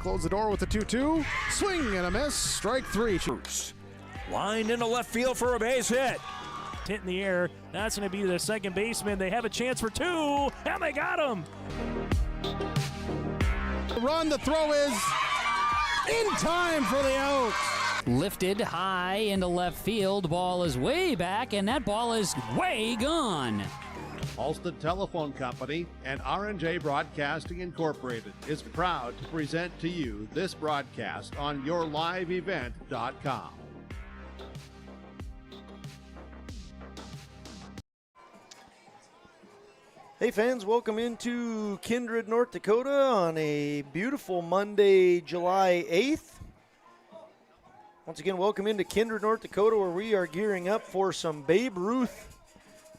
close the door with the 2-2. Swing and a miss. Strike three. Line into left field for a base hit. Hit in the air. That's going to be the second baseman. They have a chance for two, and they got him. Run, the throw is in time for the out. Lifted high into left field. Ball is way back, and that ball is way gone. Alston Telephone Company and R&J Broadcasting Incorporated is proud to present to you this broadcast on yourliveevent.com. Hey fans, welcome into Kindred, North Dakota on a beautiful Monday, July 8th. Once again, welcome into Kindred, North Dakota, where we are gearing up for some Babe Ruth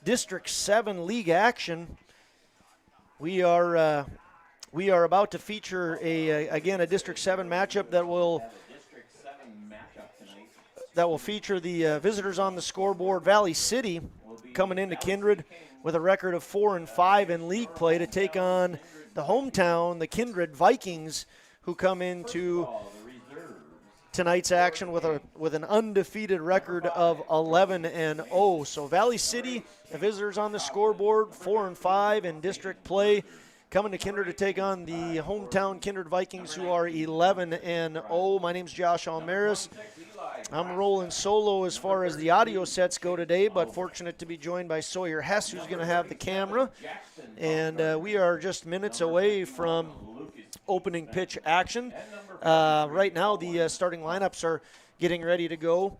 District 7 League action. We are about to feature a District 7 matchup that will feature the visitors on the scoreboard. Valley City coming into Kindred with a record of 4-5 in league play to take on the hometown, the Kindred Vikings, who come into tonight's action with an undefeated record of 11-0. So Valley City, the visitors on the scoreboard, 4-5 in district play, coming to Kindred to take on the hometown Kindred Vikings, who are 11-0. My name's Josh Almaris. I'm rolling solo as far as the audio sets go today, but fortunate to be joined by Sawyer Hess, who's going to have the camera. And we are just minutes away from opening pitch action. Right now, the starting lineups are getting ready to go.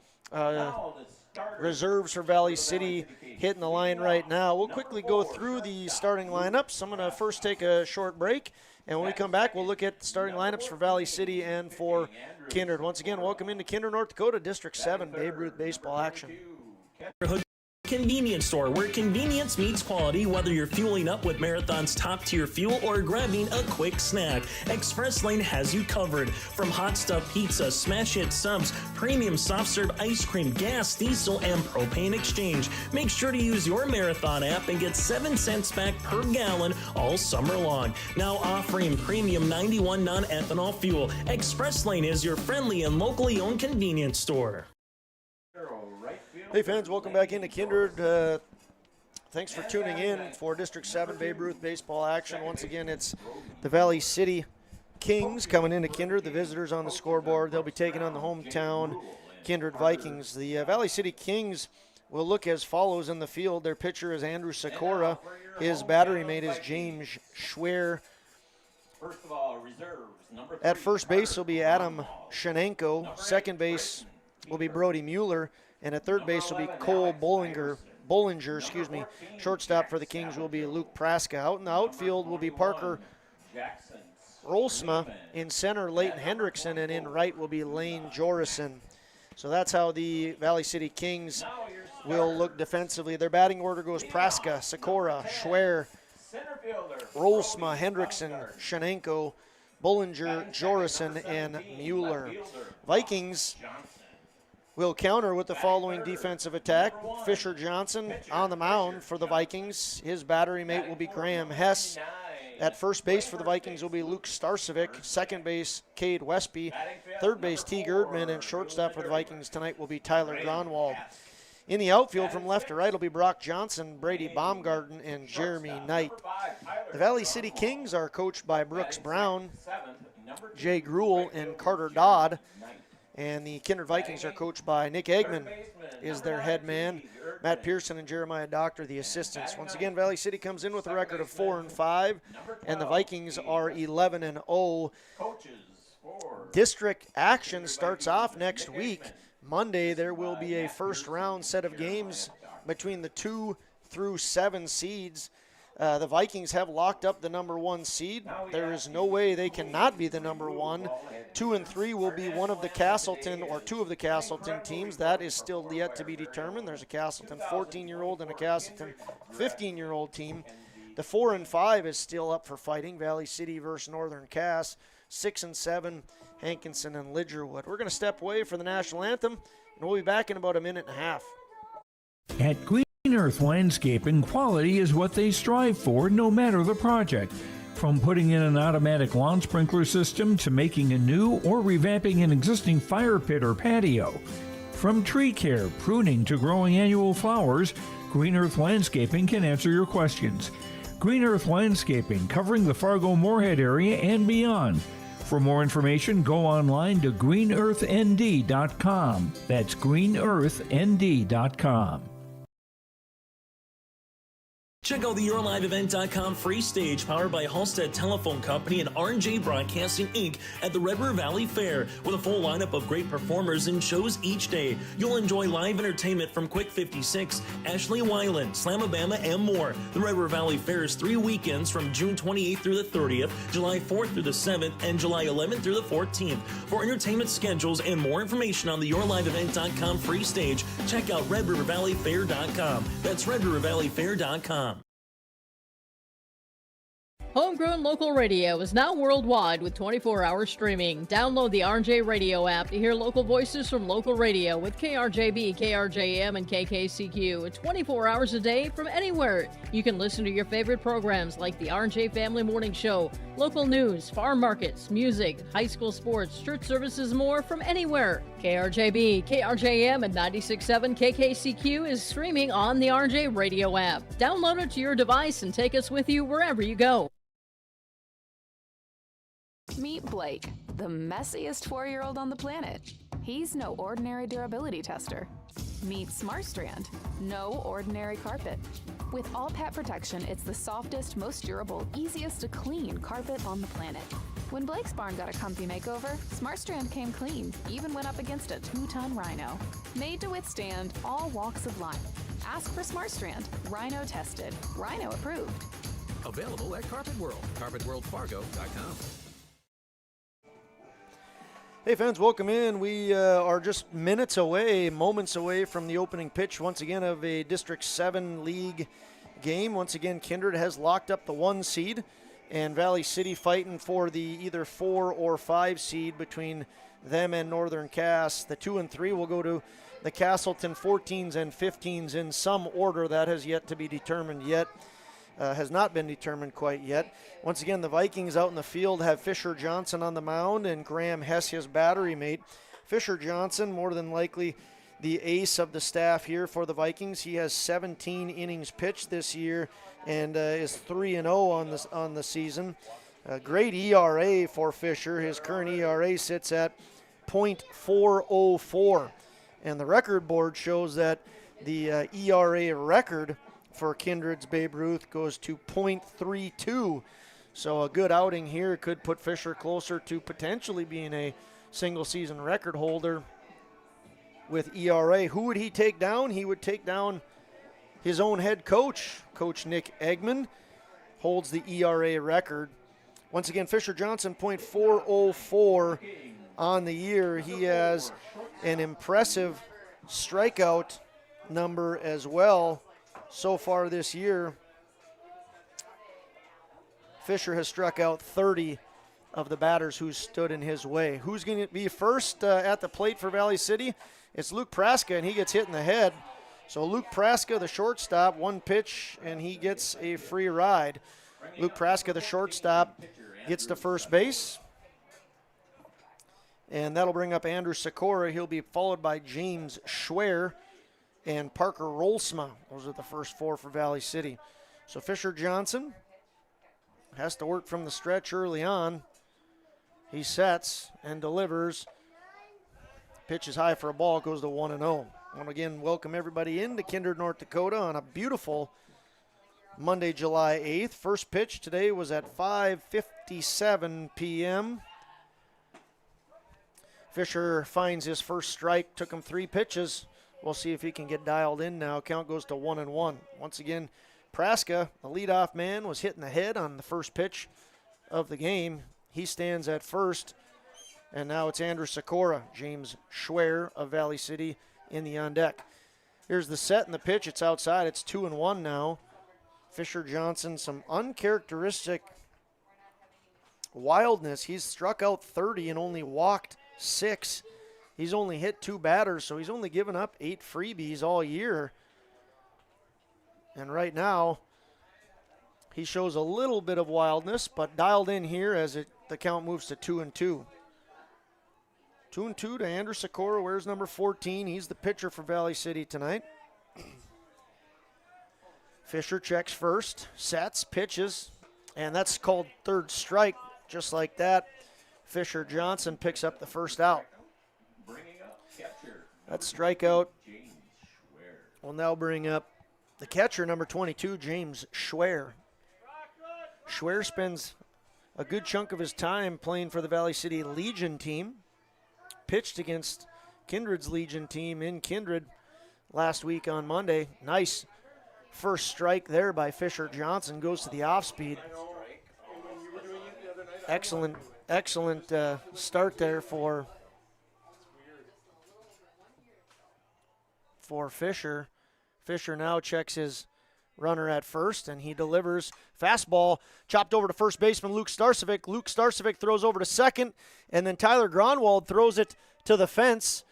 Reserves for Valley City hitting the line right now. We'll quickly go through the starting lineups. I'm going to first take a short break, and when we come back, we'll look at the starting lineups for Valley City and for Kindred. Once again, welcome into Kindred, North Dakota, District 7 Babe Ruth baseball action. Convenience store, where convenience meets quality, whether you're fueling up with Marathon's top-tier fuel or grabbing a quick snack. Express Lane has you covered. From hot stuff pizza, smash hit subs, premium soft-serve ice cream, gas, diesel, and propane exchange. Make sure to use your Marathon app and get 7 cents back per gallon all summer long. Now offering premium 91 non-ethanol fuel. Express Lane is your friendly and locally owned convenience store. Hey fans, welcome back into Kindred. Thanks for tuning in for District 7 Babe Ruth baseball action. Once again, it's the Valley City Kings coming into Kindred, the visitors on the scoreboard. They'll be taking on the hometown Kindred Vikings. The Valley City Kings will look as follows in the field. Their pitcher is Andrew Sikora. His battery mate is James Schwer. At first base will be Adam Shenenko. Second base will be Brody Mueller. And at third base will be Cole Bollinger. Shortstop for the Kings will be Luke Praska. Out in the outfield will be Parker Rolsma. In center, Leighton Hendrickson. And in right will be Lane Jorison. So that's how the Valley City Kings will look defensively. Their batting order goes Praska, Sikora, Schwer, Rolsma, Hendrickson, Shenenko, Bollinger, Jorison, and Mueller. Vikings will counter with the following defensive attack. Fisher Johnson on the mound for the Vikings. His battery mate will be Graham Hess. At first base for the Vikings will be Luke Starcevic. Second base, Cade Westby. Third base, T. Erdman. And shortstop for the Vikings tonight will be Tyler Gronwald. In the outfield from left to right will be Brock Johnson, Brady Baumgarten, and Jeremy Knight. The Valley City Kings are coached by Brooks Brown, Jay Gruel, and Carter Dodd. And the Kindred Vikings are coached by Nick Eggman, is their head man. Matt Pearson and Jeremiah Doctor, the assistants. Once again, Valley City comes in with a record of 4-5, and the Vikings are 11-0. District action starts off next week. Monday, there will be a first-round set of games between the 2 through 7 seeds. The Vikings have locked up the number 1 seed. There is no way they cannot be the number 1. 2 and 3 will be one of the Castleton or 2 of the Castleton teams. That is still yet to be determined. There's a Castleton 14-year-old and a Castleton 15-year-old team. The 4 and 5 is still up for fighting. Valley City versus Northern Cass. 6 and 7, Hankinson and Lidgerwood. We're going to step away for the national anthem, and we'll be back in about a minute and a half. At Green Earth Landscaping, quality is what they strive for, no matter the project. From putting in an automatic lawn sprinkler system to making a new or revamping an existing fire pit or patio. From tree care, pruning to growing annual flowers, Green Earth Landscaping can answer your questions. Green Earth Landscaping, covering the Fargo-Moorhead area and beyond. For more information, go online to greenearthnd.com. That's greenearthnd.com. Check out the YourLiveEvent.com free stage powered by Halstead Telephone Company and R&J Broadcasting Inc. at the Red River Valley Fair with a full lineup of great performers and shows each day. You'll enjoy live entertainment from Quick 56, Ashley Weiland, Slamabama, and more. The Red River Valley Fair is 3 weekends from June 28th through the 30th, July 4th through the 7th, and July 11th through the 14th. For entertainment schedules and more information on the YourLiveEvent.com free stage, check out RedRiverValleyFair.com. That's RedRiverValleyFair.com. Homegrown local radio is now worldwide with 24-hour streaming. Download the RJ Radio app to hear local voices from local radio with KRJB, KRJM, and KKCQ. 24 hours a day from anywhere. You can listen to your favorite programs like the RJ Family Morning Show, local news, farm markets, music, high school sports, church services, more from anywhere. KRJB, KRJM, and 96.7 KKCQ is streaming on the RJ Radio app. Download it to your device and take us with you wherever you go. Meet Blake, the messiest 4-year-old on the planet. He's no ordinary durability tester. Meet SmartStrand, no ordinary carpet. With all pet protection, it's the softest, most durable, easiest to clean carpet on the planet. When Blake's barn got a comfy makeover, SmartStrand came clean, even went up against a 2-ton rhino. Made to withstand all walks of life. Ask for SmartStrand, rhino tested, rhino approved. Available at Carpet World, carpetworldfargo.com. Hey fans, welcome in. We are just moments away from the opening pitch once again of a District 7 League game. Once again, Kindred has locked up the 1 seed, and Valley City fighting for the either 4 or 5 seed between them and Northern Cass. The 2 and 3 will go to the Castleton 14s and 15s in some order. That has yet to be determined yet. Has not been determined quite yet. Once again, the Vikings out in the field have Fisher Johnson on the mound and Graham Hess, his battery mate. Fisher Johnson, more than likely the ace of the staff here for the Vikings. He has 17 innings pitched this year and is 3-0 on the season. Great ERA for Fisher. His current ERA sits at .404. And the record board shows that the ERA record for Kindred's Babe Ruth goes to .32. So a good outing here could put Fisher closer to potentially being a single season record holder with ERA. Who would he take down? He would take down his own head coach. Coach Nick Eggman holds the ERA record. Once again, Fisher Johnson, .404 on the year. He has an impressive strikeout number as well. So far this year, Fisher has struck out 30 of the batters who stood in his way. Who's going to be first at the plate for Valley City? It's Luke Praska, and he gets hit in the head. So Luke Praska, the shortstop, 1 pitch, and he gets a free ride. Luke Praska, the shortstop, gets to first base. And that'll bring up Andrew Sikora. He'll be followed by James Schwer and Parker Rolsma. Those are the first 4 for Valley City. So Fisher Johnson has to work from the stretch early on. He sets and delivers. Pitch is high for a ball, goes to 1-0. I want to again welcome everybody into Kindred, North Dakota on a beautiful Monday, July 8th. First pitch today was at 5:57 p.m. Fisher finds his first strike, took him 3 pitches. We'll see if he can get dialed in now. Count goes to 1-1. Once again, Praska, the leadoff man, was hit in the head on the first pitch of the game. He stands at first, and now it's Andrew Sikora, James Schwer of Valley City in the on deck. Here's the set and the pitch. It's outside. It's 2-1 now. Fisher Johnson, some uncharacteristic wildness. He's struck out 30 and only walked 6. He's only hit 2 batters, so he's only given up 8 freebies all year. And right now, He shows a little bit of wildness, but dialed in here as the count moves to 2-2. 2-2 to Andrew Sikora. Wears number 14. He's the pitcher for Valley City tonight. Fisher checks first, sets, pitches, and that's called third strike. Just like that, Fisher Johnson picks up the first out. That strikeout will now bring up the catcher, number 22, James Schwer. Schwer spends a good chunk of his time playing for the Valley City Legion team. Pitched against Kindred's Legion team in Kindred last week on Monday. Nice first strike there by Fisher Johnson. Goes to the off speed. Excellent start there for Fisher. Fisher now checks his runner at first, and he delivers. Fastball chopped over to first baseman Luke Starcevic. Luke Starcevic throws over to second, and then Tyler Gronwald throws it to the fence.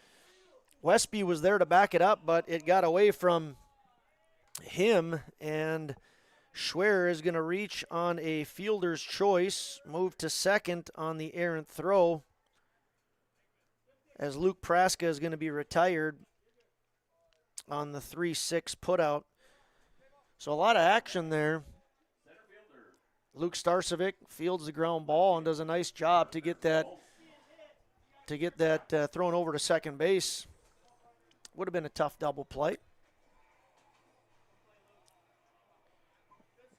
Westby was there to back it up, but it got away from him, and Schwer is going to reach on a fielder's choice, move to second on the errant throw, as Luke Praska is going to be retired on the 3-6 putout. So a lot of action there. Luke Starcevic fields the ground ball and does a nice job to get that thrown over to second base. Would have been a tough double play.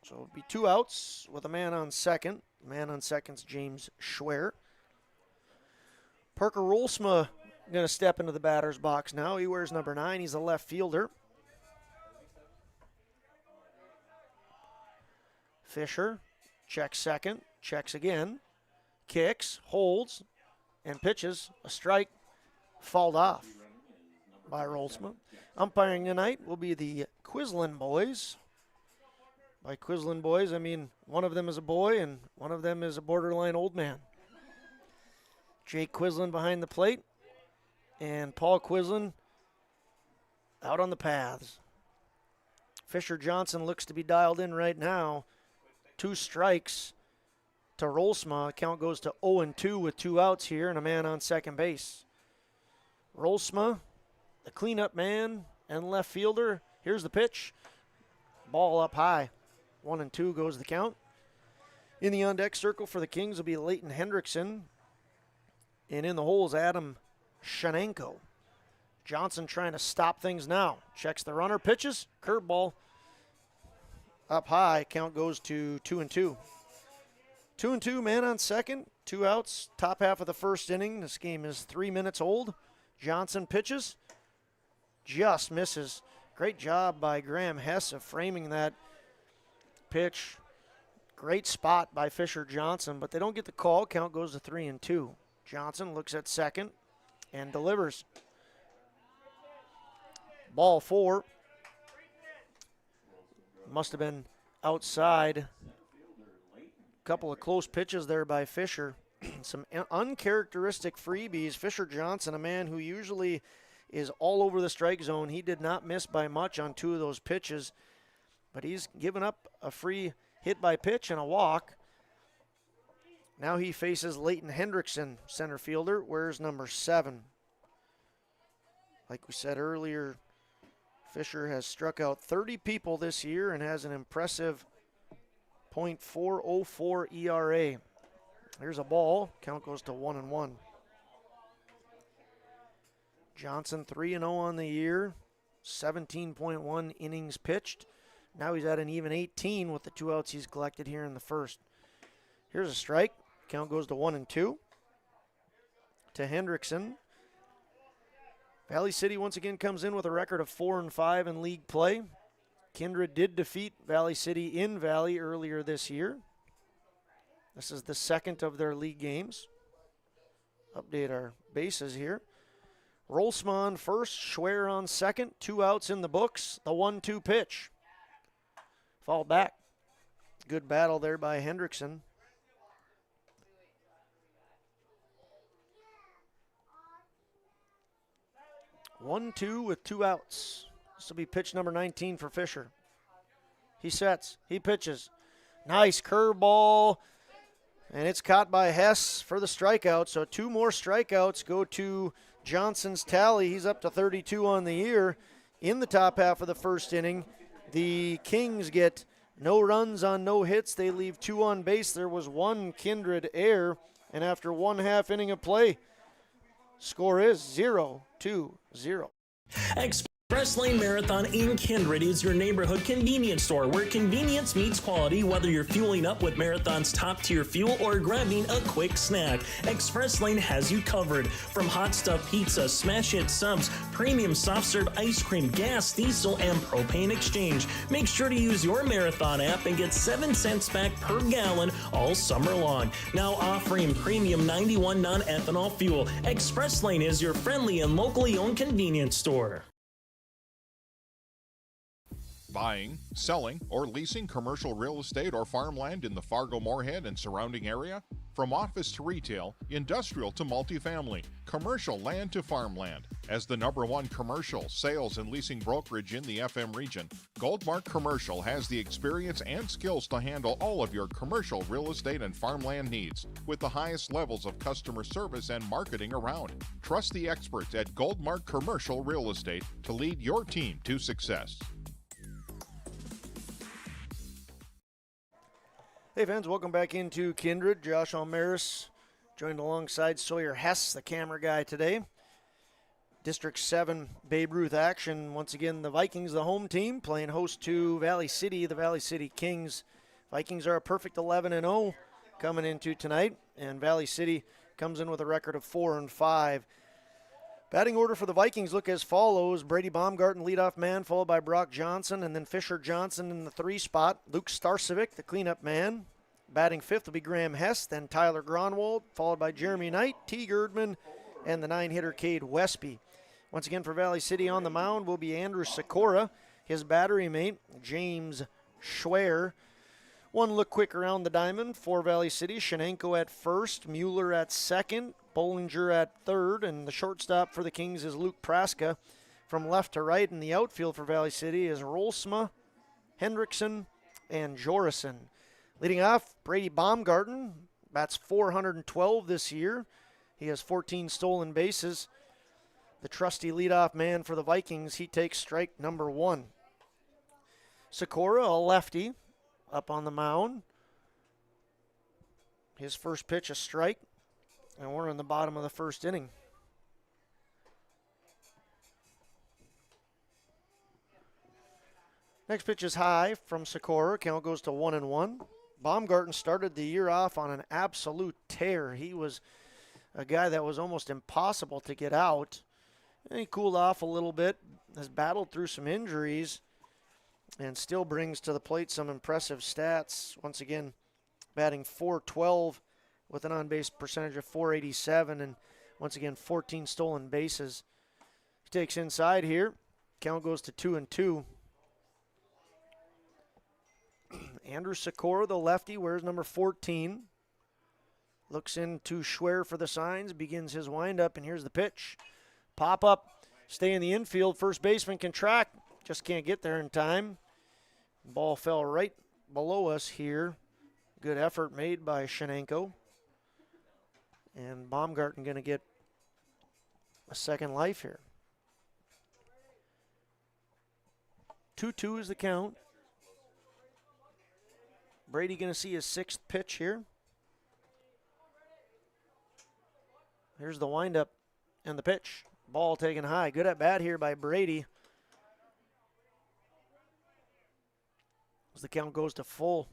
So it would be 2 outs with a man on second. The man on second's James Schwer. Parker Rolsma going to step into the batter's box now. He wears number 9. He's a left fielder. Fisher checks second, checks again, kicks, holds, and pitches. A strike, fouled off by Rolsma. Umpiring tonight will be the Quislin boys. By Quislin boys, I mean one of them is a boy and one of them is a borderline old man. Jake Quislin behind the plate, and Paul Quislin out on the paths. Fisher Johnson looks to be dialed in right now. 2 strikes to Rolsma. Count goes to 0-2 with 2 outs here and a man on second base. Rolsma, the cleanup man and left fielder. Here's the pitch. Ball up high. 1-2 goes the count. In the on-deck circle for the Kings will be Leighton Hendrickson. And in the hole is Adam Shanenko. Johnson trying to stop things now. Checks the runner, pitches, curveball. Up high, count goes to 2-2. 2-2, man on second, 2 outs, top half of the first inning. This game is 3 minutes old. Johnson pitches, just misses. Great job by Graham Hess of framing that pitch. Great spot by Fisher Johnson, but they don't get the call. Count goes to 3-2. Johnson looks at second and delivers. Ball 4. Must have been outside. Couple of close pitches there by Fisher. Some uncharacteristic freebies. Fisher Johnson, a man who usually is all over the strike zone. He did not miss by much on 2 of those pitches, but he's given up a free hit by pitch and a walk. Now he faces Leighton Hendrickson, center fielder, wears number 7. Like we said earlier, Fisher has struck out 30 people this year and has an impressive .404 ERA. Here's a ball. Count goes to 1-1. Johnson 3-0 on the year, 17.1 innings pitched. Now he's at an even 18 with the 2 outs he's collected here in the first. Here's a strike. Count goes to 1-2 to Hendrickson. Valley City once again comes in with a record of 4-5 in league play. Kindred did defeat Valley City in Valley earlier this year. This is the second of their league games. Update our bases here. Rolsma on first, Schwer on second. 2 outs in the books. The 1-2 pitch. Fall back. Good battle there by Hendrickson. 1-2 with 2 outs. This will be pitch number 19 for Fisher. He sets, he pitches. Nice curveball, and it's caught by Hess for the strikeout. So 2 more strikeouts go to Johnson's tally. He's up to 32 on the year in the top half of the first inning. The Kings get no runs on no hits. They leave 2 on base. There was 1 Kindred error, and after 1/2 inning of play, score is 0-0. Express Lane Marathon in Kindred is your neighborhood convenience store where convenience meets quality, whether you're fueling up with Marathon's top-tier fuel or grabbing a quick snack. Express Lane has you covered. From hot stuff pizza, smash hit subs, premium soft serve ice cream, gas, diesel, and propane exchange. Make sure to use your Marathon app and get 7 cents back per gallon all summer long. Now offering premium 91 non-ethanol fuel. Express Lane is your friendly and locally owned convenience store. Buying, selling, or leasing commercial real estate or farmland in the Fargo-Moorhead and surrounding area? From office to retail, industrial to multifamily, commercial land to farmland. As the #1 commercial, sales, and leasing brokerage in the FM region, Goldmark Commercial has the experience and skills to handle all of your commercial real estate and farmland needs with the highest levels of customer service and marketing around. Trust the experts at Goldmark Commercial Real Estate to lead your team to success. Hey fans, welcome back into Kindred. Josh Almaris joined alongside Sawyer Hess, the camera guy today. District 7 Babe Ruth action. Once again, the Vikings, the home team, playing host to Valley City, the Valley City Kings. Vikings are a perfect 11-0 coming into tonight, and Valley City comes in with a record of 4-5. Batting order for the Vikings look as follows. Brady Baumgarten, leadoff man, followed by Brock Johnson, and then Fisher Johnson in the 3 spot. Luke Starcevic, the cleanup man. Batting 5th will be Graham Hess, then Tyler Gronwald, followed by Jeremy Knight, T. Girdman, and the 9-hitter Cade Westby. Once again for Valley City on the mound will be Andrew Sikora, his battery mate, James Schwer. One look quick around the diamond for Valley City. Shenanko at first, Mueller at second, Bollinger at third, and the shortstop for the Kings is Luke Praska. From left to right in the outfield for Valley City is Rolsma, Hendrickson, and Jorison. Leading off, Brady Baumgarten, bats .412 this year. He has 14 stolen bases. The trusty leadoff man for the Vikings, he takes strike number 1. Sikora, a lefty, up on the mound. His first pitch, a strike, and we're in the bottom of the first inning. Next pitch is high from Sikora. Count goes to 1-1. Baumgarten started the year off on an absolute tear. He was a guy that was almost impossible to get out. And he cooled off a little bit, has battled through some injuries, and still brings to the plate some impressive stats. Once again, batting .412 with an on-base percentage of .487, and once again, 14 stolen bases. He takes inside here. Count goes to 2-2. Andrew Sikora, the lefty, wears number 14. Looks into Schwer for the signs, begins his windup, and here's the pitch. Pop up, stay in the infield. First baseman can track, just can't get there in time. Ball fell right below us here. Good effort made by Shenanko. And Baumgarten going to get a second life here. 2-2 is the count. Brady going to see his 6th pitch here. Here's the windup and the pitch. Ball taken high. Good at bat here by Brady. As the count goes to full.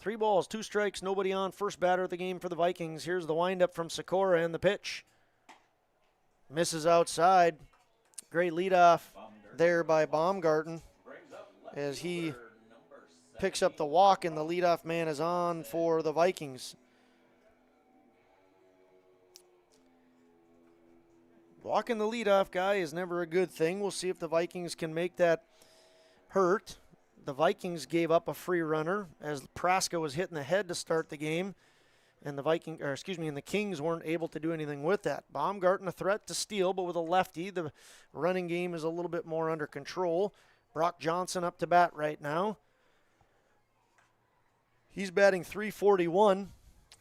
3 balls, 2 strikes, nobody on. First batter of the game for the Vikings. Here's the windup from Sikora and the pitch. Misses outside. Great leadoff there by Baumgarten as he picks up the walk, and the leadoff man is on for the Vikings. Walking the leadoff guy is never a good thing. We'll see if the Vikings can make that hurt. The Vikings gave up a free runner as Praska was hitting the head to start the game, and the Kings weren't able to do anything with that. Baumgarten a threat to steal, but with a lefty, the running game is a little bit more under control. Brock Johnson up to bat right now. He's batting .341,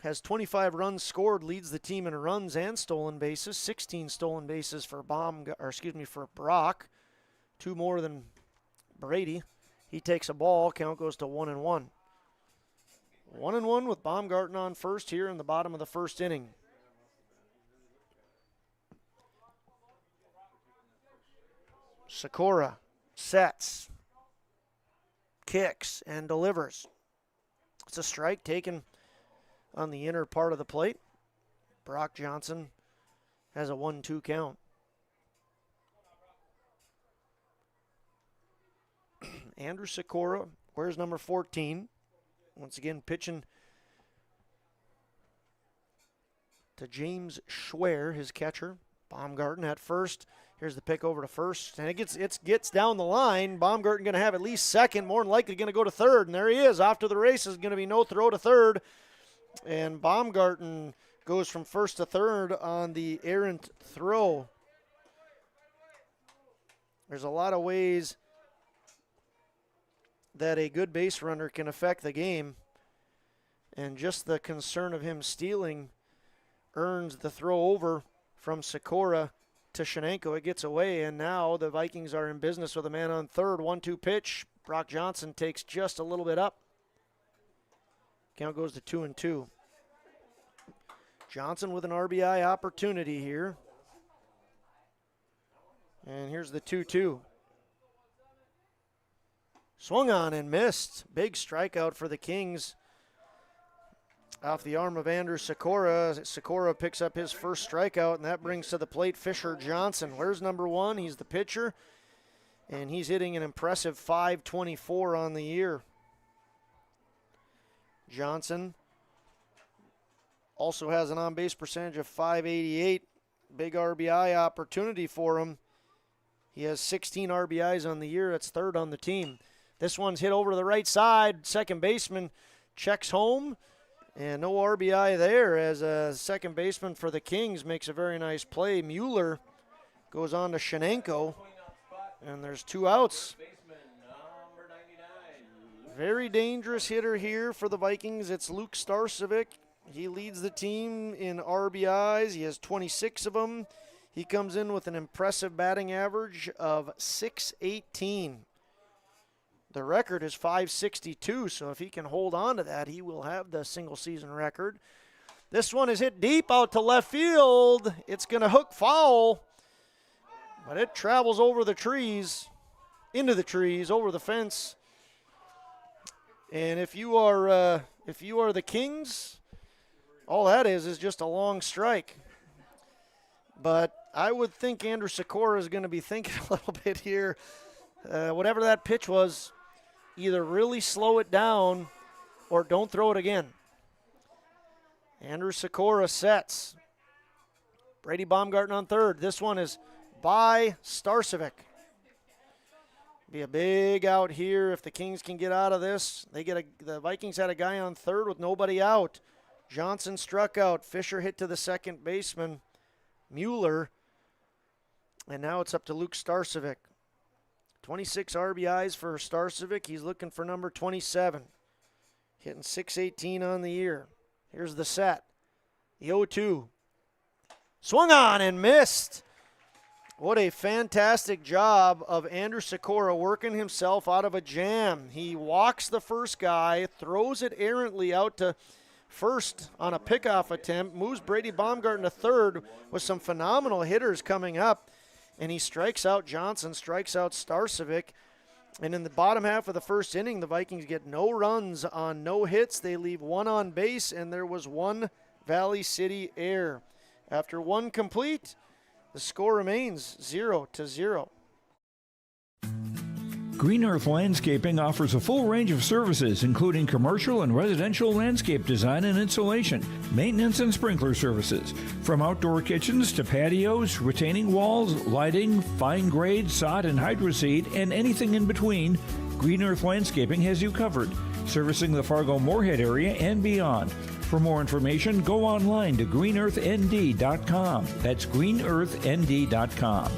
has 25 runs scored, leads the team in runs and stolen bases, 16 stolen bases for Brock, 2 more than Brady. He takes a ball, count goes to 1-1. 1-1 with Baumgarten on first here in the bottom of the first inning. Sikora sets, kicks, and delivers. It's a strike taken on the inner part of the plate. Brock Johnson has a 1-2 count. Andrew Sikora, where's number 14? Once again, pitching to James Schwer, his catcher. Baumgarten at first. Here's the pick over to first, and it gets down the line. Baumgarten going to have at least second, more than likely going to go to third, and there he is. Off to the races, going to be no throw to third, and Baumgarten goes from first to third on the errant throw. There's a lot of ways that a good base runner can affect the game, and just the concern of him stealing earns the throw over from Sikora to Shenenko. It gets away, and now the Vikings are in business with a man on third. 1-2 pitch. Brock Johnson takes just a little bit up. Count goes to 2-2. Johnson with an RBI opportunity here. And here's the 2-2. Swung on and missed. Big strikeout for the Kings. Off the arm of Andrew Sikora. Sikora picks up his first strikeout, and that brings to the plate Fisher Johnson. Where's number 1? He's the pitcher, and he's hitting an impressive .524 on the year. Johnson also has an on-base percentage of .588. Big RBI opportunity for him. He has 16 RBIs on the year. That's third on the team. This one's hit over to the right side. Second baseman checks home. And no RBI there, as a second baseman for the Kings makes a very nice play. Mueller goes on to Shenenko, and there's 2 outs. Very dangerous hitter here for the Vikings. It's Luke Starcevic. He leads the team in RBIs. He has 26 of them. He comes in with an impressive batting average of .618. The record is .562, so if he can hold on to that, he will have the single-season record. This one is hit deep out to left field. It's going to hook foul, but it travels over the trees, into the trees, over the fence. And if you are the Kings, all that is just a long strike. But I would think Andrew Sikora is going to be thinking a little bit here. Whatever that pitch was, either really slow it down or don't throw it again. Andrew Sikora sets. Brady Baumgarten on third. This one is by Starcevic. Be a big out here if the Kings can get out of this. The Vikings had a guy on third with nobody out. Johnson struck out. Fisher hit to the second baseman, Mueller. And now it's up to Luke Starcevic. 26 RBIs for Starcevic. He's looking for number 27. Hitting .618 on the year. Here's the set. The 0-2. Swung on and missed. What a fantastic job of Andrew Sikora working himself out of a jam. He walks the first guy, throws it errantly out to first on a pickoff attempt, moves Brady Baumgarten to third with some phenomenal hitters coming up. And he strikes out Johnson, strikes out Starcevic. And in the bottom half of the first inning, the Vikings get no runs on no hits. They leave 1 on base, and there was 1 Valley City error. After 1 complete, the score remains 0-0. Green Earth Landscaping offers a full range of services, including commercial and residential landscape design and installation, maintenance and sprinkler services. From outdoor kitchens to patios, retaining walls, lighting, fine grade, sod and hydroseed, and anything in between, Green Earth Landscaping has you covered, servicing the Fargo-Moorhead area and beyond. For more information, go online to greenearthnd.com. That's greenearthnd.com.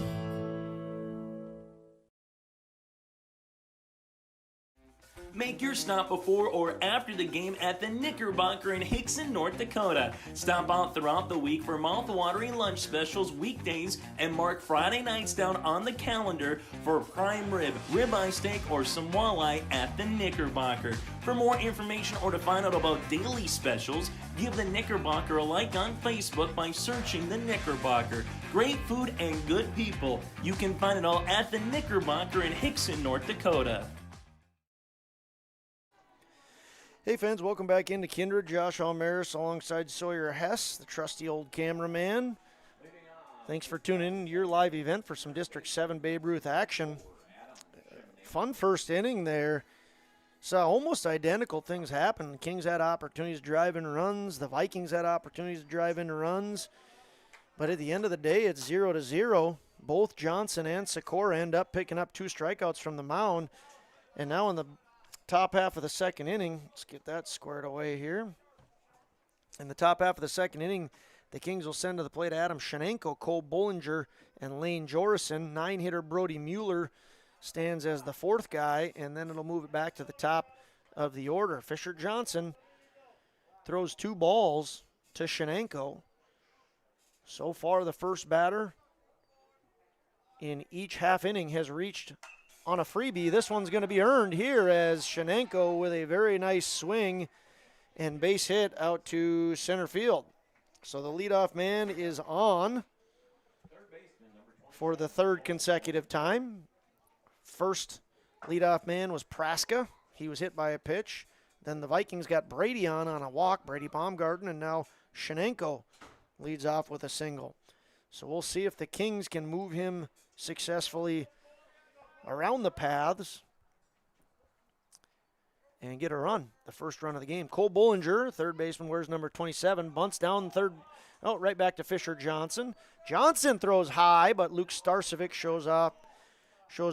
Make your stop before or after the game at the Knickerbocker in Hickson, North Dakota. Stop out throughout the week for mouth-watering lunch specials weekdays and mark Friday nights down on the calendar for prime rib, ribeye steak, or some walleye at the Knickerbocker. For more information or to find out about daily specials, give the Knickerbocker a like on Facebook by searching the Knickerbocker. Great food and good people. You can find it all at the Knickerbocker in Hickson, North Dakota. Hey fans, welcome back into Kindred. Josh Almaris alongside Sawyer Hess, the trusty old cameraman. Thanks for tuning in to your live event for some District 7 Babe Ruth action. Fun first inning there. Saw almost identical things happen. The Kings had opportunities to drive in runs. The Vikings had opportunities to drive in runs. But at the end of the day, it's 0-0. Both Johnson and Sikora end up picking up 2 strikeouts from the mound. And now in the top half of the second inning, let's get that squared away here. In the top half of the second inning, the Kings will send to the plate Adam Shenenko, Cole Bollinger, and Lane Jorison. 9-hitter Brody Mueller stands as the 4th guy, and then it'll move it back to the top of the order. Fisher Johnson throws 2 balls to Shenenko. So far, the first batter in each half inning has reached on a freebie. This one's going to be earned here as Shenenko with a very nice swing and base hit out to center field. So the leadoff man is on for the 3rd consecutive time. First leadoff man was Praska. He was hit by a pitch. Then the Vikings got Brady on a walk, Brady Baumgarten, and now Shenenko leads off with a single. So we'll see if the Kings can move him successfully around the paths and get a run, the first run of the game. Cole Bollinger, third baseman, wears number 27, bunts down third, right back to Fisher Johnson. Johnson throws high, but Luke Starcevic shows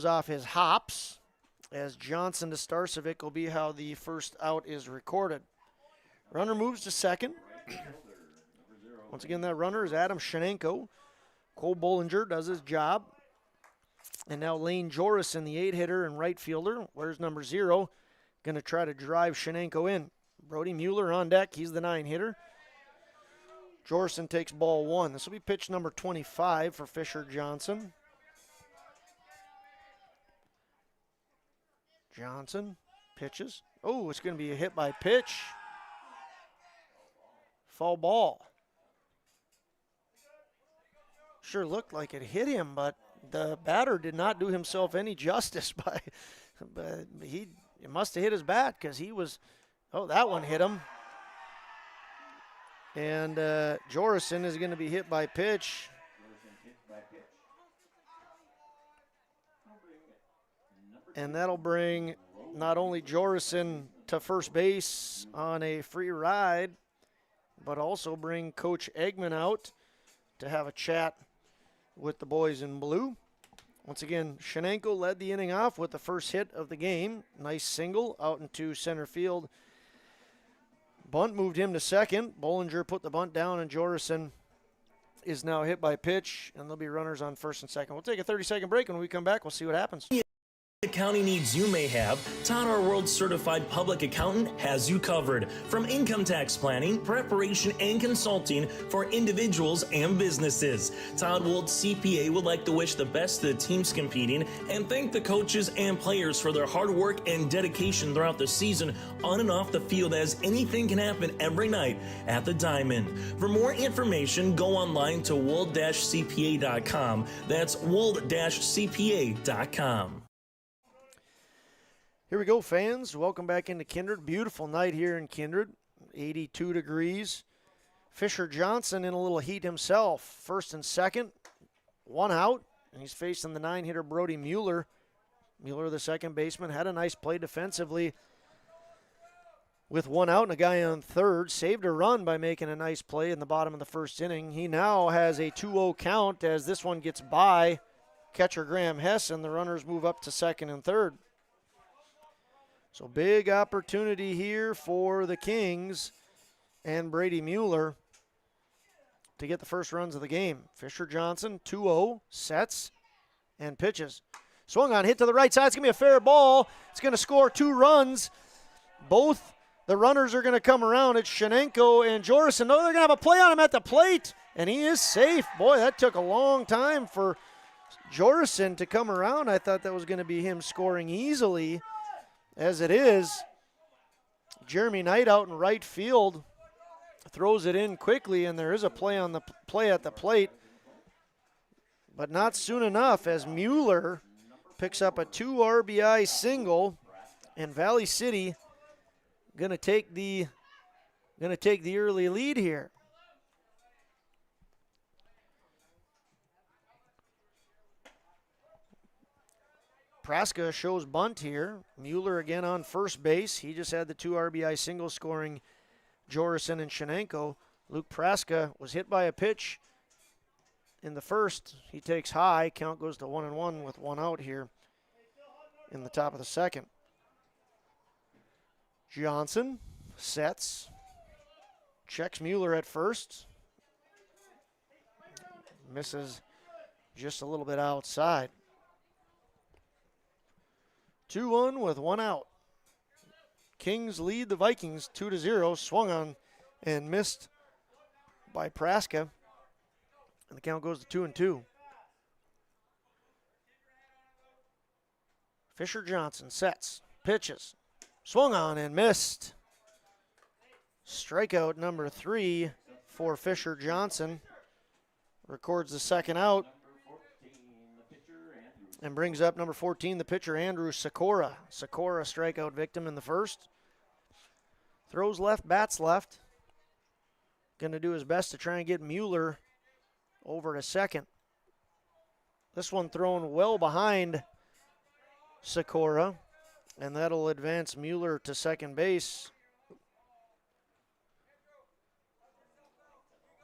off his hops, as Johnson to Starcevic will be how the first out is recorded. Runner moves to second. Once again, that runner is Adam Shenenko. Cole Bollinger does his job. And now Lane Jorison, the 8-hitter and right fielder, wears number 0, going to try to drive Shenenko in. Brody Mueller on deck. He's the 9-hitter. Jorison takes ball 1. This will be pitch number 25 for Fisher Johnson. Johnson pitches. Oh, it's going to be a hit by pitch. Foul ball. Sure looked like it hit him, but the batter did not do himself any justice but he must have hit his bat because he was, that one hit him. And Jorison is going to be hit by pitch. And that'll bring not only Jorison to first base on a free ride, but also bring Coach Eggman out to have a chat with the boys in blue. Once again, Shenenko led the inning off with the first hit of the game. Nice single out into center field. Bunt moved him to second. Bollinger put the bunt down, and Jorison is now hit by pitch, and there'll be runners on first and second. We'll take a 30-second break, and when we come back, we'll see what happens. Accounting needs you may have, Todd, our world certified public accountant, has you covered. From income tax planning, preparation, and consulting for individuals and businesses. Todd Wold CPA would like to wish the best to the teams competing and thank the coaches and players for their hard work and dedication throughout the season on and off the field, as anything can happen every night at the Diamond. For more information, go online to wold-cpa.com. That's wold-cpa.com. Here we go, fans. Welcome back into Kindred. Beautiful night here in Kindred. 82 degrees. Fisher Johnson in a little heat himself. First and second, 1 out, and he's facing the 9-hitter Brody Mueller. Mueller, the second baseman, had a nice play defensively with 1 out and a guy on third. Saved a run by making a nice play in the bottom of the first inning. He now has a 2-0 count as this one gets by catcher Graham Hess, and the runners move up to second and third. So big opportunity here for the Kings and Brady Mueller to get the first runs of the game. Fisher Johnson, 2-0, sets and pitches. Swung on, hit to the right side. It's going to be a fair ball. It's going to score 2 runs. Both the runners are going to come around. It's Shenenko and Jorison. No, they're going to have a play on him at the plate, and he is safe. Boy, that took a long time for Jorison to come around. I thought that was going to be him scoring easily. As it is, Jeremy Knight out in right field throws it in quickly, and there is a play on the play at the plate, but not soon enough as Mueller picks up a 2 RBI single, and Valley City gonna take the early lead here. Praska shows bunt here. Mueller again on first base. He just had the 2 RBI single scoring Jorison and Shenenko. Luke Praska was hit by a pitch in the first. He takes high. Count goes to 1-1 with 1 out here in the top of the second. Johnson sets. Checks Mueller at first. Misses just a little bit outside. 2-1 with 1 out. Kings lead the Vikings 2-0. Swung on and missed by Praska. And the count goes to 2-2. Fisher Johnson sets, pitches, swung on and missed. Strikeout number 3 for Fisher Johnson. Records the second out. And brings up number 14, the pitcher, Andrew Sikora. Sikora, strikeout victim in the first. Throws left, bats left. Going to do his best to try and get Mueller over to second. This one thrown well behind Sikora, and that'll advance Mueller to second base.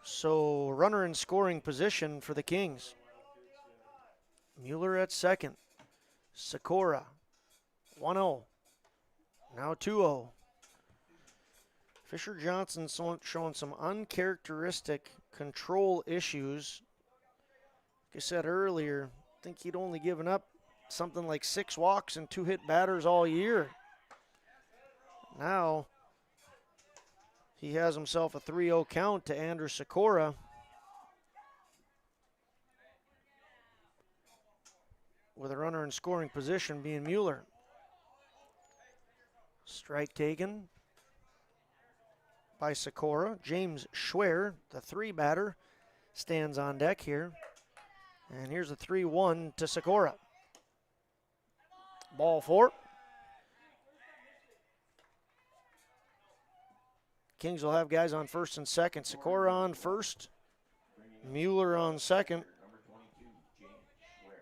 So runner in scoring position for the Kings. Mueller at second. Sikora, 1-0. Now 2-0. Fisher Johnson showing some uncharacteristic control issues. Like I said earlier, I think he'd only given up something like 6 walks and 2 hit batters all year. Now he has himself a 3-0 count to Andrew Sikora. With a runner in scoring position being Mueller. Strike taken by Sikora. James Schwer, the 3 batter, stands on deck here. And here's a 3-1 to Sikora. Ball 4. Kings will have guys on first and second. Sikora on first. Mueller on second.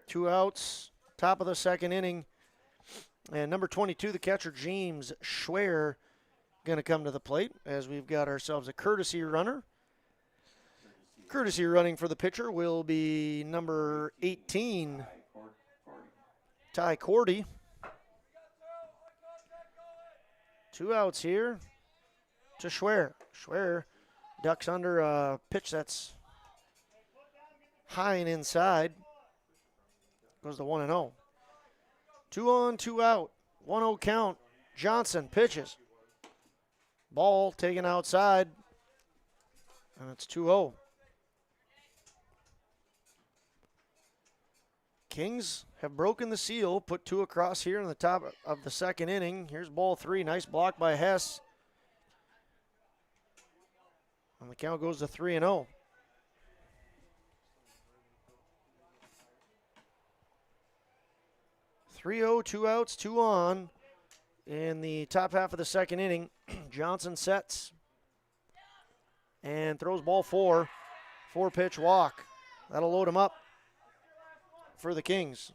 2 outs, top of the second inning. And number 22, the catcher, James Schwer, going to come to the plate as we've got ourselves a courtesy runner. Courtesy running for the pitcher will be number 18, Ty Cordy. 2 outs here to Schwer. Schwer ducks under a pitch that's high and inside. Goes to 1-0. 2 on, 2 out. 1-0 count. Johnson pitches. Ball taken outside. And it's 2-0. Kings have broken the seal. Put 2 across here in the top of the second inning. Here's ball 3. Nice block by Hess. And the count goes to 3-0. 3-0, 2 outs, 2 on in the top half of the second inning. Johnson sets and throws ball 4. 4-pitch walk. That'll load him up for the Kings.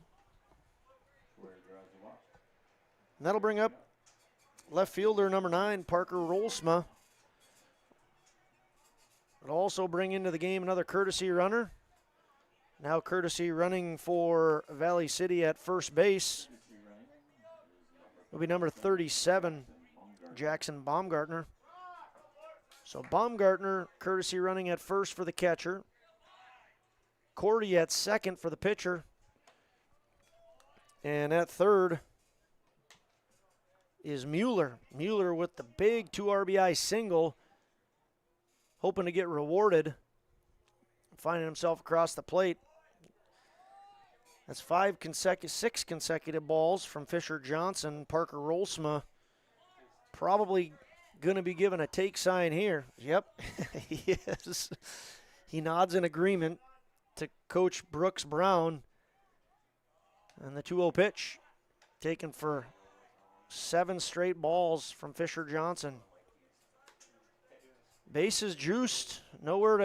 And that'll bring up left fielder number 9, Parker Rolsma. It'll also bring into the game another courtesy runner. Now courtesy running for Valley City at first base will be number 37, Jackson Baumgartner. So Baumgartner courtesy running at first for the catcher. Cordy at second for the pitcher. And at third is Mueller. Mueller with the big 2 RBI single, hoping to get rewarded, finding himself across the plate. That's 6 consecutive balls from Fisher Johnson. Parker Rolsma probably going to be given a take sign here. Yep, he is. He nods in agreement to Coach Brooks Brown. And the 2-0 pitch taken for 7 straight balls from Fisher Johnson. Bases juiced. Nowhere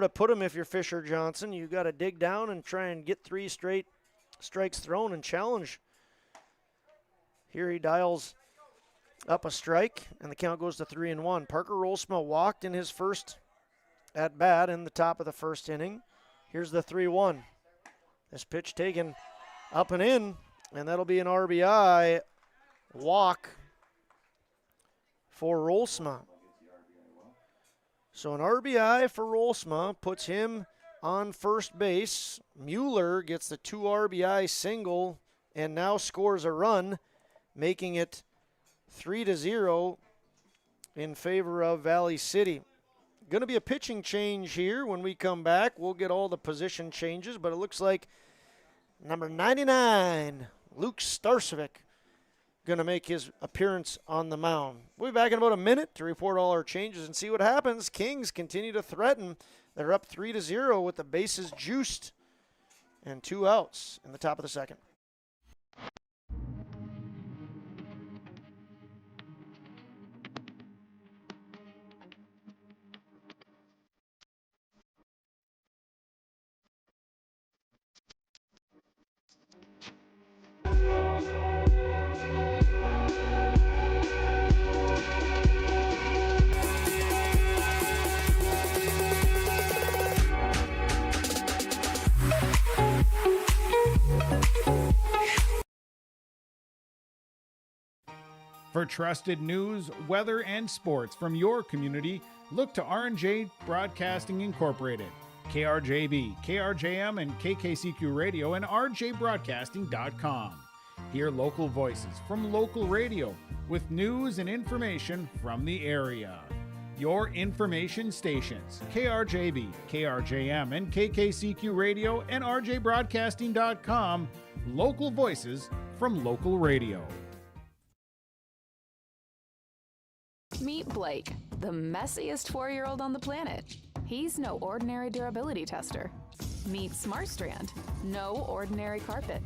to put him if you're Fisher Johnson. You got to dig down and try and get 3 straight strikes thrown and challenge. Here he dials up a strike, and the count goes to 3-1. Parker Rolsma walked in his first at bat in the top of the first inning. Here's the 3-1. This pitch taken up and in, and that'll be an RBI walk for Rolsma. So an RBI for Rolsma puts him on first base. Mueller gets the 2 RBI single and now scores a run, making it 3-0 in favor of Valley City. Going to be a pitching change here when we come back. We'll get all the position changes, but it looks like number 99, Luke Starcevic, going to make his appearance on the mound. We'll be back in about a minute to report all our changes and see what happens. Kings continue to threaten. They're up 3-0 with the bases juiced and 2 outs in the top of the second. For trusted news, weather, and sports from your community, look to R&J Broadcasting Incorporated, KRJB, KRJM, and KKCQ Radio, and rjbroadcasting.com. Hear local voices from local radio with news and information from the area. Your information stations, KRJB, KRJM, and KKCQ Radio, and rjbroadcasting.com. Local voices from local radio. Meet Blake, the messiest 4-year-old on the planet. He's no ordinary durability tester. Meet SmartStrand, no ordinary carpet.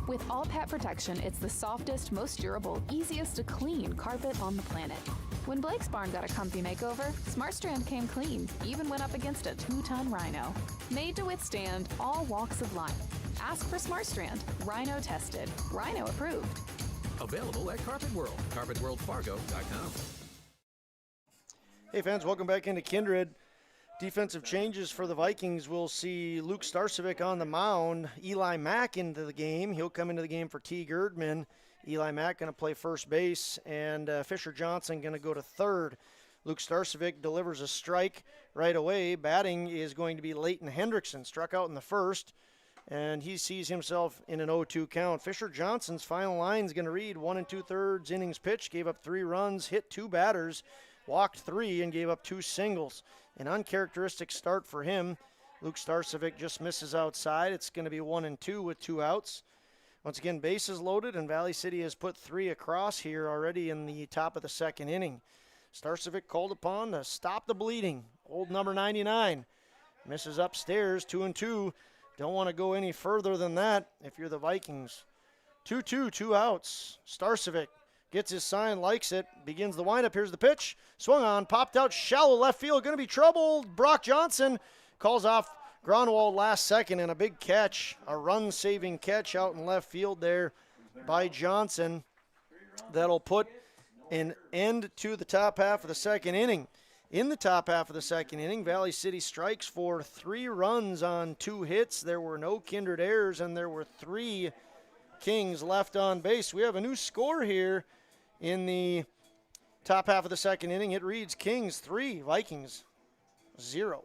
With all pet protection, it's the softest, most durable, easiest to clean carpet on the planet. When Blake's barn got a comfy makeover, SmartStrand came clean, even went up against a 2-ton rhino. Made to withstand all walks of life. Ask for SmartStrand, rhino tested, rhino approved. Available at Carpet World, carpetworldfargo.com. Hey fans, welcome back into Kindred. Defensive changes for the Vikings. We'll see Luke Starcevic on the mound. Eli Mack into the game. He'll come into the game for T. Girdman. Eli Mack going to play first base, and Fisher Johnson going to go to third. Luke Starcevic delivers a strike right away. Batting is going to be Leighton Hendrickson. Struck out in the first, and he sees himself in an 0-2 count. Fisher Johnson's final line is going to read 1 2/3 innings pitched, gave up 3 runs, hit 2 batters, walked 3, and gave up 2 singles. An uncharacteristic start for him. Luke Starcevic just misses outside. It's going to be 1-2 with 2 outs. Once again, bases loaded, and Valley City has put 3 across here already in the top of the second inning. Starcevic called upon to stop the bleeding. Old number 99 misses upstairs, 2-2. Don't want to go any further than that if you're the Vikings. 2-2, 2 outs. Starcevic gets his sign, likes it, begins the windup. Here's the pitch. Swung on, popped out, shallow left field. Going to be troubled. Brock Johnson calls off Gronwald last second, and a big catch, a run-saving catch out in left field there by Johnson. That'll put an end to the top half of the second inning. In the top half of the second inning, Valley City strikes for 3 runs on 2 hits. There were no Kindred errors, and there were 3 Kings left on base. We have a new score here in the top half of the second inning. It reads Kings 3, Vikings 0.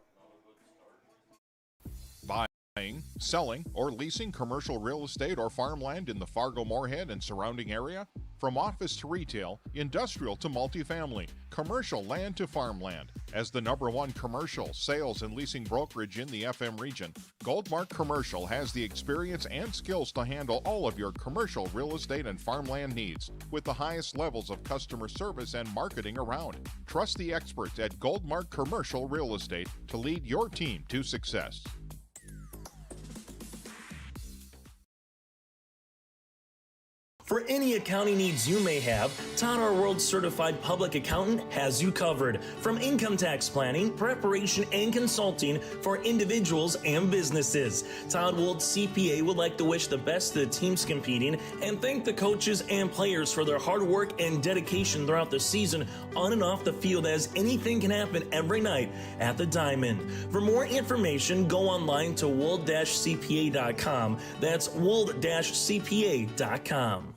Bye. Buying, selling, or leasing commercial real estate or farmland in the Fargo-Moorhead and surrounding area? From office to retail, industrial to multifamily, commercial land to farmland. As the #1 commercial, sales, and leasing brokerage in the FM region, Goldmark Commercial has the experience and skills to handle all of your commercial real estate and farmland needs with the highest levels of customer service and marketing around. Trust the experts at Goldmark Commercial Real Estate to lead your team to success. For any accounting needs you may have, Todd, our world certified public accountant, has you covered. From income tax planning, preparation, and consulting for individuals and businesses. Todd Wold CPA would like to wish the best to the teams competing and thank the coaches and players for their hard work and dedication throughout the season on and off the field, as anything can happen every night at the Diamond. For more information, go online to wold-cpa.com. That's wold-cpa.com.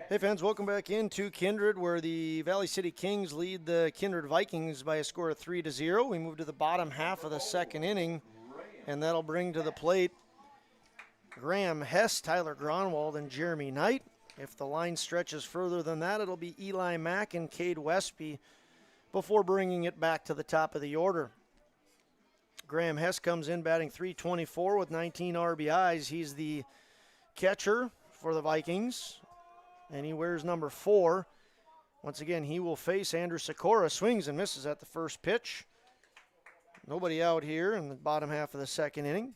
Hey fans, welcome back into Kindred, where the Valley City Kings lead the Kindred Vikings by a score of 3-0. We move to the bottom half of the second inning, and that'll bring to the plate Graham Hess, Tyler Gronwald, and Jeremy Knight. If the line stretches further than that, it'll be Eli Mack and Cade Westby before bringing it back to the top of the order. Graham Hess comes in batting .324 with 19 RBIs. He's the catcher for the Vikings, and he wears number 4. Once again, he will face Andrew Sikora. Swings and misses at the first pitch. Nobody out here in the bottom half of the second inning.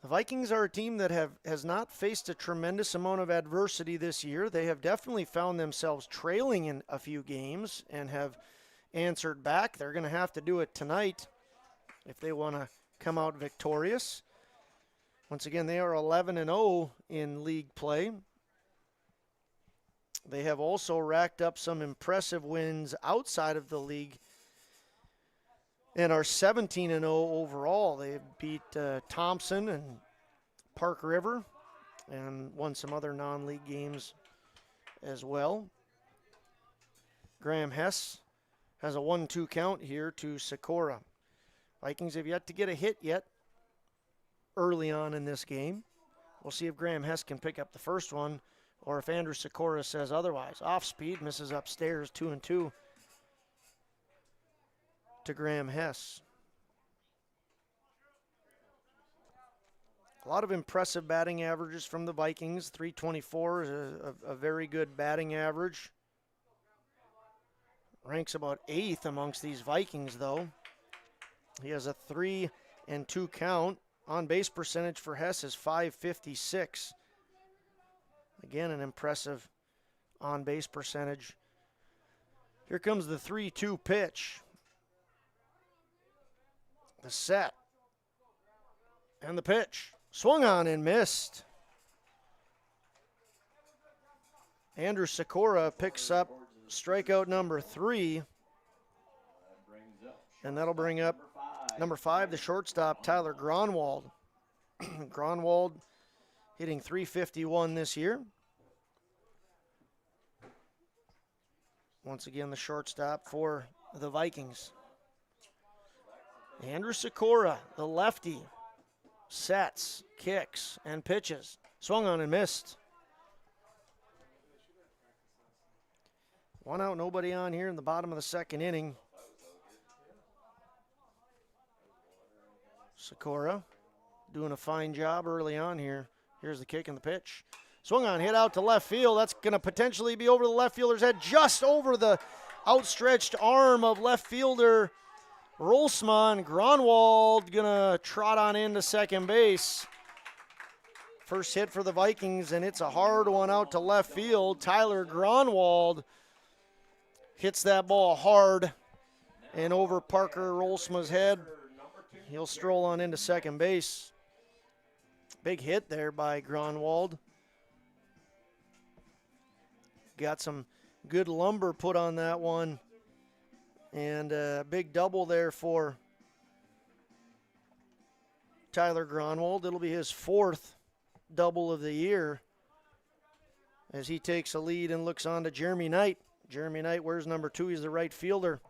The Vikings are a team that has not faced a tremendous amount of adversity this year. They have definitely found themselves trailing in a few games and have answered back. They're going to have to do it tonight if they want to come out victorious. Once again, they are 11-0 in league play. They have also racked up some impressive wins outside of the league and are 17-0 overall. They beat Thompson and Park River and won some other non-league games as well. Graham Hess has a 1-2 count here to Sikora. Vikings have yet to get a hit yet early on in this game. We'll see if Graham Hess can pick up the first one or if Andrew Sikora says otherwise. Off speed, misses upstairs, 2-2 to Graham Hess. A lot of impressive batting averages from the Vikings. .324 is a very good batting average. Ranks about 8th amongst these Vikings, though. He has a 3-2 count. On-base percentage for Hess is .556. Again, an impressive on-base percentage. Here comes the 3-2 pitch. The set. And the pitch. Swung on and missed. Andrew Sikora picks up strikeout number 3. And that'll bring up number 5, the shortstop, Tyler Gronwald. Gronwald hitting .351 this year. Once again, the shortstop for the Vikings. Andrew Sikora, the lefty, sets, kicks, and pitches. Swung on and missed. 1 out, nobody on here in the bottom of the second inning. Sikora doing a fine job early on here. Here's the kick and the pitch. Swung on, hit out to left field. That's going to potentially be over the left fielder's head, just over the outstretched arm of left fielder Rolsman. Gronwald going to trot on into second base. First hit for the Vikings, and it's a hard one out to left field. Tyler Gronwald hits that ball hard and over Parker Rolsman's head. He'll stroll on into second base. Big hit there by Gronwald. Got some good lumber put on that one. And a big double there for Tyler Gronwald. It'll be his 4th double of the year as he takes a lead and looks on to Jeremy Knight. Jeremy Knight wears number 2. He's the right fielder.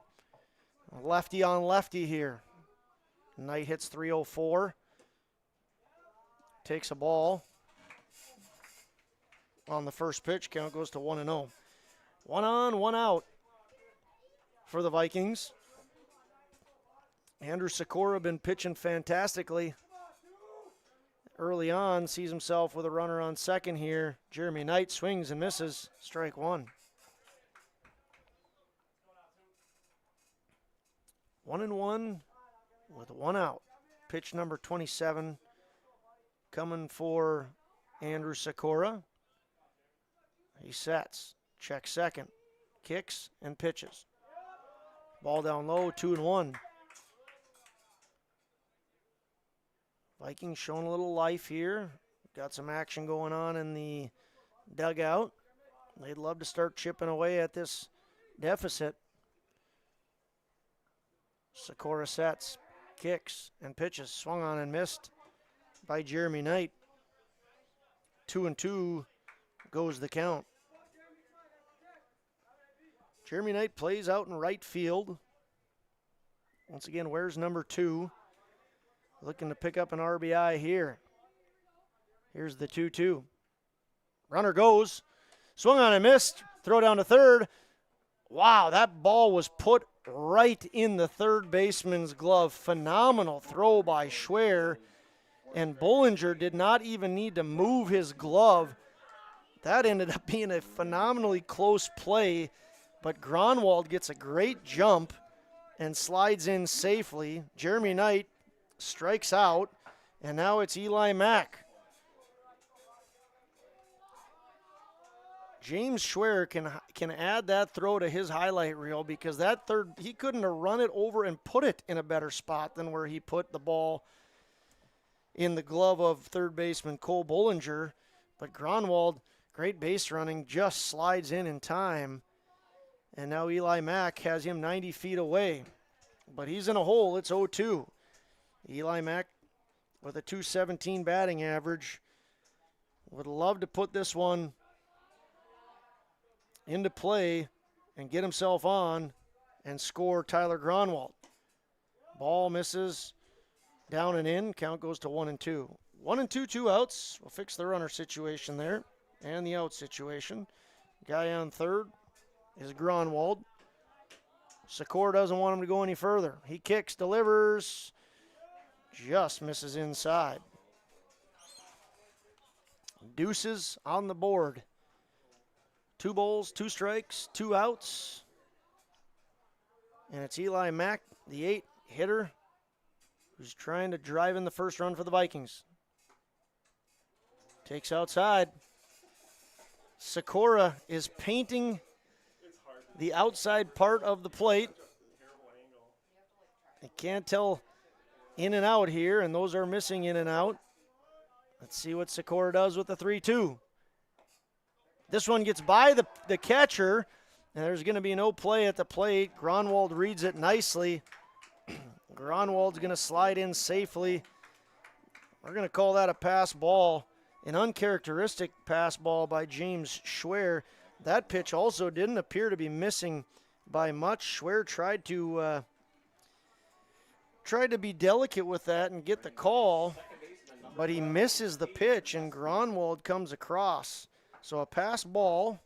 Lefty on lefty here. Knight hits 304. Takes a ball on the first pitch. Count goes to 1-0. 1 on, 1 out for the Vikings. Andrew Sikora been pitching fantastically early on. Sees himself with a runner on second here. Jeremy Knight swings and misses. Strike one. 1-1 with 1 out. Pitch number 27 coming for Andrew Sikora. He sets, checks second, kicks and pitches. Ball down low, 2-1. Vikings showing a little life here. Got some action going on in the dugout. They'd love to start chipping away at this deficit. Sikora sets, kicks and pitches. Swung on and missed by Jeremy Knight. 2-2 goes the count. Jeremy Knight plays out in right field. Once again, where's number 2? Looking to pick up an RBI here. Here's the 2-2. Runner goes. Swung on and missed. Throw down to third. Wow, that ball was put right in the third baseman's glove. Phenomenal throw by Schwer. And Bollinger did not even need to move his glove. That ended up being a phenomenally close play. But Gronwald gets a great jump and slides in safely. Jeremy Knight strikes out, and now it's Eli Mack. James Schwer can add that throw to his highlight reel, because that third, he couldn't have run it over and put it in a better spot than where he put the ball in the glove of third baseman Cole Bollinger. But Gronwald, great base running, just slides in time. And now Eli Mack has him 90 feet away. But he's in a hole. It's 0-2. Eli Mack with a .217 batting average would love to put this one into play and get himself on and score Tyler Gronwald. Ball misses down and in. Count goes to 1-2. 1-2, 2 outs. We'll fix the runner situation there and the out situation. Guy on third is Gronwald. Sikora doesn't want him to go any further. He kicks, delivers, just misses inside. Deuces on the board. 2 balls, 2 strikes, 2 outs. And it's Eli Mack, the 8 hitter, who's trying to drive in the first run for the Vikings. Takes outside. Sikora is painting the outside part of the plate. I can't tell in and out here, and those are missing in and out. Let's see what Sikora does with the 3-2. This one gets by the catcher, and there's going to be no play at the plate. Gronwald reads it nicely. Gronwald's going to slide in safely. We're going to call that a pass ball, an uncharacteristic pass ball by James Schwer. That pitch also didn't appear to be missing by much. Schwer tried to be delicate with that and get the call, but he misses the pitch, and Gronwald comes across. So a pass ball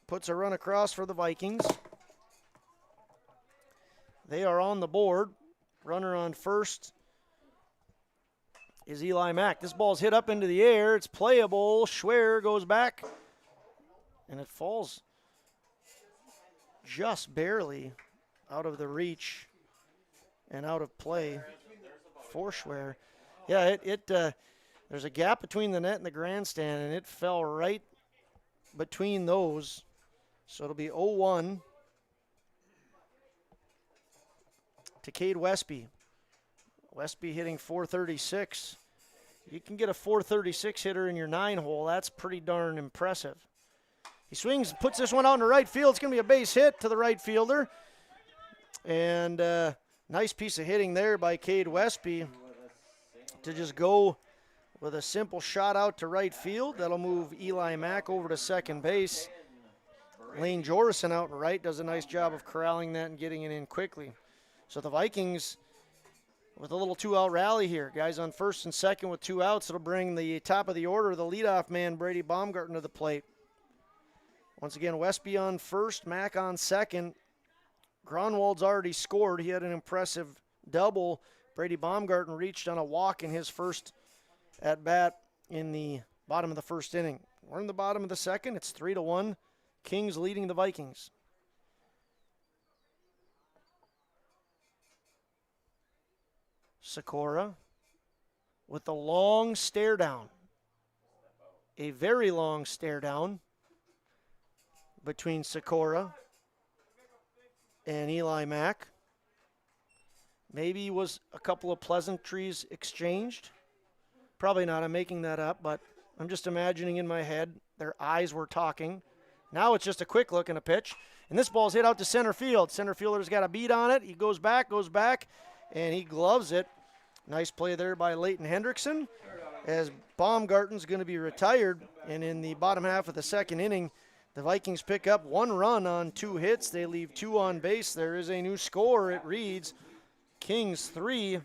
puts a run across for the Vikings. They are on the board. Runner on first is Eli Mack. This ball's hit up into the air. It's playable. Schwer goes back, and it falls just barely out of the reach and out of play for Schwer. Yeah, there's a gap between the net and the grandstand, and it fell right between those. So it'll be 0-1 to Cade Westby. Westby hitting .436. You can get a .436 hitter in your 9-hole. That's pretty darn impressive. He swings, puts this one out into right field. It's going to be a base hit to the right fielder. And nice piece of hitting there by Cade Westby to just go with a simple shot out to right field. That'll move Eli Mack over to second base. Lane Jorison out in right does a nice job of corralling that and getting it in quickly. So the Vikings with a little 2-out rally here. Guys on first and second with 2 outs. It'll bring the top of the order, the leadoff man, Brady Baumgarten, to the plate. Once again, Westby on first, Mack on second. Gronwald's already scored. He had an impressive double. Brady Baumgarten reached on a walk in his first at-bat in the bottom of the first inning. We're in the bottom of the second. It's 3-1. Kings leading the Vikings. Sikora with a long stare down. A very long stare down between Sikora and Eli Mack. Maybe was a couple of pleasantries exchanged. Probably not. I'm making that up, but I'm just imagining in my head their eyes were talking. Now it's just a quick look and a pitch. And this ball's hit out to center field. Center fielder's got a beat on it. He goes back, and he gloves it. Nice play there by Leighton Hendrickson, as Baumgarten's going to be retired. And in the bottom half of the second inning, the Vikings pick up 1 run on 2 hits. They leave 2 on base. There is a new score. It reads Kings 3,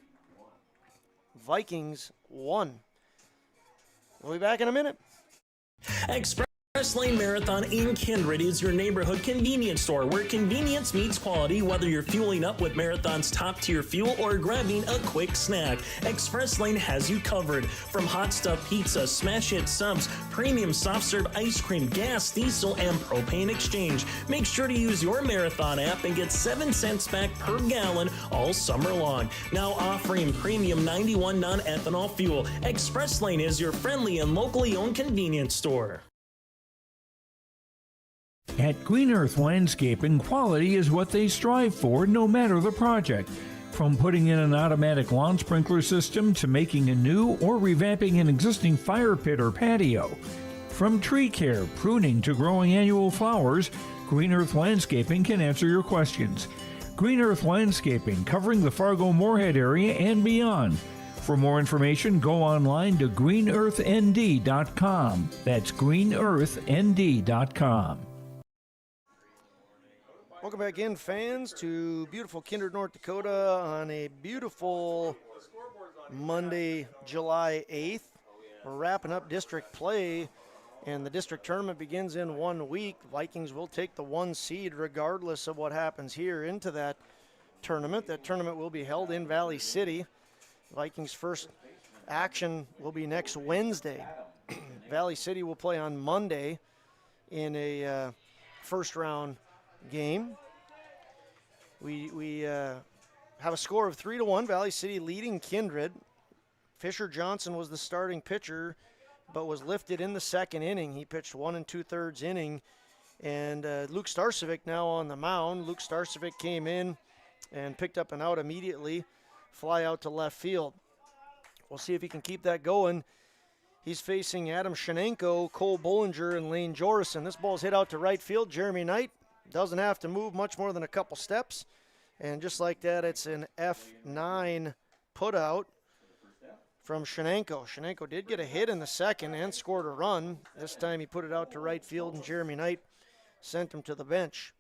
Vikings 1. We'll be back in a minute. Express Lane Marathon in Kindred is your neighborhood convenience store where convenience meets quality, whether you're fueling up with Marathon's top-tier fuel or grabbing a quick snack. Express Lane has you covered. From hot stuff pizza, smash hit subs, premium soft-serve ice cream, gas, diesel, and propane exchange. Make sure to use your Marathon app and get 7 cents back per gallon all summer long. Now offering premium 91 non-ethanol fuel. Express Lane is your friendly and locally owned convenience store. At Green Earth Landscaping, quality is what they strive for, no matter the project. From putting in an automatic lawn sprinkler system to making a new or revamping an existing fire pit or patio. From tree care, pruning to growing annual flowers, Green Earth Landscaping can answer your questions. Green Earth Landscaping, covering the Fargo-Moorhead area and beyond. For more information, go online to greenearthnd.com. That's greenearthnd.com. Welcome back in, fans, to beautiful Kindred, North Dakota on a beautiful Monday, July 8th. We're wrapping up district play, and the district tournament begins in 1 week. Vikings will take the 1 seed regardless of what happens here into that tournament. That tournament will be held in Valley City. Vikings' first action will be next Wednesday. Valley City will play on Monday in a first-round game. We have a score of 3-1. Valley City leading Kindred. Fisher Johnson was the starting pitcher, but was lifted in the second inning. He pitched 1 2/3 inning, and Luke Starcevic now on the mound. Luke Starcevic came in and picked up an out immediately, fly out to left field. We'll see if he can keep that going. He's facing Adam Shenenko, Cole Bollinger, and Lane Jorison. This ball's hit out to right field. Jeremy Knight doesn't have to move much more than a couple steps. And just like that, it's an F9 putout from Shenenko. Shenenko did get a hit in the second and scored a run. This time he put it out to right field, and Jeremy Knight sent him to the bench.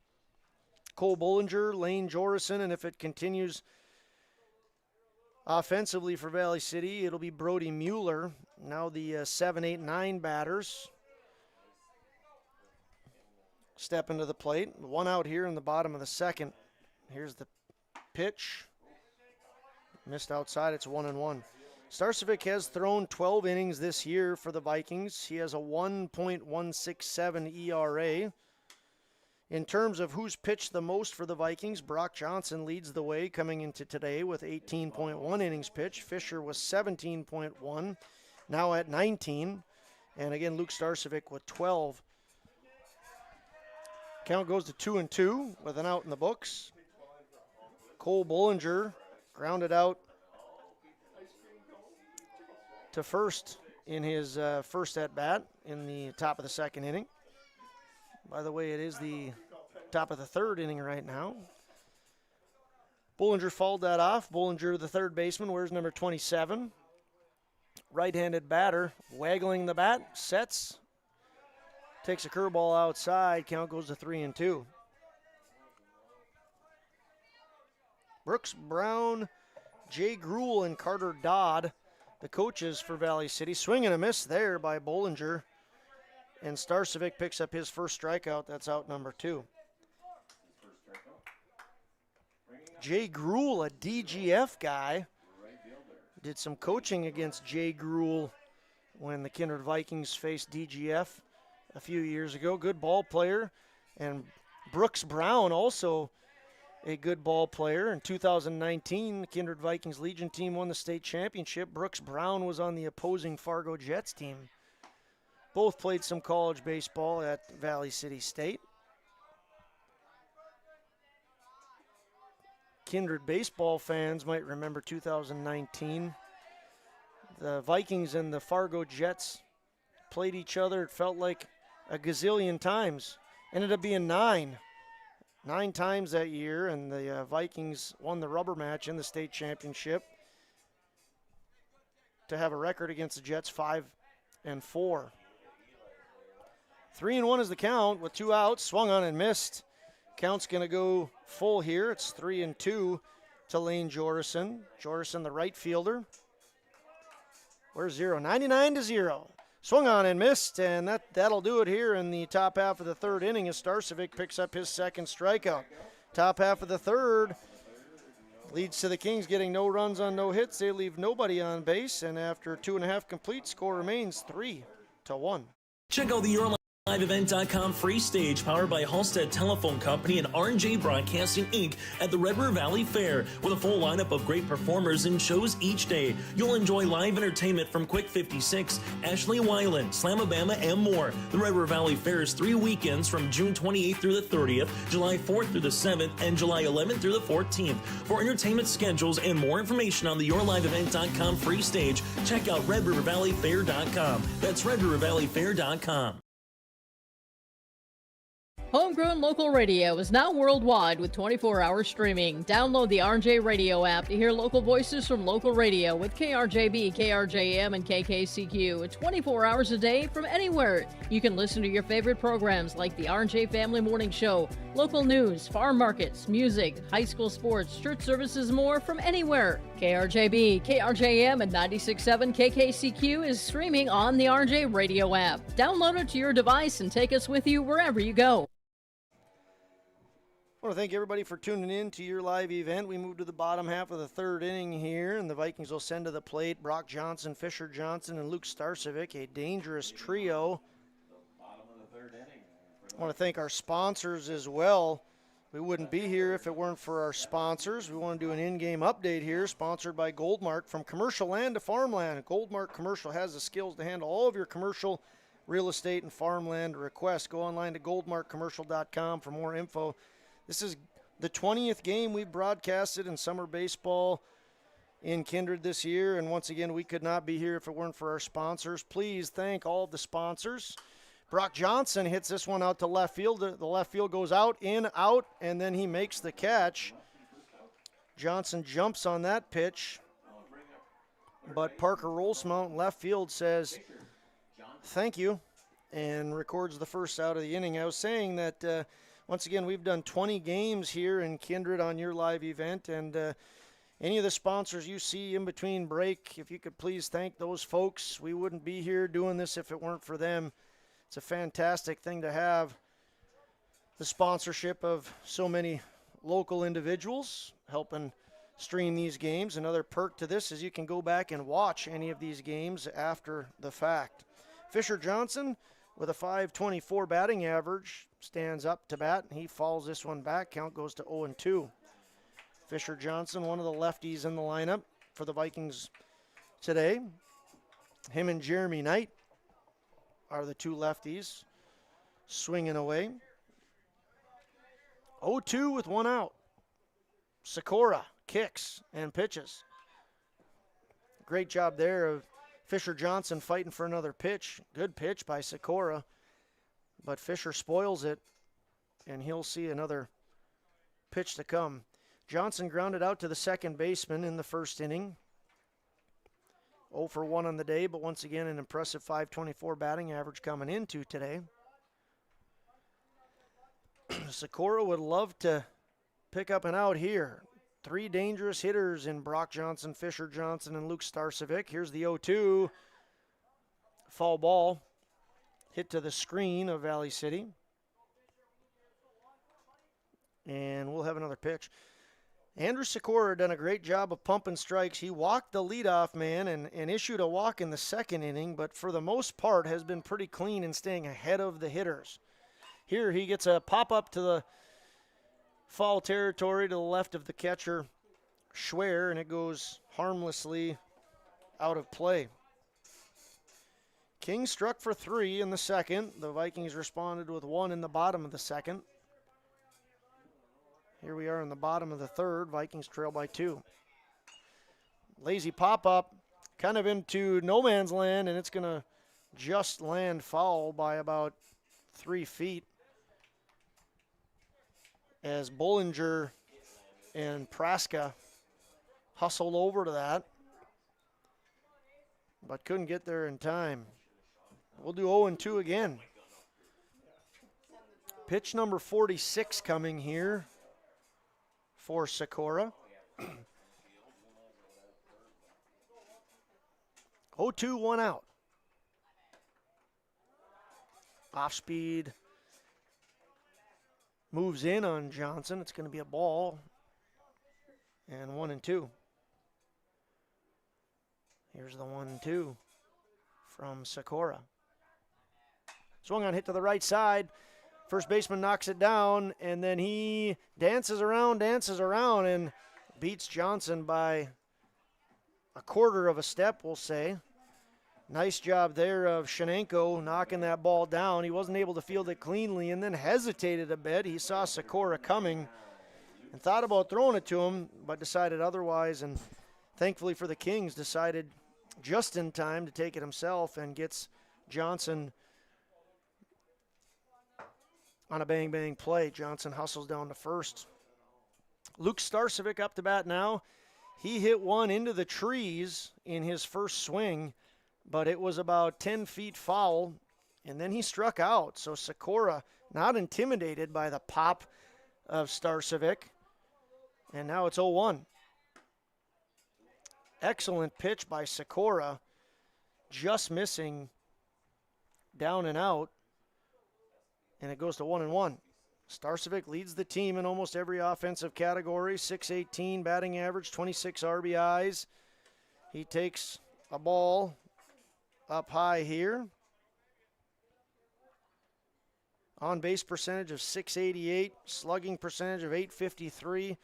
Cole Bollinger, Lane Jorison, and if it continues offensively for Valley City, it'll be Brody Mueller. Now the 7, 8, 9 batters step into the plate. 1 out here in the bottom of the second. Here's the pitch. Missed outside. It's 1-1. Starcevic has thrown 12 innings this year for the Vikings. He has a 1.167 ERA. In terms of who's pitched the most for the Vikings, Brock Johnson leads the way coming into today with 18.1 innings pitched. Fisher was 17.1, now at 19. And again, Luke Starcevic with 12. Count goes to 2-2 with an out in the books. Cole Bollinger grounded out to first in his first at-bat in the top of the second inning. By the way, it is the top of the third inning right now. Bollinger fouled that off. Bollinger, the third baseman, wears number 27. Right-handed batter, waggling the bat, sets, takes a curveball outside. Count goes to 3-2. Brooks Brown Jay Gruel and Carter Dodd, the coaches for Valley City. Swing and a miss there by Bollinger. And Starcevic picks up his first strikeout. That's out number 2. Jay Gruel, a DGF guy, did some coaching against Jay Gruel when the Kindred Vikings faced DGF a few years ago. Good ball player. And Brooks Brown, also a good ball player. In 2019, the Kindred Vikings Legion team won the state championship. Brooks Brown was on the opposing Fargo Jets team. Both played some college baseball at Valley City State. Kindred baseball fans might remember 2019. The Vikings and the Fargo Jets played each other, it felt like a gazillion times. Ended up being 9 times that year, and the Vikings won the rubber match in the state championship to have a record against the Jets 5-4. 3-1 is the count with 2 outs. Swung on and missed. Count's going to go full here. It's 3-2 to Lane Jorison. Jorison, the right fielder. Where's 0? 99-0. Swung on and missed, and that'll do it here in the top half of the 3rd inning as Starcevic picks up his 2nd strikeout. Top half of the 3rd leads to the Kings getting no runs on no hits. They leave nobody on base, and after 2.5 complete, score remains 3-1. Check out the YourLiveEvent.com free stage powered by Halstead Telephone Company and R&J Broadcasting Inc. at the Red River Valley Fair with a full lineup of great performers and shows each day. You'll enjoy live entertainment from Quick 56, Ashley Weiland, Slamabama, and more. The Red River Valley Fair is 3 weekends from June 28th through the 30th, July 4th through the 7th, and July 11th through the 14th. For entertainment schedules and more information on the YourLiveEvent.com free stage, check out RedRiverValleyFair.com. That's RedRiverValleyFair.com. Homegrown local radio is now worldwide with 24-hour streaming. Download the RJ Radio app to hear local voices from local radio with KRJB, KRJM, and KKCQ 24 hours a day from anywhere. You can listen to your favorite programs like the RJ Family Morning Show, local news, farm markets, music, high school sports, church services, more from anywhere. KRJB, KRJM, and 96.7 KKCQ is streaming on the RJ Radio app. Download it to your device and take us with you wherever you go. I want to thank everybody for tuning in to your live event. We move to the bottom half of the 3rd inning here, and the Vikings will send to the plate Brock Johnson, Fisher Johnson, and Luke Starcevic, a dangerous trio. I want to thank our sponsors as well. We wouldn't be here if it weren't for our sponsors. We want to do an in-game update here, sponsored by Goldmark. From commercial land to farmland, Goldmark Commercial has the skills to handle all of your commercial real estate and farmland requests. Go online to goldmarkcommercial.com for more info. This is the 20th game we've broadcasted in summer baseball in Kindred this year, and once again, we could not be here if it weren't for our sponsors. Please thank all of the sponsors. Brock Johnson hits this one out to left field. The left field goes out, in, out, and then he makes the catch. Johnson jumps on that pitch, but Parker Rolsmount in left field says, thank you, and records the first out of the inning. I was saying that once again, we've done 20 games here in Kindred on your live event, and any of the sponsors you see in between break, if you could please thank those folks. We wouldn't be here doing this if it weren't for them. It's a fantastic thing to have the sponsorship of so many local individuals helping stream these games. Another perk to this is you can go back and watch any of these games after the fact. Fisher Johnson with a .524 batting average stands up to bat, and he falls this one back. Count goes to 0-2. Fisher Johnson, one of the lefties in the lineup for the Vikings today. Him and Jeremy Knight are the 2 lefties swinging away. 0-2 with 1 out. Sikora kicks and pitches. Great job there of Fisher Johnson fighting for another pitch. Good pitch by Sikora, but Fisher spoils it, and he'll see another pitch to come. Johnson grounded out to the second baseman in the first inning. 0 for 1 on the day, but once again an impressive .524 batting average coming into today. Sikora would love to pick up an out here. Three dangerous hitters in Brock Johnson, Fisher Johnson, and Luke Starcevic. Here's the 0-2. Foul ball. Hit to the screen of Valley City. And we'll have another pitch. Andrew Sikora done a great job of pumping strikes. He walked the leadoff man and issued a walk in the second inning, but for the most part has been pretty clean in staying ahead of the hitters. Here he gets a pop-up to the foul territory to the left of the catcher, Schwer, and it goes harmlessly out of play. Kings struck for 3 in the second. The Vikings responded with 1 in the bottom of the second. Here we are in the bottom of the third. Vikings trail by 2. Lazy pop-up, kind of into no man's land, and it's going to just land foul by about 3 feet. As Bollinger and Praska hustled over to that, but couldn't get there in time. We'll do 0-2 again. Pitch number 46 coming here for Sikora. 0-2, 1 out. Off speed. Moves in on Johnson. It's going to be a ball. And 1-2. Here's the 1-2 from Sikora. Swung on, hit to the right side. First baseman knocks it down, and then he dances around, and beats Johnson by a quarter of a step, we'll say. Nice job there of Shenenko knocking that ball down. He wasn't able to field it cleanly and then hesitated a bit. He saw Sikora coming and thought about throwing it to him, but decided otherwise, and thankfully for the Kings, decided just in time to take it himself and gets Johnson on a bang-bang play. Johnson hustles down to first. Luke Starcevic up to bat now. He hit one into the trees in his first swing, but it was about 10 feet foul, and then he struck out. So Sikora not intimidated by the pop of Starcevic, and now it's 0-1. Excellent pitch by Sikora, just missing down and out, and it goes to 1-1. Starcevic leads the team in almost every offensive category. .618 batting average, 26 RBIs. He takes a ball up high here. On base percentage of .688, slugging percentage of .853.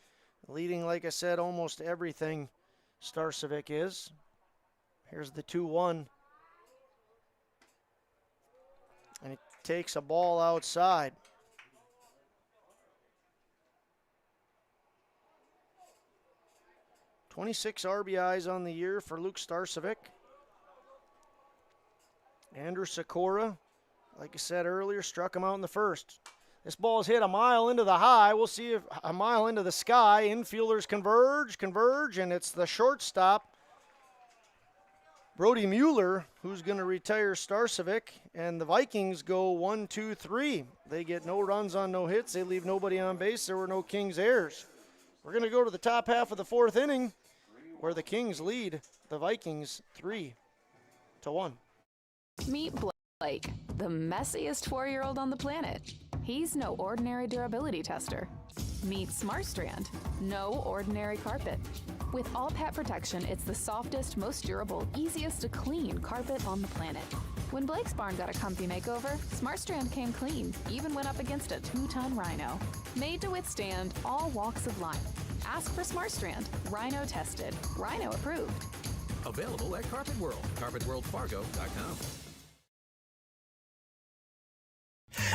Leading, like I said, almost everything Starcevic is. Here's the 2-1. And he takes a ball outside. .26 RBIs on the year for Luke Starcevic. Andrew Sikora, like I said earlier, struck him out in the first. This ball is hit a mile into the high. We'll see if a mile into the sky. Infielders converge, and it's the shortstop, Brody Mueller, who's going to retire Starcevic, and the Vikings go 1-2-3. They get no runs on no hits. They leave nobody on base. There were no Kings errors. We're going to go to the top half of the fourth inning, where the Kings lead the Vikings 3-1. Meet Blake, the messiest 4-year-old on the planet. He's no ordinary durability tester. Meet SmartStrand, no ordinary carpet. With all pet protection, it's the softest, most durable, easiest to clean carpet on the planet. When Blake's barn got a comfy makeover, SmartStrand came clean, even went up against a 2-ton rhino. Made to withstand all walks of life. Ask for SmartStrand, rhino tested, rhino approved. Available at Carpet World, carpetworldfargo.com.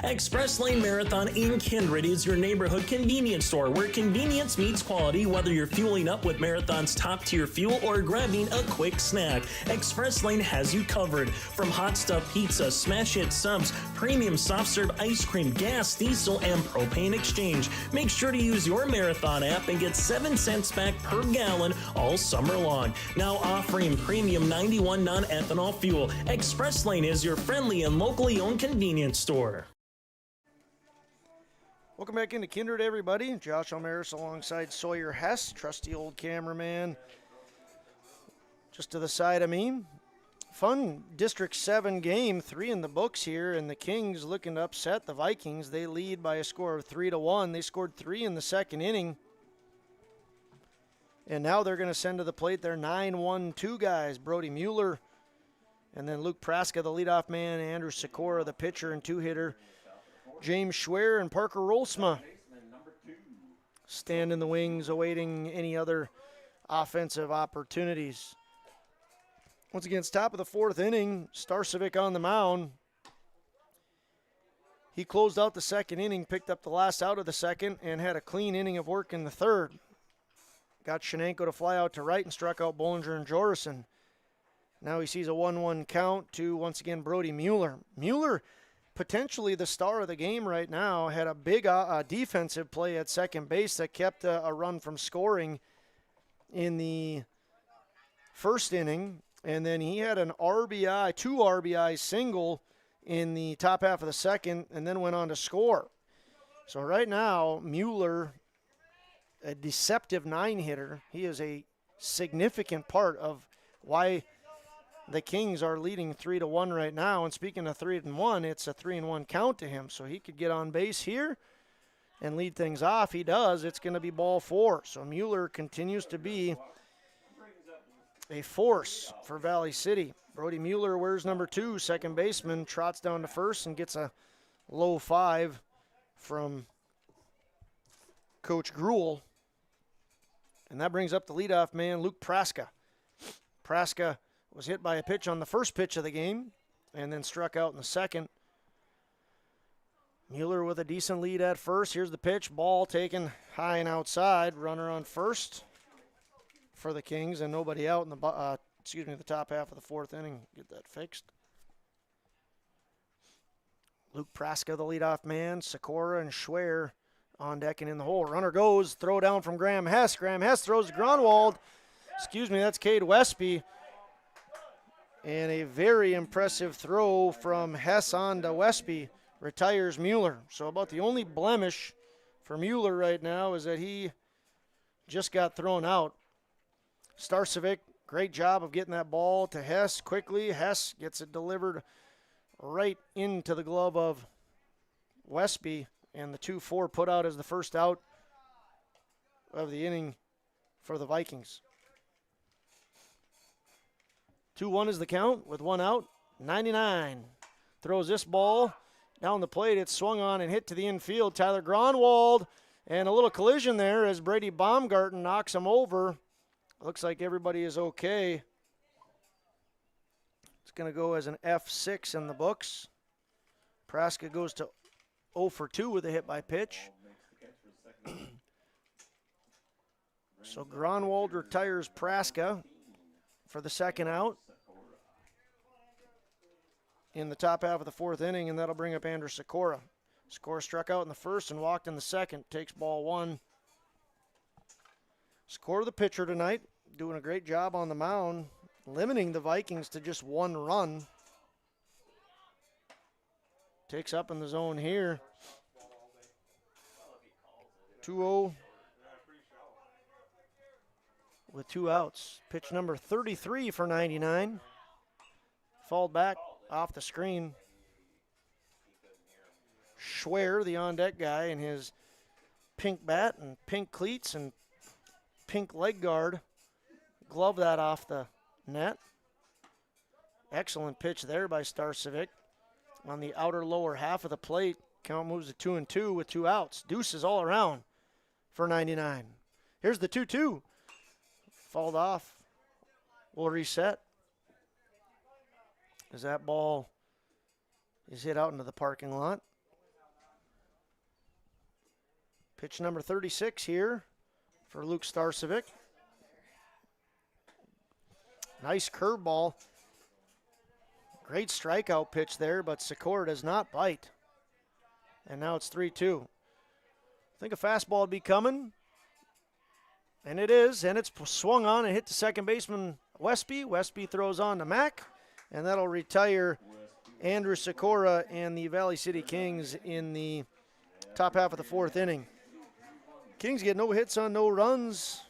Express Lane Marathon in Kindred is your neighborhood convenience store where convenience meets quality, whether you're fueling up with Marathon's top-tier fuel or grabbing a quick snack. Express Lane has you covered. From hot stuff pizza, smash hit subs, premium soft serve ice cream, gas, diesel, and propane exchange. Make sure to use your Marathon app and get 7 cents back per gallon all summer long. Now offering premium 91 non-ethanol fuel. Express Lane is your friendly and locally owned convenience store. Welcome back into Kindred, everybody. Josh Almaris alongside Sawyer Hess, trusty old cameraman just to the side of me. Fun District 7 game, 3 in the books here, and the Kings looking to upset the Vikings. They lead by a score of 3-1. They scored 3 in the second inning. And now they're going to send to the plate their 9-1-2 guys, Brody Mueller, and then Luke Praska, the leadoff man, Andrew Sikora, the pitcher and two-hitter, James Schwer and Parker Rolsma stand in the wings awaiting any other offensive opportunities. Once again, it's top of the fourth inning. Starcevic on the mound. He closed out the second inning, picked up the last out of the second, and had a clean inning of work in the third. Got Shenanko to fly out to right and struck out Bollinger and Jorison. Now he sees a 1-1 count to, once again, Brody Mueller. Mueller, potentially the star of the game right now, had a big defensive play at second base that kept a run from scoring in the first inning. And then he had an RBI, 2 RBI single in the top half of the second, and then went on to score. So right now, Mueller, a deceptive 9-hitter. He is a significant part of why the Kings are leading 3-1 right now. And speaking of 3-1, it's a 3-1 count to him. So he could get on base here and lead things off. He does. It's going to be ball 4. So Mueller continues to be a force for Valley City. Brody Mueller wears number 2, second baseman, trots down to first and gets a low 5 from Coach Gruel. And that brings up the leadoff man, Luke Praska. Praska was hit by a pitch on the first pitch of the game and then struck out in the second. Mueller with a decent lead at first. Here's the pitch. Ball taken high and outside. Runner on first for the Kings and nobody out in the the top half of the fourth inning. Get that fixed. Luke Praska, the leadoff man. Sikora and Schwer on deck and in the hole. Runner goes. Throw down from Graham Hess. Graham Hess throws to Gronwald. That's Cade Westby. And a very impressive throw from Hess on to Westby retires Mueller. So about the only blemish for Mueller right now is that he just got thrown out. Starcevic, great job of getting that ball to Hess quickly. Hess gets it delivered right into the glove of Westby, and the 2-4 put out as the first out of the inning for the Vikings. 2-1 is the count with 1 out. 99 throws this ball down the plate. It's swung on and hit to the infield. Tyler Gronwald, and a little collision there as Brady Baumgarten knocks him over. Looks like everybody is okay. It's going to go as an F6 in the books. Praska goes to 0 for 2 with a hit by pitch. So Gronwald retires Praska for the second out in the top half of the fourth inning, and that'll bring up Andrew Sikora. Sikora struck out in the first and walked in the second. Takes ball 1. Sikora, the pitcher tonight, doing a great job on the mound, limiting the Vikings to just 1 run. Takes up in the zone here. 2-0 with 2 outs. Pitch number 33 for 99. Fouled back off the screen. Schwer, the on-deck guy, in his pink bat and pink cleats and pink leg guard, glove that off the net. Excellent pitch there by Starcevic on the outer lower half of the plate. Count moves to 2-2 with 2 outs. Deuces all around for 99. Here's the 2-2. Fouled off. We'll reset as that ball is hit out into the parking lot. Pitch number 36 here for Luke Starcevic. Nice curveball. Great strikeout pitch there, but Sikora does not bite. And now it's 3-2. I think a fastball would be coming. And it is, and it's swung on and hit to second baseman Westby. Westby throws on to Mack, and that'll retire Andrew Sikora and the Valley City Kings in the top half of the fourth inning. Kings get no hits on no runs.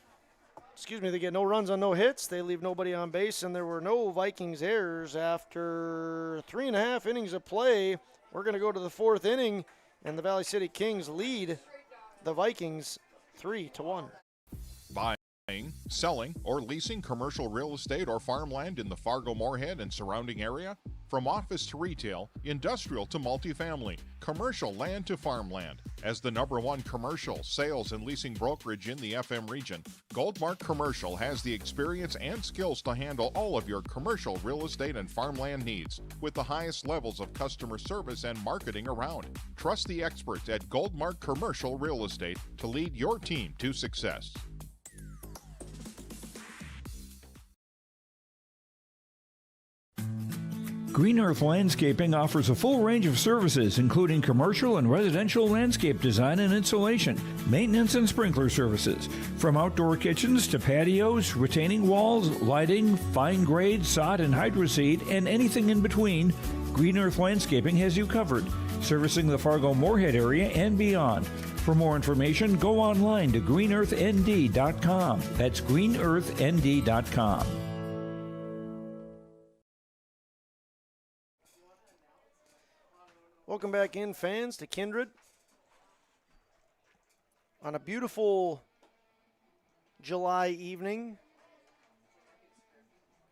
They get no runs on no hits. They leave nobody on base, and there were no Vikings errors after 3.5 innings of play. We're going to go to the fourth inning, and the Valley City Kings lead the Vikings 3-1. Buying, selling, or leasing commercial real estate or farmland in the Fargo-Moorhead and surrounding area? From office to retail, industrial to multifamily, commercial land to farmland. As the #1 commercial, sales, and leasing brokerage in the FM region, Goldmark Commercial has the experience and skills to handle all of your commercial real estate and farmland needs with the highest levels of customer service and marketing around. Trust the experts at Goldmark Commercial Real Estate to lead your team to success. Green Earth Landscaping offers a full range of services, including commercial and residential landscape design and installation, maintenance and sprinkler services. From outdoor kitchens to patios, retaining walls, lighting, fine grade, sod and hydroseed, and anything in between, Green Earth Landscaping has you covered, servicing the Fargo-Moorhead area and beyond. For more information, go online to greenearthnd.com. That's greenearthnd.com. Welcome back in, fans, to Kindred. On a beautiful July evening,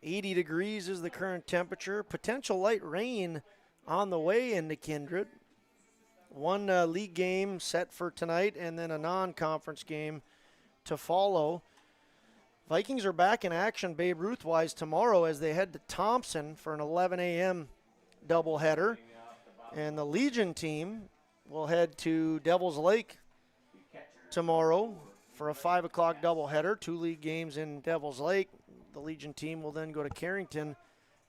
80 degrees is the current temperature. Potential light rain on the way into Kindred. One league game set for tonight and then a non-conference game to follow. Vikings are back in action Babe Ruth-wise tomorrow as they head to Thompson for an 11 a.m. doubleheader. And the Legion team will head to Devil's Lake tomorrow for a 5 o'clock doubleheader. 2 league games in Devil's Lake. The Legion team will then go to Carrington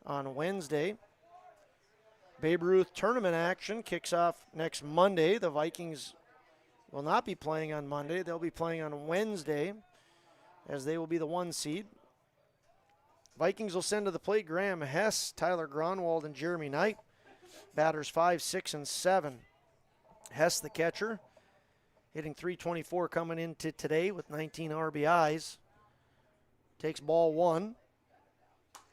on Wednesday. Babe Ruth tournament action kicks off next Monday. The Vikings will not be playing on Monday. They'll be playing on Wednesday as they will be the 1 seed. Vikings will send to the plate Graham Hess, Tyler Gronwald, and Jeremy Knight. Batters 5, 6, and 7. Hess, the catcher, hitting .324 coming into today with 19 RBIs. Takes ball 1.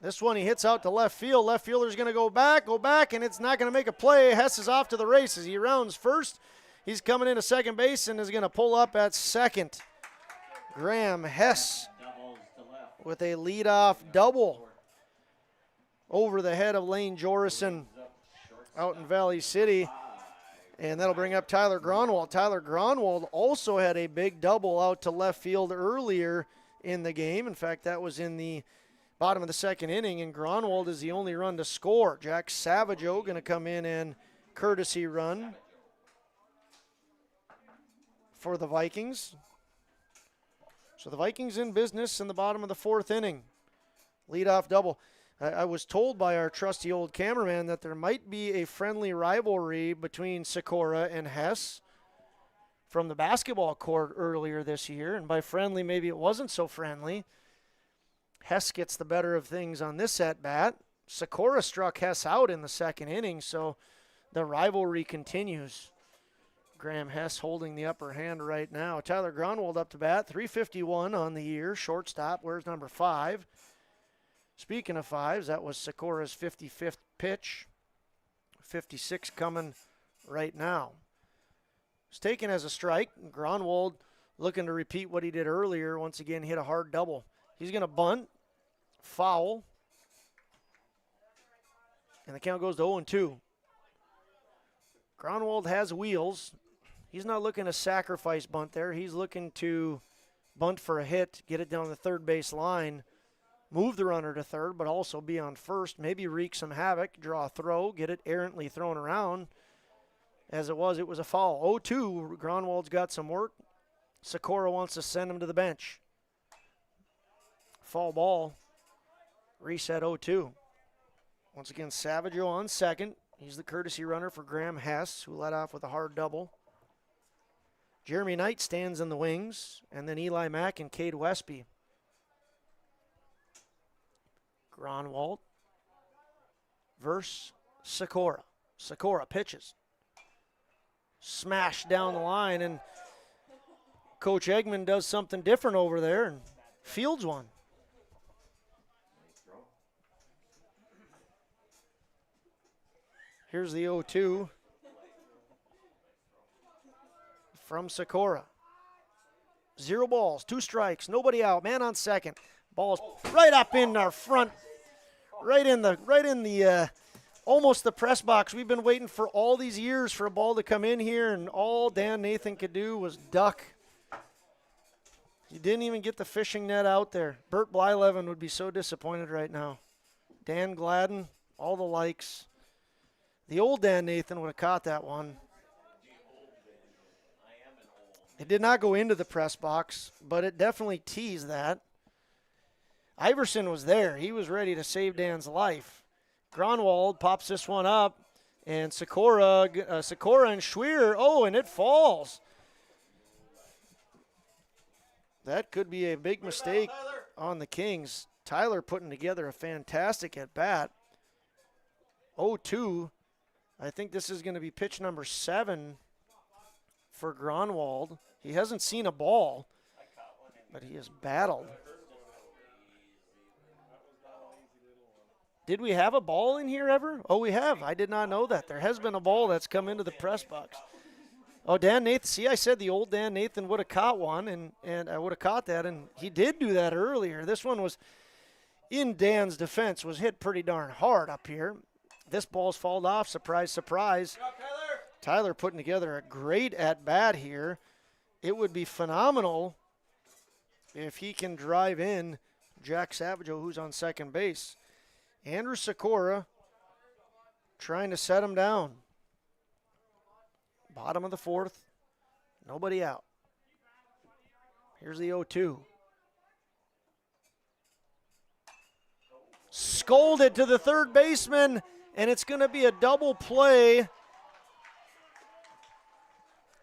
This one he hits out to left field. Left fielder's going to go back, and it's not going to make a play. Hess is off to the races. He rounds first. He's coming into second base and is going to pull up at second. Graham Hess with a leadoff double over the head of Lane Jorison out in Valley City, and that'll bring up Tyler Gronwald. Tyler Gronwald also had a big double out to left field earlier in the game. In fact, that was in the bottom of the second inning, and Gronwald is the only run to score. Jack Savageau going to come in and courtesy run for the Vikings. So the Vikings in business in the bottom of the fourth inning. Leadoff double. I was told by our trusty old cameraman that there might be a friendly rivalry between Sikora and Hess from the basketball court earlier this year. And by friendly, maybe it wasn't so friendly. Hess gets the better of things on this at-bat. Sikora struck Hess out in the second inning, so the rivalry continues. Graham Hess holding the upper hand right now. Tyler Gronwald up to bat, .351 on the year. Shortstop, where's number 5? Speaking of 5s, that was Sikora's 55th pitch. 56 coming right now. It's taken as a strike. Gronwald looking to repeat what he did earlier. Once again, hit a hard double. He's going to bunt. Foul. And the count goes to 0-2. Gronwald has wheels. He's not looking to sacrifice bunt there. He's looking to bunt for a hit, get it down the third base line, move the runner to third, but also be on first, maybe wreak some havoc, draw a throw, get it errantly thrown around. As it was a foul. 0-2, Gronwald's got some work. Sikora wants to send him to the bench. Foul ball. Reset 0-2. Once again, Savageau on second. He's the courtesy runner for Graham Hess, who led off with a hard double. Jeremy Knight stands in the wings, and then Eli Mack and Cade Westby. Gronwald versus Sikora. Sikora pitches. smashed down the line, and Coach Eggman does something different over there and fields one. Here's the 0-2 from Sikora. 0 balls, 2 strikes, nobody out, man on second. Ball's right up in our front, right in the almost the press box. We've been waiting for all these years for a ball to come in here, and all Dan Nathan could do was duck. He didn't even get the fishing net out there. Bert Blyleven would be so disappointed right now. Dan Gladden, all the likes. The old Dan Nathan would have caught that one. It did not go into the press box, but it definitely teased that. Iverson was there. He was ready to save Dan's life. Gronwald pops this one up, and Sikora and Schweer, and it falls. That could be a big mistake on the Kings. Tyler putting together a fantastic at-bat. 0-2. I think this is going to be pitch number 7 for Gronwald. He hasn't seen a ball, but he has battled. Did we have a ball in here ever? Oh, we have. I did not know that. There has been a ball that's come into the press box. Oh, Dan Nathan. See, I said the old Dan Nathan would have caught one, and I would have caught that, and he did do that earlier. This one was, in Dan's defense, was hit pretty darn hard up here. This ball's fallen off. Surprise, surprise. Tyler putting together a great at-bat here. It would be phenomenal if he can drive in Jack Savageau, who's on second base. Andrew Sikora trying to set him down. Bottom of the 4th. Nobody out. Here's the 0-2. Scolded to the third baseman, and it's going to be a double play.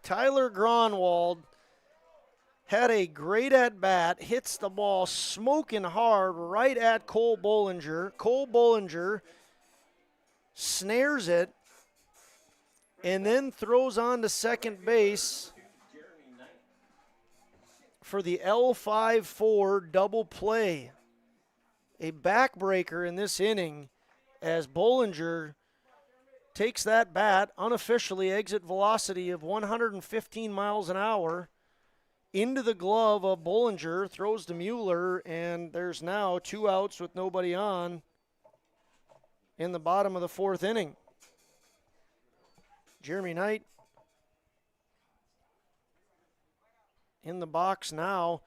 Tyler Gronwald had a great at-bat, hits the ball smoking hard right at Cole Bollinger. Cole Bollinger snares it and then throws on to second base for the L5-4 double play. A backbreaker in this inning as Bollinger takes that bat, unofficially exit velocity of 115 miles an hour, into the glove of Bollinger, throws to Mueller, and there's now 2 outs with nobody on in the bottom of the 4th inning. Jeremy Knight in the box now,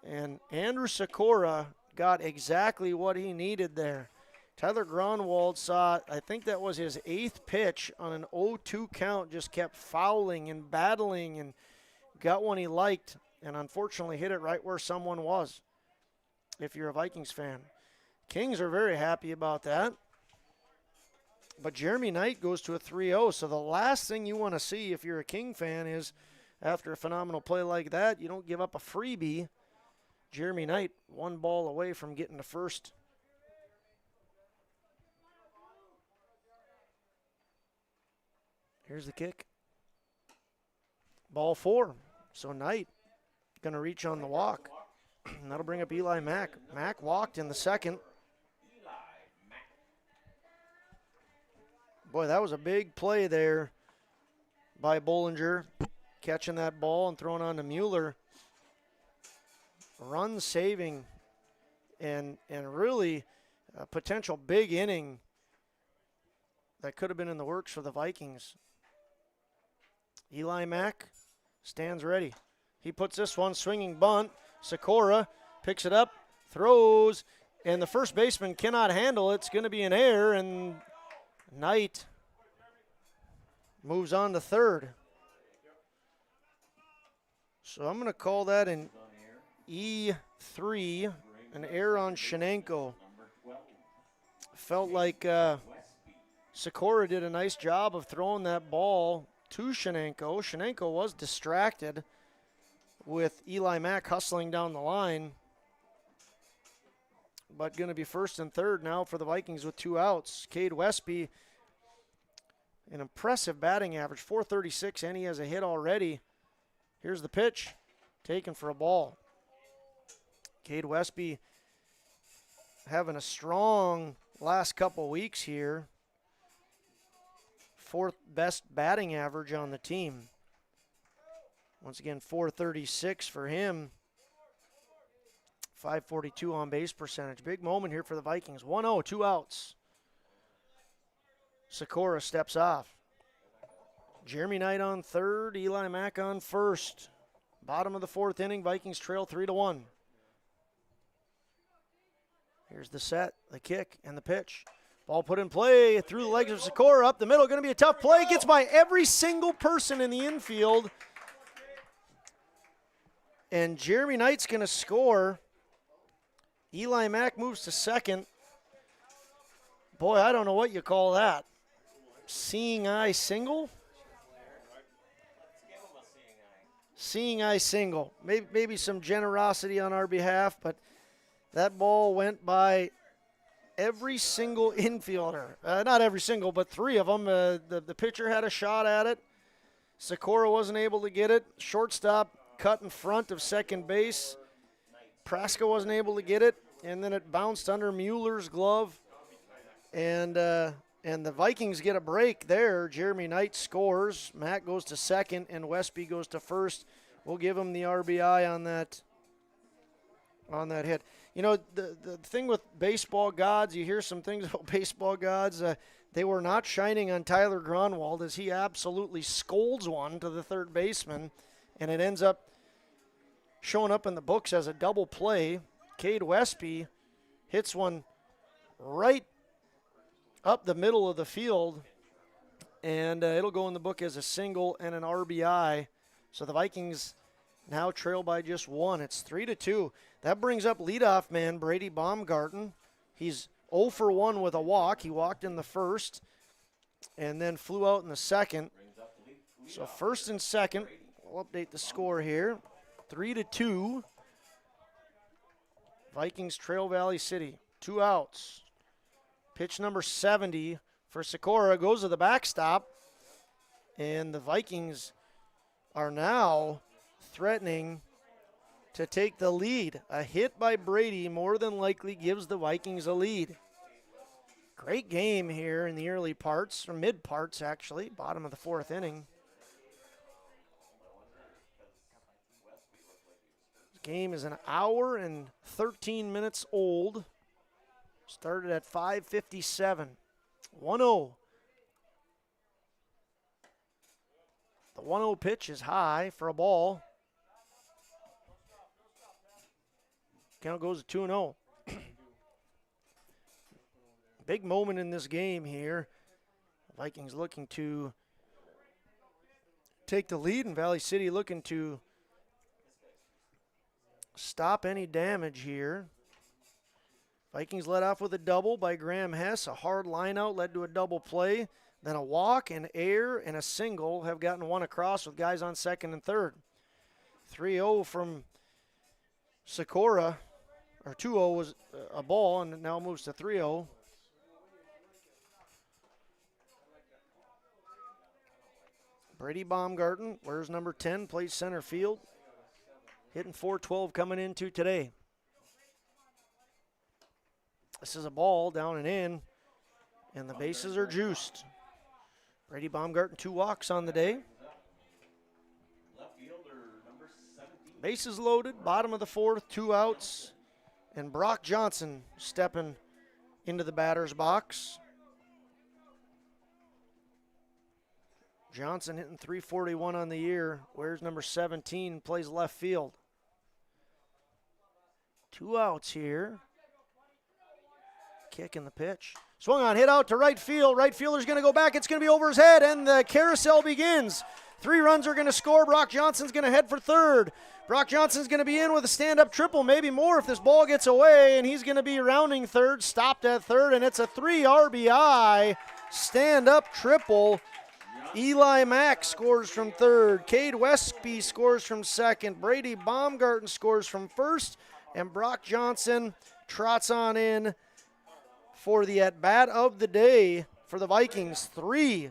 and Andrew Sikora got exactly what he needed there. Tyler Gronwald saw, I think that was his 8th pitch on an 0-2 count, just kept fouling and battling and got one he liked, and unfortunately hit it right where someone was, if you're a Vikings fan. Kings are very happy about that. But Jeremy Knight goes to a 3-0, so the last thing you want to see if you're a King fan is, after a phenomenal play like that, you don't give up a freebie. Jeremy Knight, 1 ball away from getting to first. Here's the kick. Ball 4. So Knight going to reach on the walk. That'll bring up Eli Mack. Mack walked in the 2nd. Boy, that was a big play there by Bollinger, catching that ball and throwing on to Mueller. Run saving and really a potential big inning that could have been in the works for the Vikings. Eli Mack stands ready. He puts this one, swinging bunt. Sikora picks it up, throws, and the first baseman cannot handle it. It's going to be an error, and Knight moves on to third. So I'm going to call that an E3, an error on Shenenko. Felt like Sikora did a nice job of throwing that ball to Shenenko. Shenenko was distracted with Eli Mack hustling down the line, but going to be first and third now for the Vikings with 2 outs. Cade Westby An impressive batting average, 436, and he has a hit already. Here's the pitch, taken for a ball. Cade Westby having a strong last couple weeks here. 4th best batting average on the team. Once again, 436 for him. 542 on base percentage. Big moment here for the Vikings. 1-0, 2 outs. Sikora steps off. Jeremy Knight on third, Eli Mack on first. Bottom of the 4th inning, Vikings trail 3-1. Here's the set, the kick, and the pitch. Ball put in play through the legs of Sikora, up the middle. Going to be a tough play. Gets by every single person in the infield. And Jeremy Knight's going to score. Eli Mack moves to second. Boy, I don't know what you call that. Seeing eye single? Seeing eye single. Maybe some generosity on our behalf, but that ball went by every single infielder. Not every single, but 3 of them. The pitcher had a shot at it. Sikora wasn't able to get it. Shortstop cut in front of second base. Praska wasn't able to get it, and then it bounced under Mueller's glove. And the Vikings get a break there. Jeremy Knight scores. Matt goes to second, and Westby goes to first. We'll give him the RBI on that hit. You know, the thing with baseball gods, you hear some things about baseball gods. They were not shining on Tyler Gronwald as he absolutely scolds one to the third baseman, and it ends up showing up in the books as a double play. Cade Westby hits one right up the middle of the field, and it'll go in the book as a single and an RBI. So the Vikings now trail by just 1. It's 3-2. That brings up leadoff man Brady Baumgarten. He's 0 for 1 with a walk. He walked in the first and then flew out in the second. So first and second, we'll update the score here. 3-2. Vikings trail Valley City. 2 outs. Pitch number 70 for Sikora goes to the backstop. And the Vikings are now threatening to take the lead. A hit by Brady more than likely gives the Vikings a lead. Great game here in the early parts, or mid parts actually, bottom of the 4th inning. Game is an hour and 13 minutes old. Started at 5:57. 1-0. The 1-0 pitch is high for a ball. Count goes to 2-0. Big moment in this game here. Vikings looking to take the lead, and Valley City looking to stop any damage here. Vikings led off with a double by Graham Hess. A hard line out led to a double play. Then a walk, an error, and a single have gotten one across with guys on second and third. 3-0 from Sikora, or 2-0 was a ball, and it now moves to 3-0. Brady Baumgarten, wears number 10, plays center field. Hitting .412 coming into today. This is a ball down and in, and the bases are juiced. Brady Baumgarten, 2 walks on the day. Bases loaded, bottom of the 4th, 2 outs. And Brock Johnson stepping into the batter's box. Johnson hitting .341 on the year. Wears number 17, plays left field. 2 outs here. Kick in the pitch. Swung on, hit out to right field. Right fielder's going to go back. It's going to be over his head, and the carousel begins. 3 runs are going to score. Brock Johnson's going to head for third. Brock Johnson's going to be in with a stand-up triple, maybe more if this ball gets away, and he's going to be rounding third, stopped at third, and it's a 3 RBI stand-up triple. Eli Mack scores from third. Cade Westby scores from second. Brady Baumgarten scores from first, and Brock Johnson trots on in for the at-bat of the day for the Vikings. 3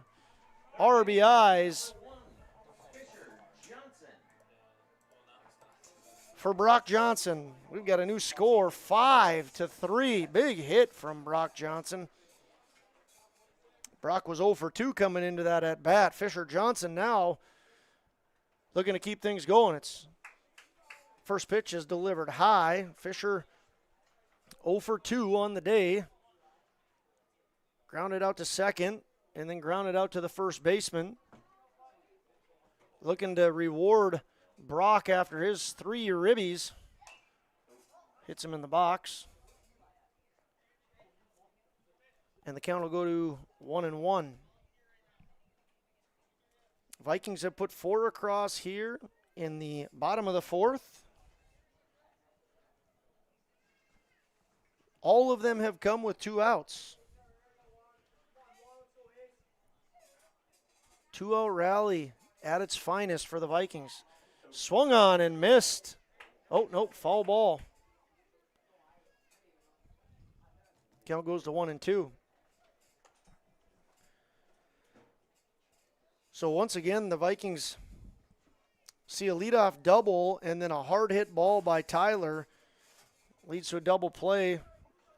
RBIs for Brock Johnson. We've got a new score, 5-3. Big hit from Brock Johnson. Brock was 0 for 2 coming into that at bat. Fisher Johnson now looking to keep things going. It's first pitch is delivered high. Fisher 0 for 2 on the day. Grounded out to second and then grounded out to the first baseman. Looking to reward Brock after his 3 ribbies. Hits him in the box. And the count will go to 1-1. Vikings have put 4 across here in the bottom of the 4th. All of them have come with 2 outs. 2-0 rally at its finest for the Vikings. Swung on and missed. Oh, nope, foul ball. Count goes to 1-2. So once again, the Vikings see a leadoff double and then a hard hit ball by Tyler. Leads to a double play.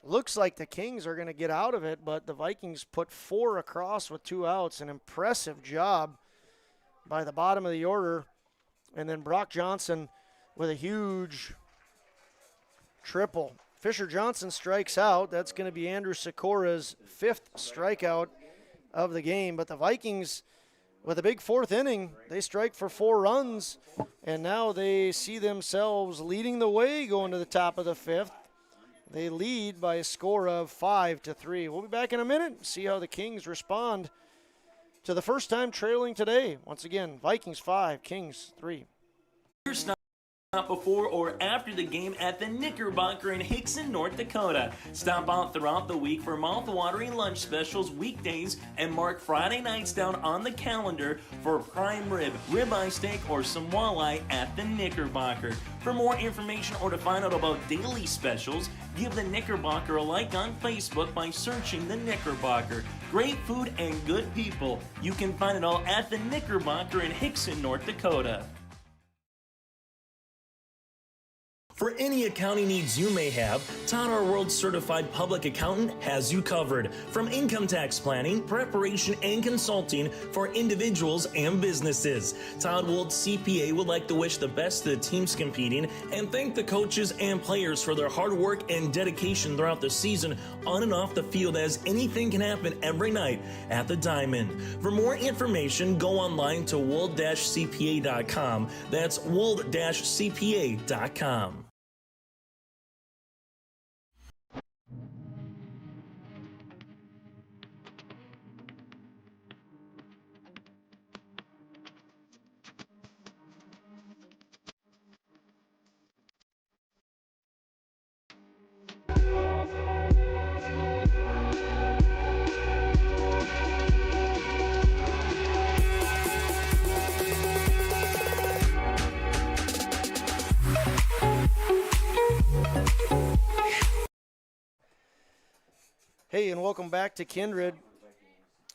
Looks like the Kings are going to get out of it, but the Vikings put 4 across with 2 outs. An impressive job by the bottom of the order. And then Brock Johnson with a huge triple. Fisher Johnson strikes out. That's going to be Andrew Sikora's 5th strikeout of the game. But the Vikings, with a big 4th inning, they strike for 4 runs, and now they see themselves leading the way going to the top of the 5th. They lead by a score of 5-3. We'll be back in a minute and see how the Kings respond to the first time trailing today. Once again, Vikings 5, Kings 3. Stop before or after the game at the Knickerbocker in Hickson, North Dakota. Stop out throughout the week for mouth-watering lunch specials weekdays and mark Friday nights down on the calendar for prime rib, ribeye steak, or some walleye at the Knickerbocker. For more information or to find out about daily specials, give the Knickerbocker a like on Facebook by searching the Knickerbocker. Great food and good people. You can find it all at the Knickerbocker in Hickson, North Dakota. For any accounting needs you may have, Todd R. World Certified Public Accountant has you covered. From income tax planning, preparation, and consulting for individuals and businesses. Todd Wold CPA would like to wish the best to the teams competing and thank the coaches and players for their hard work and dedication throughout the season on and off the field, as anything can happen every night at the Diamond. For more information, go online to wold-cpa.com. That's wold-cpa.com. Hey, and welcome back to Kindred,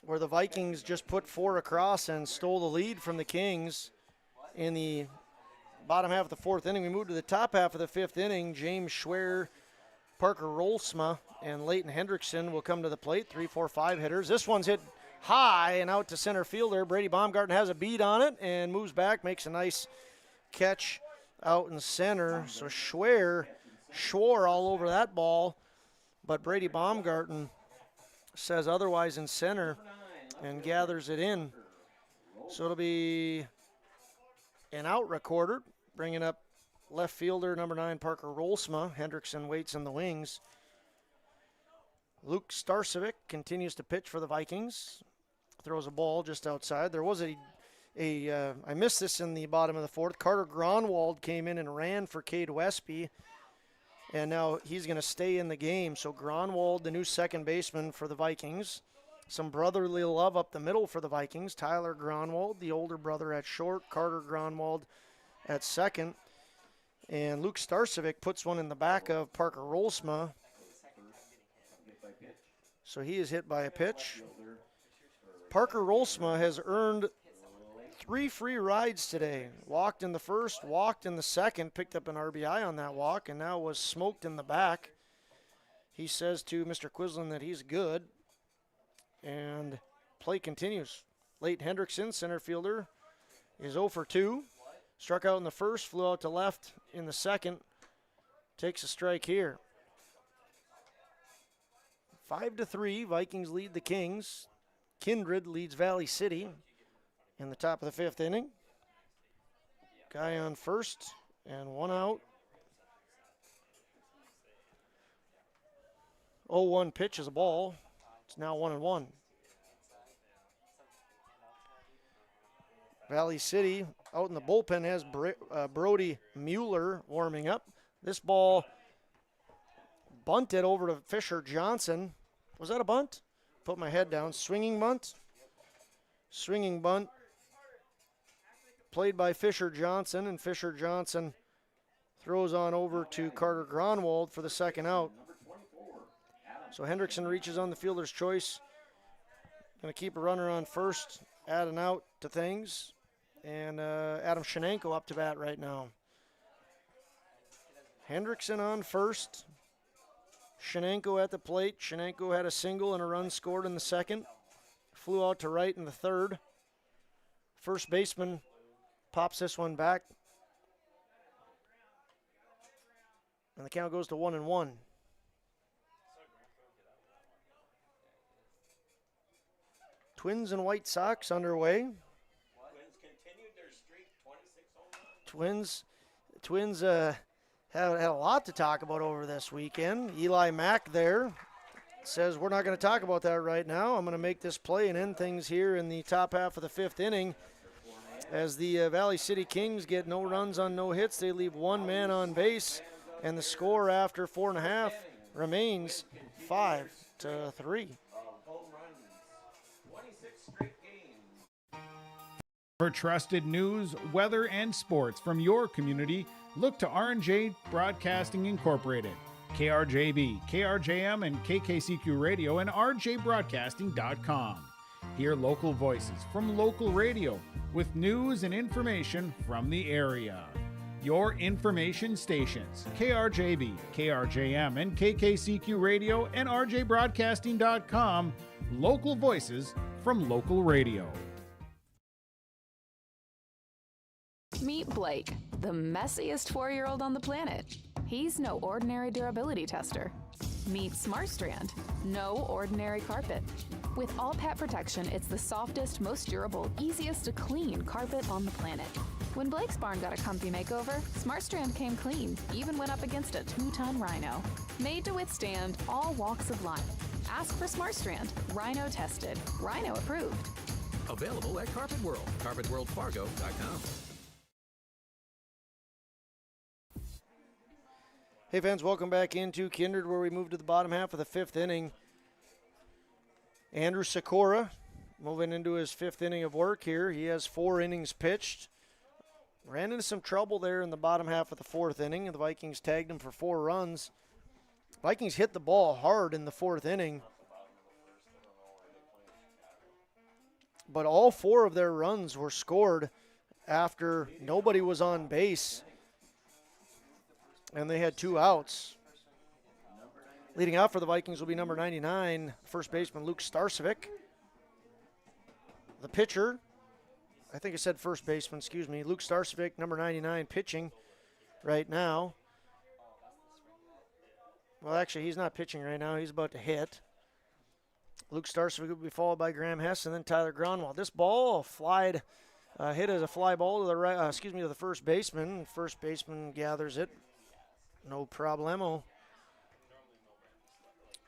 where the Vikings just put 4 across and stole the lead from the Kings in the bottom half of the 4th inning. We moved to the top half of the 5th inning. James Schwer, Parker Rolsma, and Leighton Hendrickson will come to the plate. 3-4-5 hitters. This one's hit high and out to center fielder. Brady Baumgarten has a beat on it and moves back, makes a nice catch out in center. So Schwer all over that ball. But Brady Baumgarten says otherwise in center and gathers it in. So it'll be an out recorder, bringing up left fielder number 9, Parker Rolsma. Hendrickson waits in the wings. Luke Starcevic continues to pitch for the Vikings. Throws a ball just outside. There was I missed this in the bottom of the 4th. Carter Gronwald came in and ran for Cade Westby. And now he's going to stay in the game. So Gronwald, the new second baseman for the Vikings. Some brotherly love up the middle for the Vikings. Tyler Gronwald, the older brother, at short. Carter Gronwald at second. And Luke Starcevic puts one in the back of Parker Rolsma. So he is hit by a pitch. Parker Rolsma has earned 3 free rides today. Walked in the first, walked in the second, picked up an RBI on that walk, and now was smoked in the back. He says to Mr. Quislin that he's good, and play continues. Leighton Hendrickson, center fielder, is 0 for 2. Struck out in the first, flew out to left in the second. Takes a strike here. 5-3, Vikings lead the Kings. Kindred leads Valley City in the top of the 5th inning. Guy on first and 1 out. 0-1 pitch is a ball. It's now 1-1. Valley City out in the bullpen has Brody Mueller warming up. This ball bunted over to Fisher Johnson. Was that a bunt? Put my head down. Swinging bunt. Swinging bunt. Played by Fisher Johnson, and Fisher Johnson throws on over to Carter Gronwald for the second out. So Hendrickson reaches on the fielder's choice. Going to keep a runner on first, add an out to things. And Adam Shenanko up to bat right now. Hendrickson on first. Shenanko at the plate. Shenanko had a single and a run scored in the second. Flew out to right in the third. First baseman pops this one back. And the count goes to 1-1. Twins and White Sox underway. Twins had a lot to talk about over this weekend. Eli Mack there says, we're not going to talk about that right now. I'm going to make this play and end things here in the top half of the 5th inning. As the Valley City Kings get no runs on no hits, they leave one man on base, and the score after 4.5 remains 5-3. For trusted news, weather, and sports from your community, look to R&J Broadcasting Incorporated, KRJB, KRJM, and KKCQ Radio, and rjbroadcasting.com. Hear local voices from local radio with news and information from the area. Your information stations, KRJB, KRJM, and KKCQ Radio, and rjbroadcasting.com. Local voices from local radio. Meet Blake, the messiest 4-year-old on the planet. He's no ordinary durability tester. Meet SmartStrand, no ordinary carpet. With all pet protection, it's the softest, most durable, easiest to clean carpet on the planet. When Blake's barn got a comfy makeover, SmartStrand came clean, even went up against a 2-ton rhino. Made to withstand all walks of life. Ask for SmartStrand, rhino tested, rhino approved. Available at Carpet World, carpetworldfargo.com. Hey fans, welcome back into Kindred, where we move to the bottom half of the 5th inning. Andrew Sikora moving into his 5th inning of work here. He has 4 innings pitched. Ran into some trouble there in the bottom half of the 4th inning, and the Vikings tagged him for 4 runs. Vikings hit the ball hard in the 4th inning, but all 4 of their runs were scored after nobody was on base, and they had 2 outs. Leading out for the Vikings will be number 99, first baseman Luke Starcevic. The pitcher, I think I said first baseman, excuse me, Luke Starcevic, number 99, pitching right now. Well, actually, he's not pitching right now. He's about to hit. Luke Starcevic will be followed by Graham Hess and then Tyler Gronwald. This ball hit as a fly ball to the right, to the first baseman. First baseman gathers it. No problemo.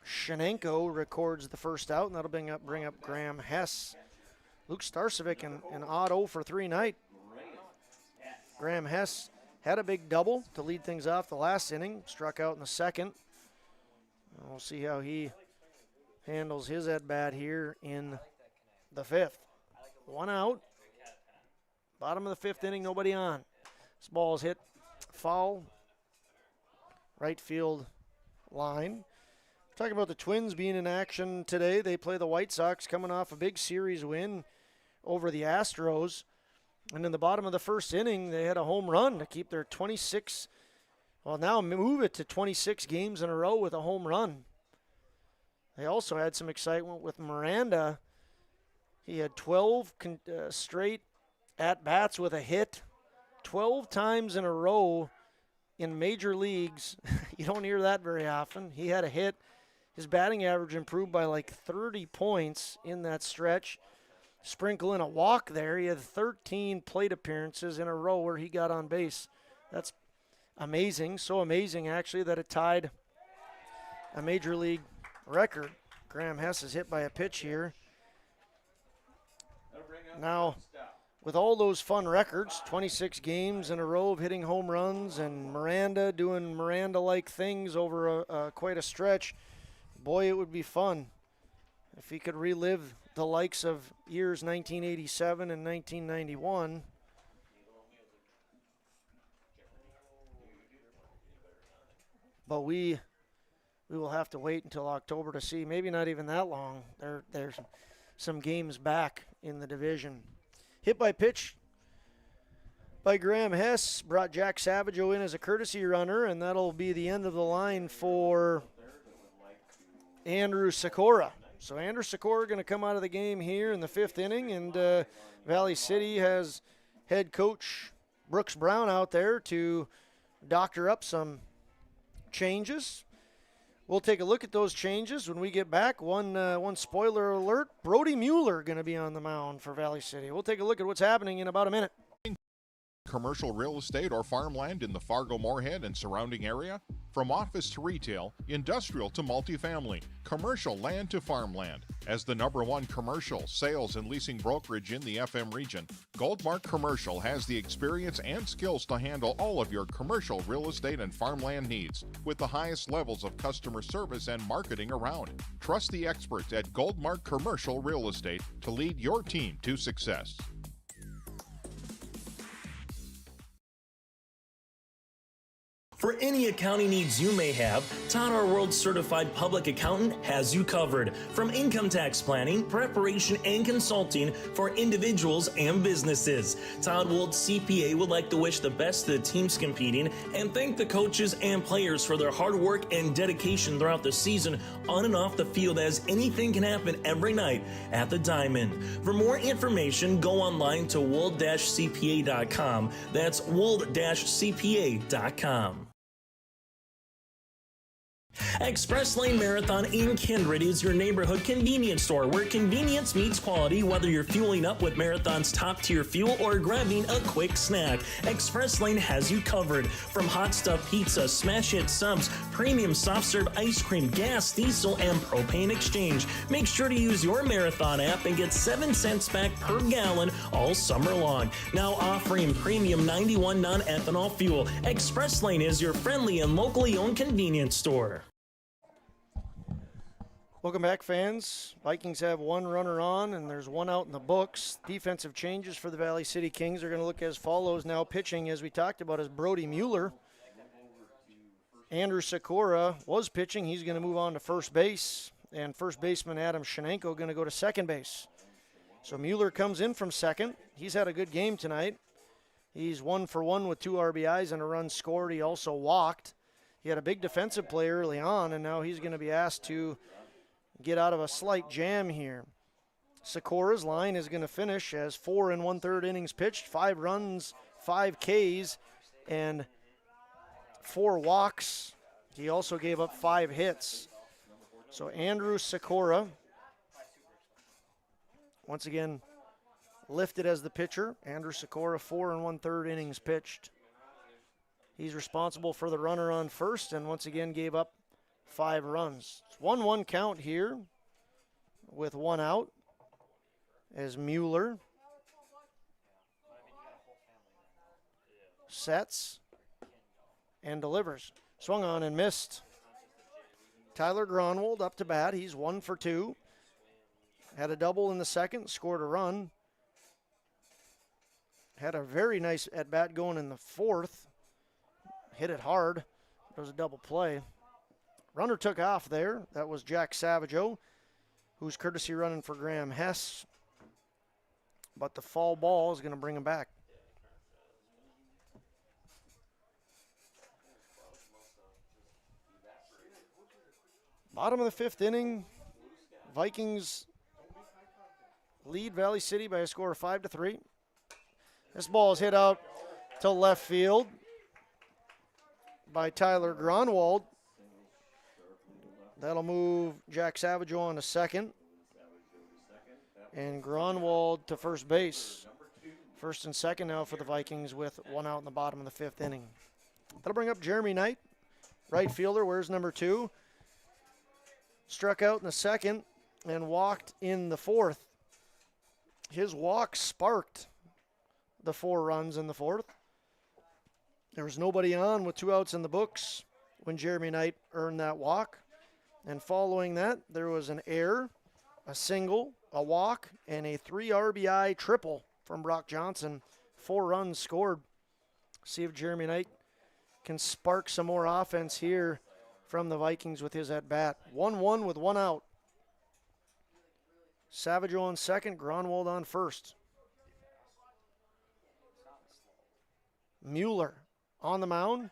Shenanko records the first out, and that'll bring up Graham Hess. Luke Starcevic an odd 0 for 3 night. Graham Hess had a big double to lead things off the last inning, struck out in the second. We'll see how he handles his at-bat here in the 5th. 1 out. Bottom of the 5th inning, nobody on. This ball is hit foul. Right field line. Talking about the Twins being in action today, they play the White Sox coming off a big series win over the Astros. And in the bottom of the first inning, they had a home run to keep their 26, well, now move it to 26 games in a row with a home run. They also had some excitement with Miranda. He had 12 straight at-bats with a hit, 12 times in a row in major leagues. You don't hear that very often. He had a hit. His batting average improved by like 30 points in that stretch. Sprinkle in a walk there. He had 13 plate appearances in a row where he got on base. That's amazing. So amazing, actually, that it tied a major league record. Graham Hess is hit by a pitch here. Now, with all those fun records, 26 games in a row of hitting home runs and Miranda doing Miranda-like things over quite a stretch, boy, it would be fun if he could relive the likes of years 1987 and 1991. But we will have to wait until October to see. Maybe not even that long. There's some games back in the division. Hit by pitch by Graham Hess brought Jack Savageau in as a courtesy runner, and that'll be the end of the line for Andrew Sikora. So Andrew Sikora going to come out of the game here in the fifth inning, and Valley City has head coach Brooks Brown out there to doctor up some changes. We'll take a look at those changes when we get back. One spoiler alert, Brody Mueller going to be on the mound for Valley City. We'll take a look at what's happening in about a minute. Commercial real estate or farmland in the Fargo-Moorhead and surrounding area? From office to retail, industrial to multifamily, commercial land to farmland. As the #1 commercial, sales, and leasing brokerage in the FM region, Goldmark Commercial has the experience and skills to handle all of your commercial real estate and farmland needs with the highest levels of customer service and marketing around. Trust the experts at Goldmark Commercial Real Estate to lead your team to success. For any accounting needs you may have, Todd R. World Certified Public Accountant has you covered. From income tax planning, preparation, and consulting for individuals and businesses. Todd Wold CPA would like to wish the best to the teams competing and thank the coaches and players for their hard work and dedication throughout the season on and off the field, as anything can happen every night at the Diamond. For more information, go online to wold-cpa.com. That's wold-cpa.com. Express Lane Marathon in Kindred is your neighborhood convenience store where convenience meets quality, whether you're fueling up with Marathon's top-tier fuel or grabbing a quick snack. Express Lane has you covered. From hot stuff pizza, smash hit subs, premium soft serve ice cream, gas, diesel, and propane exchange. Make sure to use your Marathon app and get 7 cents back per gallon all summer long. Now offering premium 91 non-ethanol fuel. Express Lane is your friendly and locally owned convenience store. Welcome back, fans. Vikings have one runner on, and there's one out in the books. Defensive changes for the Valley City Kings are going to look as follows. Now pitching, as we talked about, is Brody Mueller. Andrew Sikora was pitching. He's going to move on to first base, and first baseman Adam Shenenko going to go to second base. So Mueller comes in from second. He's had a good game tonight. He's 1 for 1 with 2 RBIs and a run scored. He also walked. He had a big defensive play early on, and now he's going to be asked to get out of a slight jam here. Sikora's line is going to finish as 4 1/3 innings pitched, 5 runs, 5 Ks, and 4 walks. He also gave up 5 hits. So Andrew Sikora, once again, lifted as the pitcher. Andrew Sikora, 4 1/3 innings pitched. He's responsible for the runner on first and once again gave up 5 runs. It's 1-1 count here with 1 out as Mueller sets and delivers. Swung on and missed. Tyler Gronwald up to bat. He's 1 for 2. Had a double in the second, scored a run. Had a very nice at-bat going in the fourth. Hit it hard. It was a double play. Runner took off there. That was Jack Savageau, who's courtesy running for Graham Hess. But the fall ball is going to bring him back. Bottom of the 5th inning, Vikings lead Valley City by a score of 5-3. This ball is hit out to left field by Tyler Gronwald. That'll move Jack Savageau on to second. And Gronwald to first base. First and second now for the Vikings with one out in the bottom of the 5th inning. That'll bring up Jeremy Knight, right fielder. Where's number 2? Struck out in the 2nd and walked in the 4th. His walk sparked the 4 runs in the 4th. There was nobody on with 2 outs in the books when Jeremy Knight earned that walk. And following that, there was an error, a single, a walk, and a 3 RBI triple from Brock Johnson. 4 runs scored. See if Jeremy Knight can spark some more offense here from the Vikings with his at-bat. 1-1 with 1 out. Savageau on second, Gronwald on first. Mueller on the mound,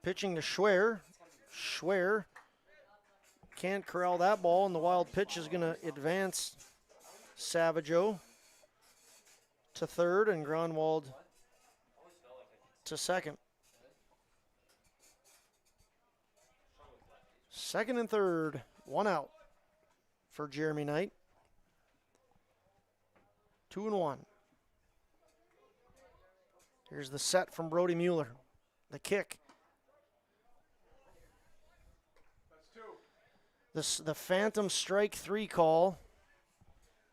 pitching to Schwer. Schwer can't corral that ball, and the wild pitch is going to advance Savageau to third and Gronwald to second. Second and third, 1 out for Jeremy Knight. 2-1. Here's the set from Brody Mueller. The kick. The phantom strike 3 call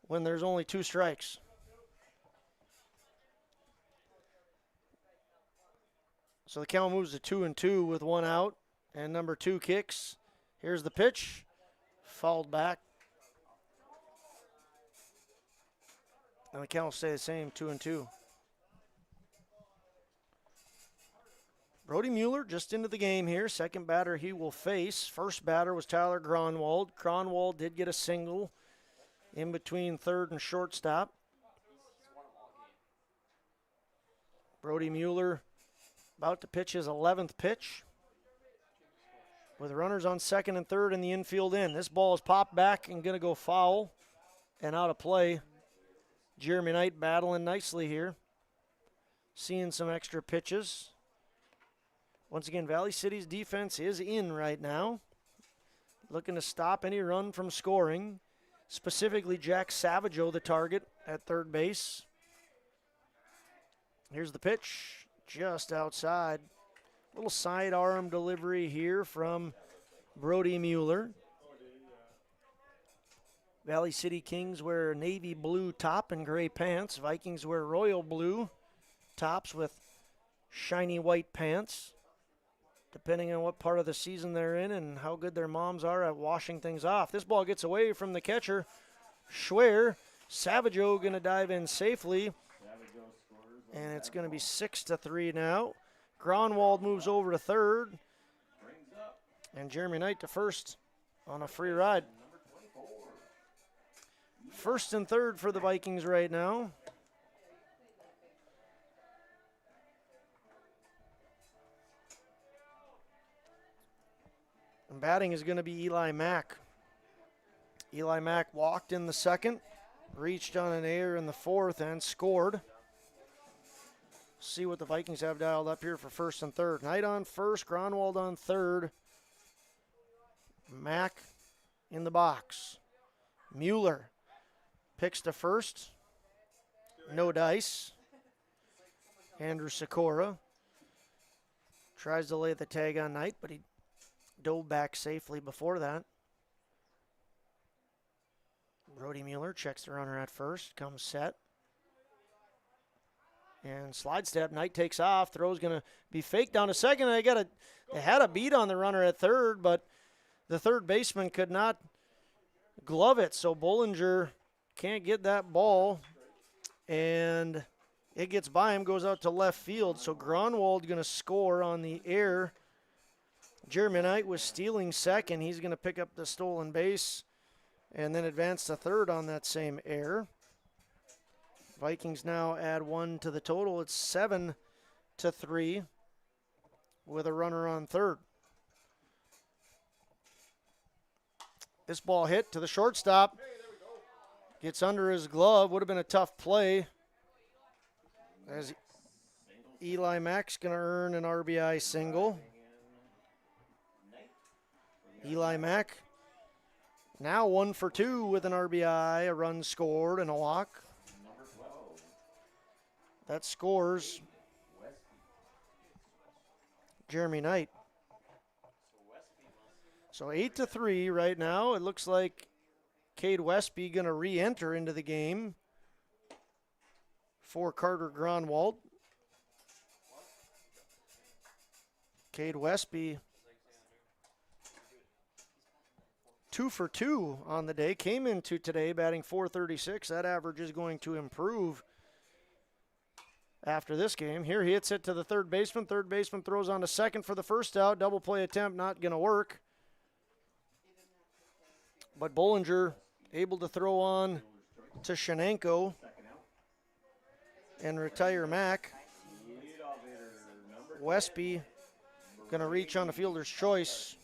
when there's only 2 strikes. So the count moves to 2-2 with 1 out, and number 2 kicks. Here's the pitch. Fouled back. And the count will stay the same, 2-2. Brody Mueller just into the game here. Second batter he will face. First batter was Tyler Gronwald. Gronwald did get a single in between third and shortstop. Brody Mueller about to pitch his 11th pitch with runners on second and third in the infield end. This ball is popped back and going to go foul and out of play. Jeremy Knight battling nicely here. Seeing some extra pitches. Once again, Valley City's defense is in right now. Looking to stop any run from scoring. Specifically, Jack Savageau, the target at third base. Here's the pitch, just outside. Little sidearm delivery here from Brody Mueller. Valley City Kings wear navy blue top and gray pants. Vikings wear royal blue tops with shiny white pants, depending on what part of the season they're in and how good their moms are at washing things off. This ball gets away from the catcher, Schwer. Savageau going to dive in safely, and it's going to be 6-3 now. Gronwald moves over to third, and Jeremy Knight to first on a free ride. First and third for the Vikings right now. And batting is going to be Eli Mack. Eli Mack walked in the second, reached on an error in the 4th, and scored. See what the Vikings have dialed up here for first and third. Knight on first, Gronwald on third. Mack in the box. Mueller picks to first. No dice. Andrew Sikora tries to lay the tag on Knight, but he dove back safely before that. Brody Mueller checks the runner at first, comes set. And slide step, Knight takes off, throw's going to be faked down to second. They had a beat on the runner at third, but the third baseman could not glove it, so Bollinger can't get that ball, and it gets by him, goes out to left field. So Gronwald going to score on the error Jeremy Knight was stealing second. He's going to pick up the stolen base and then advance to third on that same error. Vikings now add 1 to the total. It's 7-3 with a runner on third. This ball hit to the shortstop. Gets under his glove. Would have been a tough play. As Eli Mack's going to earn an RBI single. Eli Mack now 1 for 2 with an RBI, a run scored, and a walk. That scores Jeremy Knight. So 8-3 right now. It looks like Cade Westby going to re-enter into the game for Carter Gronwald. Cade Westby 2 for 2 on the day. Came into today batting .436. That average is going to improve after this game. Here he hits it to the third baseman. Third baseman throws on to second for the first out. Double play attempt not going to work. But Bollinger able to throw on to Shenanko and retire Mack. Westby going to reach on the fielder's choice.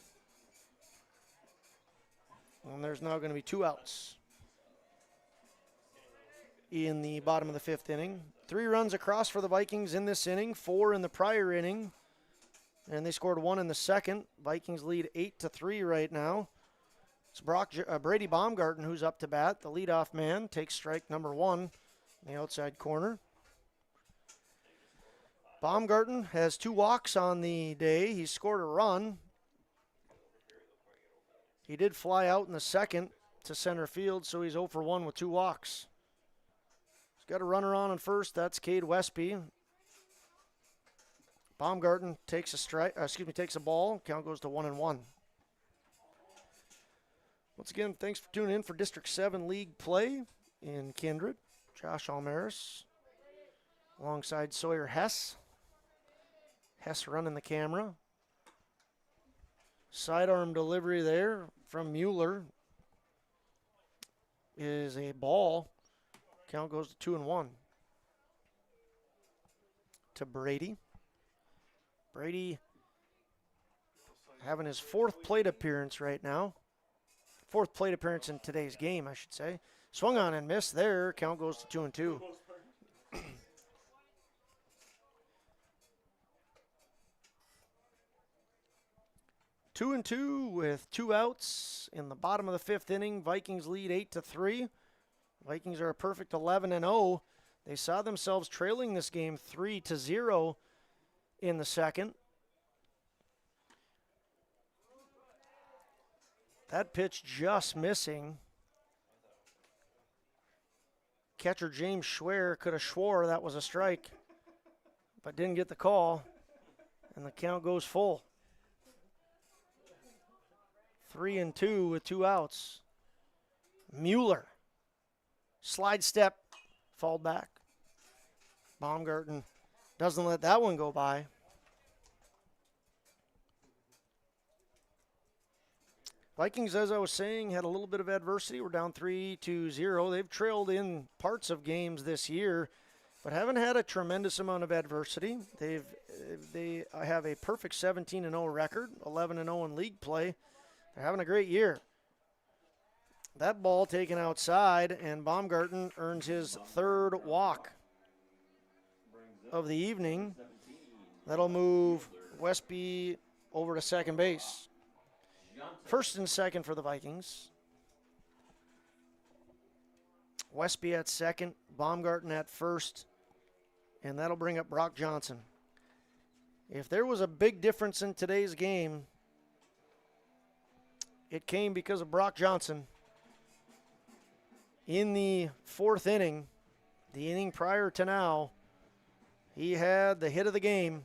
And there's now going to be 2 outs in the bottom of the 5th inning. 3 runs across for the Vikings in this inning, 4 in the prior inning, and they scored 1 in the second. Vikings lead 8-3 right now. It's Brady Baumgarten who's up to bat. The leadoff man takes strike number 1 in the outside corner. Baumgarten has 2 walks on the day. He scored a run. He did fly out in the second to center field, so he's 0 for 1 with 2 walks. He's got a runner on first. That's Cade Westby. Baumgarten takes a ball. Count goes to 1-1. Once again, thanks for tuning in for District 7 League play in Kindred. Josh Almaris alongside Sawyer Hess. Hess running the camera. Sidearm delivery there from Mueller is a ball. Count goes to 2-1. To Brady. Brady having his 4th plate appearance right now. 4th plate appearance in today's game, I should say. Swung on and missed there. Count goes to 2-2. 2-2 with 2 outs in the bottom of the 5th inning. Vikings lead 8-3. Vikings are a perfect 11-0. They saw themselves trailing this game 3-0 in the second. That pitch just missing. Catcher James Schwer could have swore that was a strike, but didn't get the call, and the count goes full. 3-2 with 2 outs. Mueller. Slide step. Fall back. Baumgarten doesn't let that one go by. Vikings, as I was saying, had a little bit of adversity. We're down 3-0. They've trailed in parts of games this year, but haven't had a tremendous amount of adversity. They have a perfect 17-0 record, 11-0 in league play. They're having a great year. That ball taken outside, and Baumgarten earns his 3rd walk of the evening. That'll move Westby over to second base. First and second for the Vikings. Westby at second, Baumgarten at first, and that'll bring up Brock Johnson. If there was a big difference in today's game, it came because of Brock Johnson. In the 4th inning, the inning prior to now, he had the hit of the game,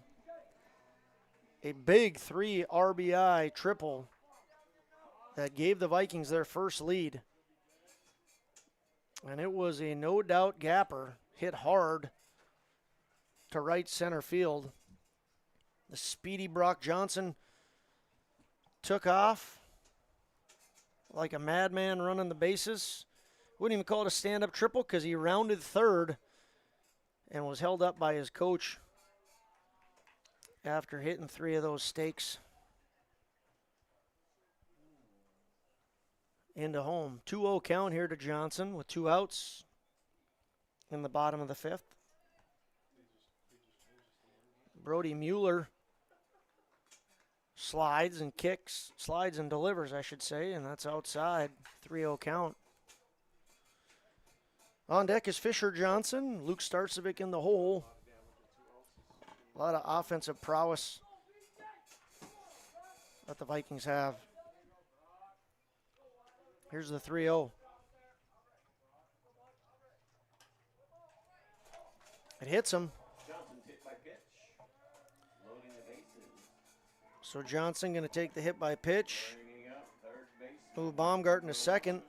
a big 3 RBI triple that gave the Vikings their first lead. And it was a no-doubt gapper, hit hard to right center field. The speedy Brock Johnson took off like a madman running the bases. Wouldn't even call it a stand-up triple because he rounded third and was held up by his coach after hitting 3 of those stakes into home. 2-0 count here to Johnson with 2 outs in the bottom of the 5th. Brody Mueller slides and delivers, I should say, and that's outside. 3-0 count. On deck is Fisher Johnson, Luke Starcevic in the hole. A lot of offensive prowess that the Vikings have. Here's the 3-0. It hits him. So Johnson going to take the hit by pitch. Move Baumgarten to second.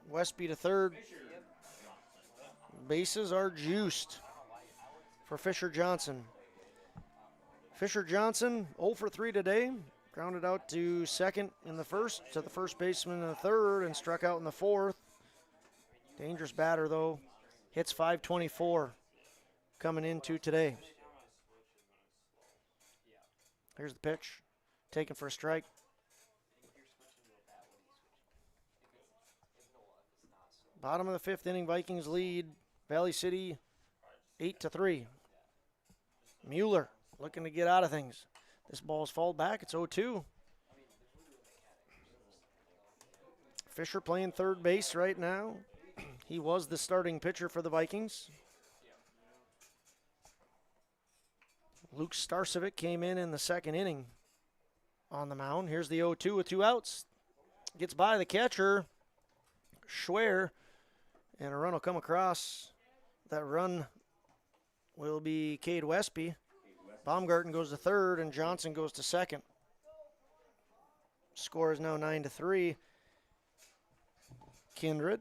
Westby to third. Bases are juiced for Fisher Johnson. Fisher Johnson 0 for 3 today. Grounded out to second in the first, to the first baseman in the third, and struck out in the fourth. Dangerous batter, though. Hits .524 coming into today. Here's the pitch. Taken for a strike. Bottom of the 5th inning, Vikings lead Valley City 8-3. Mueller looking to get out of things. This ball's fouled back. It's 0-2. Fisher playing third base right now. He was the starting pitcher for the Vikings. Luke Starcevic came in the second inning on the mound. Here's the 0-2 with 2 outs. Gets by the catcher, Schwer, and a run will come across. That run will be Cade Westby. Baumgarten goes to third, and Johnson goes to second. Score is now 9-3. Kindred.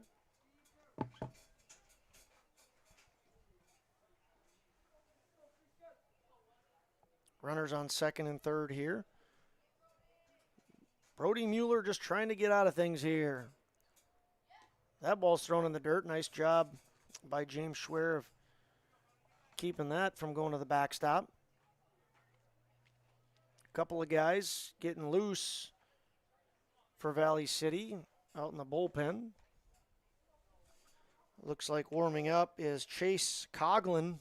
Runners on second and third here. Brody Mueller just trying to get out of things here. That ball's thrown in the dirt. Nice job by James Schwer of keeping that from going to the backstop. A couple of guys getting loose for Valley City out in the bullpen. Looks like warming up is Chase Coughlin.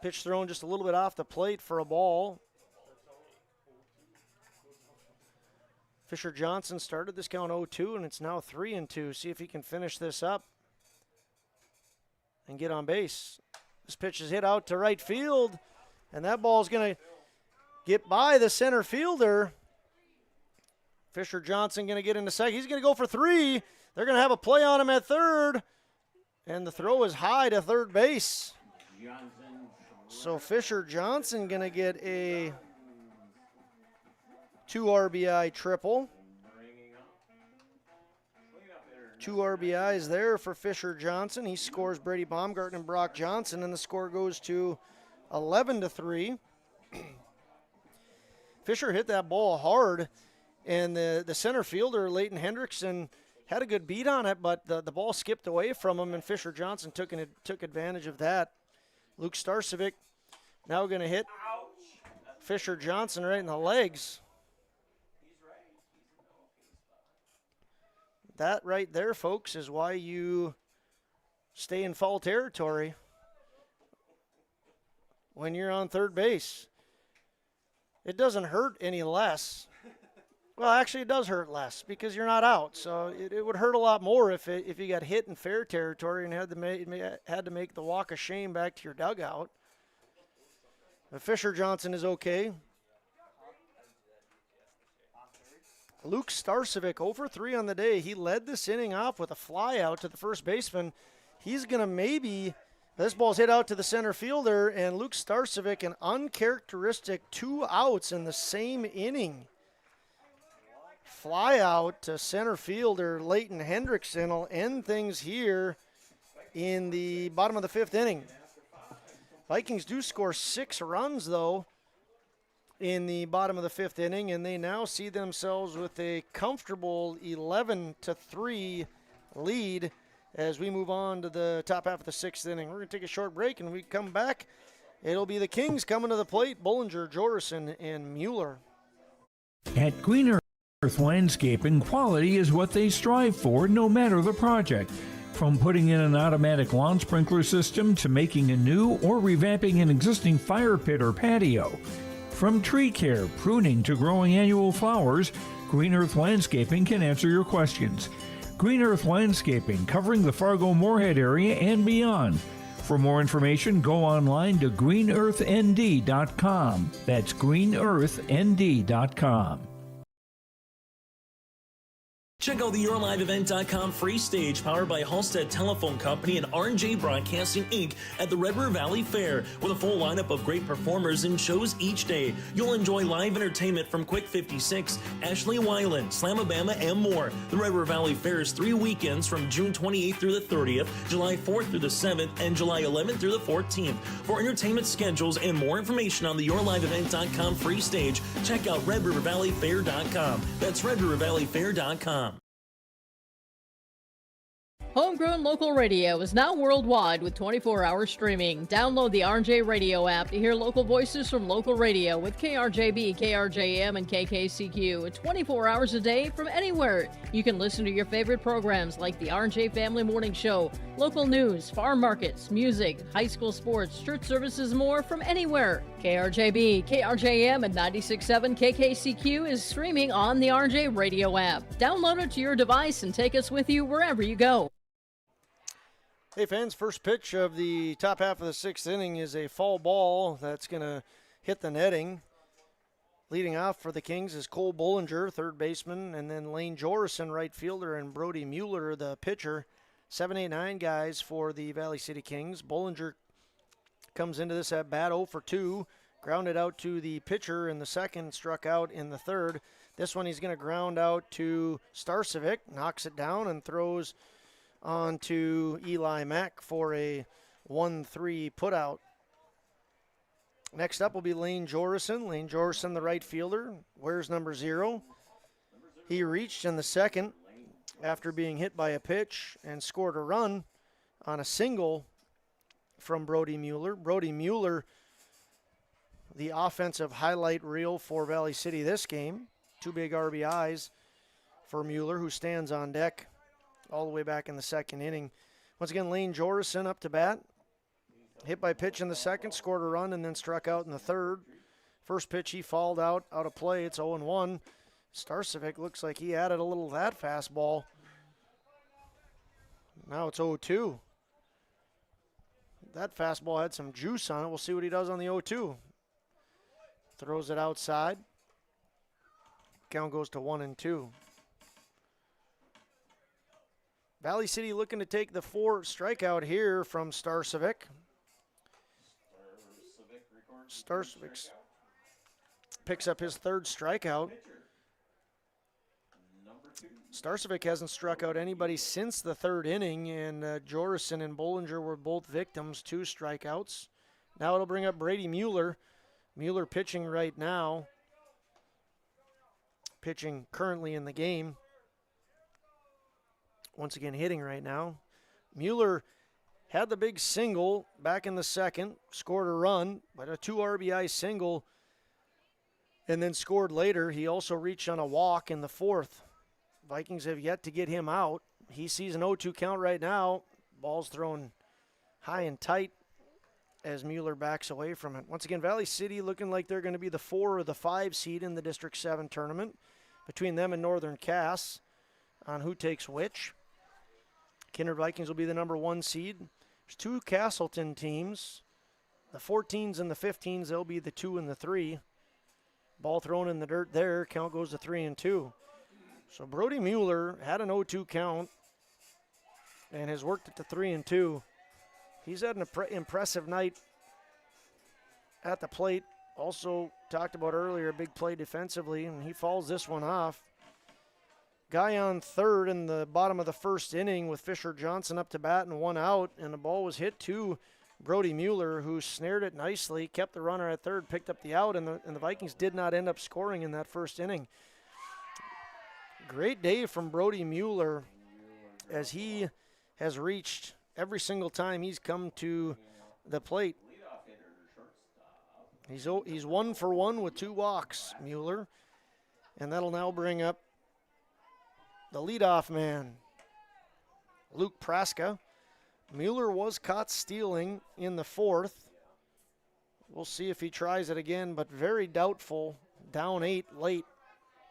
Pitch thrown just a little bit off the plate for a ball. Fisher Johnson started this count 0-2, and it's now 3-2. See if he can finish this up and get on base. This pitch is hit out to right field, and that ball is going to get by the center fielder. Fisher Johnson going to get into second. He's going to go for 3. They're going to have a play on him at third, and the throw is high to third base. So Fisher Johnson going to get a 2 RBI triple. 2 RBIs there for Fisher Johnson. He scores Brady Baumgarten and Brock Johnson, and the score goes to 11-3. Fisher hit that ball hard, and the center fielder, Leighton Hendrickson, had a good beat on it, but the ball skipped away from him, and Fisher Johnson took advantage of that. Luke Starcevic now going to hit Fisher Johnson right in the legs. That right there, folks, is why you stay in foul territory when you're on third base. It doesn't hurt any less. Well, actually, it does hurt less because you're not out. So it would hurt a lot more if you got hit in fair territory and had to make the walk of shame back to your dugout. But Fisher Johnson is okay. Luke Starcevic, 0 for 3 on the day. He led this inning off with a fly out to the first baseman. He's going to this ball's hit out to the center fielder, and Luke Starcevic, an uncharacteristic 2 outs in the same inning. Fly out to center fielder Leighton Hendrickson will end things here in the bottom of the 5th inning. Vikings do score 6 runs, though, in the bottom of the 5th inning, and they now see themselves with a comfortable 11-3 lead as we move on to the top half of the 6th inning. We're going to take a short break, and when we come back, it'll be the Kings coming to the plate, Bollinger, Jorison, and Mueller. At Green Earth Landscaping, quality is what they strive for, no matter the project. From putting in an automatic lawn sprinkler system to making a new or revamping an existing fire pit or patio. From tree care, pruning to growing annual flowers, Green Earth Landscaping can answer your questions. Green Earth Landscaping, covering the Fargo-Moorhead area and beyond. For more information, go online to greenearthnd.com. That's greenearthnd.com. Check out the YourLiveEvent.com free stage powered by Halstead Telephone Company and R&J Broadcasting Inc. at the Red River Valley Fair with a full lineup of great performers and shows each day. You'll enjoy live entertainment from Quick 56, Ashley Weiland, Slamabama, and more. The Red River Valley Fair is 3 weekends from June 28th through the 30th, July 4th through the 7th, and July 11th through the 14th. For entertainment schedules and more information on the YourLiveEvent.com free stage, check out RedRiverValleyFair.com. That's RedRiverValleyFair.com. Homegrown local radio is now worldwide with 24-hour streaming. Download the RJ Radio app to hear local voices from local radio with KRJB, KRJM, and KKCQ 24 hours a day from anywhere. You can listen to your favorite programs like the RJ Family Morning Show, local news, farm markets, music, high school sports, church services, more from anywhere. KRJB, KRJM, and 96.7 KKCQ is streaming on the RJ Radio app. Download it to your device and take us with you wherever you go. Hey fans, first pitch of the top half of the 6th inning is a foul ball that's going to hit the netting. Leading off for the Kings is Cole Bollinger, third baseman, and then Lane Jorison, right fielder, and Brody Mueller, the pitcher. 7, 8, 9 guys for the Valley City Kings. Bollinger comes into this at bat 0 for 2, grounded out to the pitcher in the second, struck out in the third. This one he's going to ground out to Starcevic, knocks it down and throws on to Eli Mack for a 1-3 putout. Next up will be Lane Jorison. Lane Jorison, the right fielder, wears number 0. He reached in the second after being hit by a pitch and scored a run on a single from Brody Mueller. Brody Mueller, the offensive highlight reel for Valley City this game. 2 big RBIs for Mueller, who stands on deck all the way back in the second inning. Once again, Lane Jorison up to bat. Hit by pitch in the second, scored a run, and then struck out in the third. First pitch, he fouled out of play. It's 0-1. Starcevic looks like he added a little of that fastball. Now it's 0-2. That fastball had some juice on it. We'll see what he does on the 0-2. Throws it outside. Count goes to 1-2. Valley City looking to take the 4 strikeout here from Starcevic. Starcevic picks up his 3rd strikeout. Starcevic hasn't struck out anybody since the 3rd inning, and Jorison and Bollinger were both victims, 2 strikeouts. Now it'll bring up Brady Mueller. Mueller pitching right now. Pitching currently in the game. Once again hitting right now. Mueller had the big single back in the second, scored a run, but a 2 RBI single, and then scored later. He also reached on a walk in the 4th. Vikings have yet to get him out. He sees an 0-2 count right now. Ball's thrown high and tight as Mueller backs away from it. Once again, Valley City looking like they're going to be the 4 or the 5 seed in the District 7 tournament. Between them and Northern Cass on who takes which. Kindred Vikings will be the number 1 seed. There's 2 Castleton teams. The 14s and the 15s, they'll be the 2 and the 3. Ball thrown in the dirt there. Count goes to 3-2. So Brody Mueller had an 0-2 count and has worked it to 3-2. He's had an impressive night at the plate. Also talked about earlier, a big play defensively, and he fouls this one off. Guy on third in the bottom of the 1st inning with Fisher Johnson up to bat and 1 out, and the ball was hit to Brody Mueller, who snared it nicely, kept the runner at third, picked up the out, and the Vikings did not end up scoring in that first inning. Great day from Brody Mueller, as he has reached every single time he's come to the plate. He's 1 for 1 with 2 walks, Mueller, and that'll now bring up the leadoff man, Luke Praska. Mueller was caught stealing in the 4th. We'll see if he tries it again, but very doubtful, down 8 late,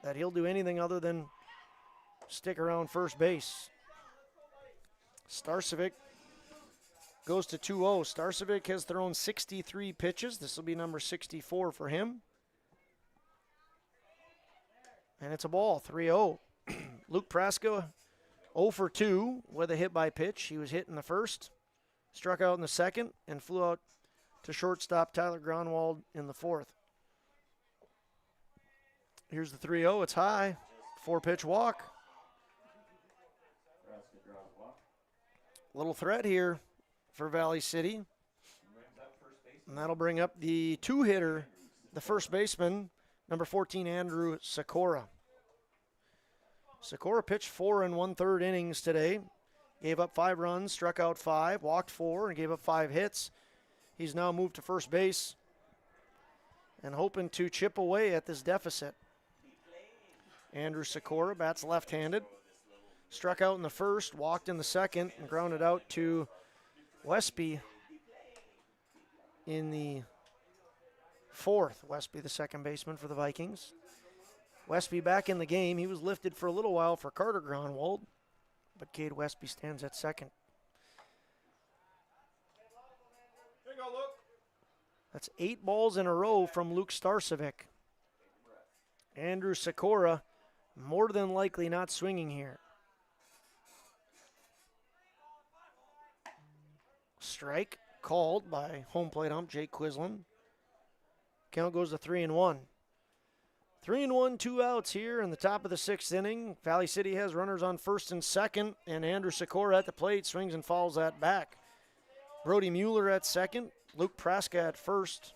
that he'll do anything other than stick around first base. Starcevic goes to 2-0. Starcevic has thrown 63 pitches. This will be number 64 for him. And it's a ball, 3-0. Luke Praska, 0 for 2 with a hit by pitch. He was hit in the first, struck out in the second, and flew out to shortstop Tyler Gronwald in the 4th. Here's the 3-0. It's high. 4-pitch walk. Little threat here for Valley City. And that'll bring up the 2-hitter, the first baseman, number 14, Andrew Sikora. Sikora pitched 4 1/3 innings today. Gave up 5 runs, struck out 5, walked 4, and gave up 5 hits. He's now moved to first base and hoping to chip away at this deficit. Andrew Sikora bats left-handed. Struck out in the first, walked in the second, and grounded out to Westby in the 4th. Westby, the second baseman for the Vikings. Westby back in the game. He was lifted for a little while for Carter Gronwald, but Cade Westby stands at second. That's 8 balls in a row from Luke Starcevic. Andrew Sikora more than likely not swinging here. Strike called by home plate ump Jake Quislin. Count goes to 3-1. 3-1, 2 outs here in the top of the 6th inning. Valley City has runners on first and second, and Andrew Sikora at the plate swings and fouls that back. Brody Mueller at second, Luke Praska at first.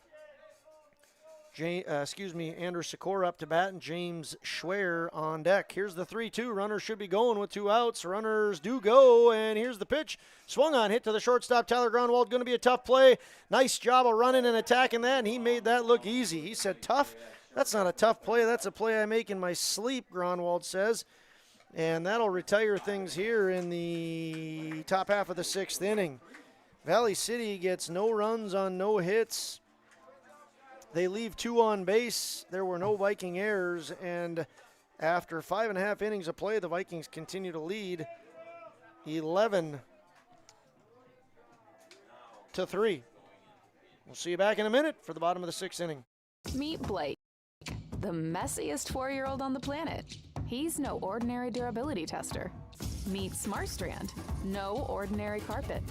Andrew Sikora up to bat, and James Schwer on deck. Here's the 3-2. Runners should be going with 2 outs. Runners do go, and here's the pitch. Swung on, hit to the shortstop, Tyler Gronwald. Going to be a tough play. Nice job of running and attacking that, and he made that look easy. He said, tough? That's not a tough play. That's a play I make in my sleep, Gronwald says. And that'll retire things here in the top half of the 6th inning. Valley City gets no runs on no hits. They leave 2 on base. There were no Viking errors, and after 5.5 innings of play, the Vikings continue to lead 11-3. We'll see you back in a minute for the bottom of the 6th inning. Meet Blake, the messiest 4-year-old on the planet. He's no ordinary durability tester. Meet SmartStrand, no ordinary carpet.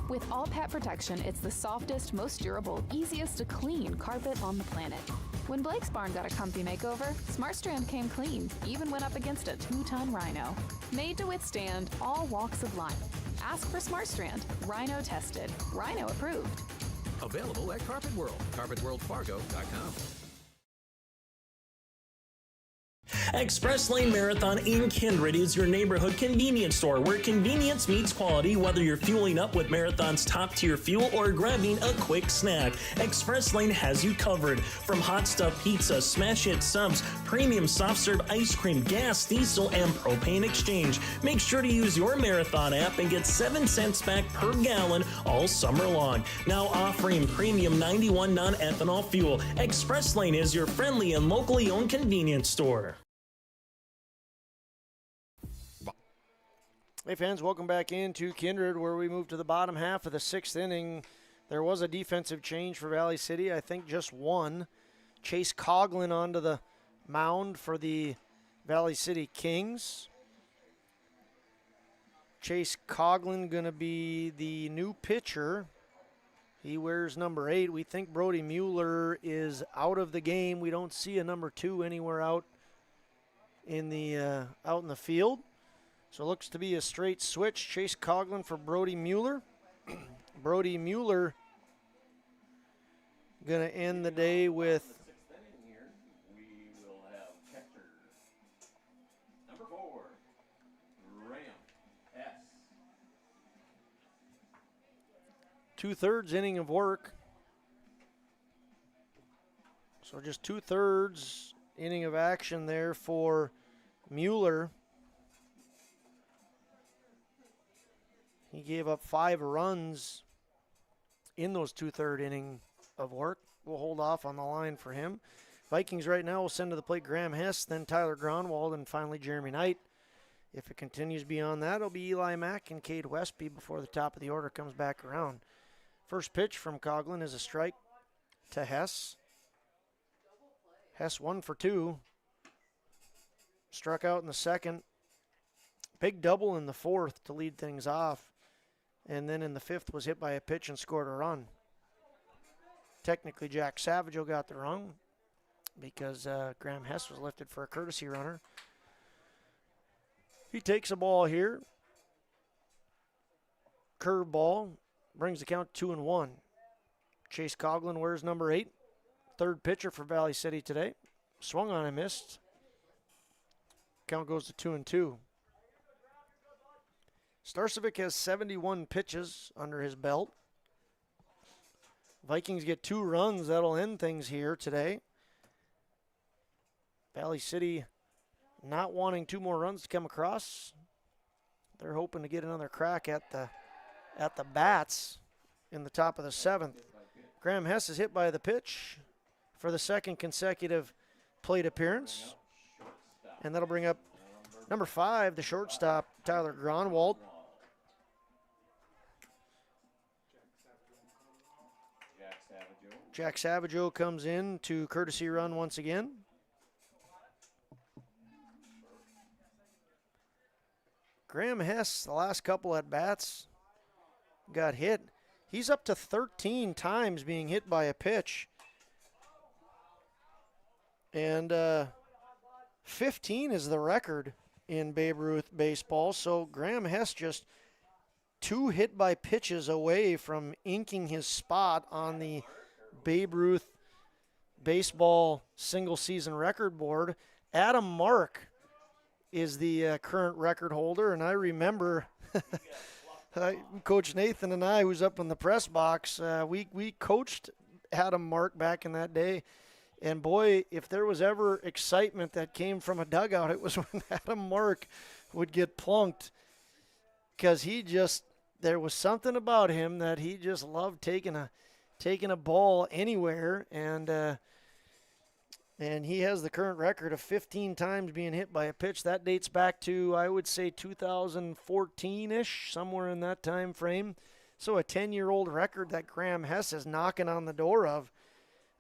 With all pet protection, it's the softest, most durable, easiest to clean carpet on the planet. When Blake's barn got a comfy makeover, SmartStrand came clean, even went up against a 2-ton rhino. Made to withstand all walks of life. Ask for SmartStrand, rhino tested, rhino approved. Available at Carpet World, carpetworldfargo.com. Express Lane Marathon in Kindred is your neighborhood convenience store where convenience meets quality, whether you're fueling up with Marathon's top-tier fuel or grabbing a quick snack. Express Lane has you covered. From hot stuff pizza, smash hit subs, premium soft serve ice cream, gas, diesel, and propane exchange. Make sure to use your Marathon app and get 7 cents back per gallon all summer long. Now offering premium 91 non-ethanol fuel. Express Lane is your friendly and locally owned convenience store. Hey fans, welcome back into Kindred, where we move to the bottom half of the 6th inning. There was a defensive change for Valley City, I think just one. Chase Coughlin onto the mound for the Valley City Kings. Chase Coughlin going to be the new pitcher. He wears number 8. We think Brody Mueller is out of the game. We don't see a number 2 anywhere out in the field. So it looks to be a straight switch. Chase Coughlin for Brody Mueller. Brody Mueller going to end the day with two-thirds inning of work. So just two-thirds inning of action there for Mueller. He gave up 5 runs in those two-third inning of work. We'll hold off on the line for him. Vikings right now will send to the plate Graham Hess, then Tyler Gronwald, and finally Jeremy Knight. If it continues beyond that, it'll be Eli Mack and Cade Westby before the top of the order comes back around. First pitch from Coughlin is a strike to Hess. Hess 1 for 2. Struck out in the second. Big double in the fourth to lead things off. And then in the fifth was hit by a pitch and scored a run. Technically, Jack Savageau got the run because Graham Hess was lifted for a courtesy runner. He takes a ball here. Curve ball. Brings the count 2-1. Chase Coughlin wears number 8. Third pitcher for Valley City today. Swung on and missed. Count goes to 2-2. Starcevic has 71 pitches under his belt. Vikings get 2 runs. That'll end things here today. Valley City not wanting 2 more runs to come across. They're hoping to get another crack at the bats in the top of the 7th. Graham Hess is hit by the pitch for the second consecutive plate appearance. And that'll bring up number 5, the shortstop, Tyler Gronwald. Jack Savageau comes in to courtesy run once again. Graham Hess, the last couple at bats, got hit. He's up to 13 times being hit by a pitch. And 15 is the record in Babe Ruth baseball. So Graham Hess just 2 hit by pitches away from inking his spot on the Babe Ruth baseball single season record board. Adam Mark is the current record holder. And I remember Coach Nathan and I, who's up in the press box, we coached Adam Mark back in that day. And boy, if there was ever excitement that came from a dugout, it was when Adam Mark would get plunked. Because there was something about him that he just loved taking a ball anywhere. And he has the current record of 15 times being hit by a pitch. That dates back to, I would say, 2014-ish, somewhere in that time frame. So a 10-year-old record that Graham Hess is knocking on the door of.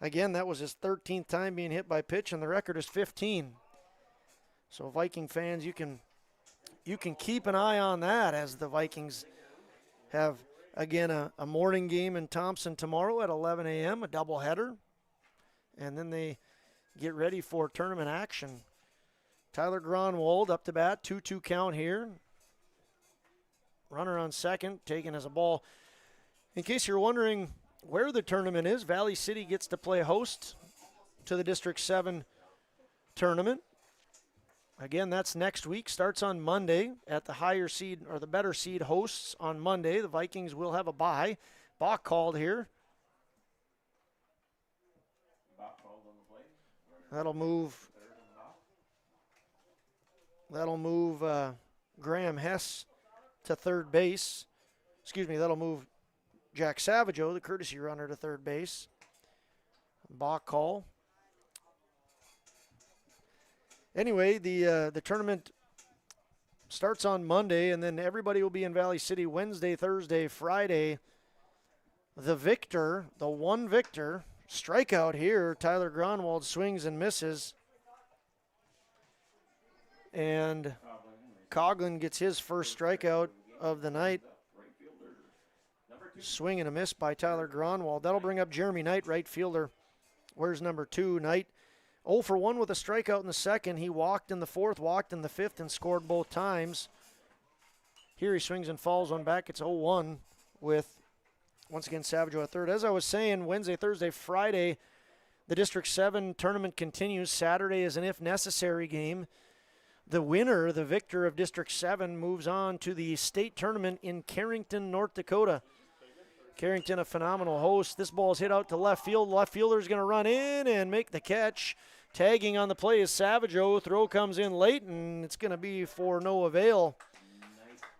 Again, that was his 13th time being hit by pitch, and the record is 15. So Viking fans, you can keep an eye on that as the Vikings have, again, a morning game in Thompson tomorrow at 11 a.m., a doubleheader. And then they get ready for tournament action. Tyler Gronwald up to bat, 2-2 count here. Runner on second, taken as a ball. In case you're wondering where the tournament is, Valley City gets to play host to the District 7 tournament. Again, that's next week. Starts on Monday at the higher seed or the better seed hosts on Monday. The Vikings will have a bye. Bach called here. That'll move Graham Hess to third base. Excuse me, that'll move Jack Savageau, the courtesy runner, to third base. Bach call. Anyway, the tournament starts on Monday, and then everybody will be in Valley City Wednesday, Thursday, Friday. The one victor, strikeout here. Tyler Gronwald swings and misses. And Coughlin gets his first strikeout of the night. Swing and a miss by Tyler Gronwald. That'll bring up Jeremy Knight, right fielder. Where's number 2? Knight 0 for 1 with a strikeout in the second. He walked in the fourth, walked in the fifth, and scored both times. Here he swings and falls one back. It's 0-1 with Once again, Savageau at third. As I was saying, Wednesday, Thursday, Friday, the District 7 tournament continues. Saturday is an if necessary game. The winner, the victor of District 7, moves on to the state tournament in Carrington, North Dakota. Carrington, a phenomenal host. This ball is hit out to left field. Left fielder is going to run in and make the catch. Tagging on the play is Savageau. Throw comes in late, and it's going to be for no avail.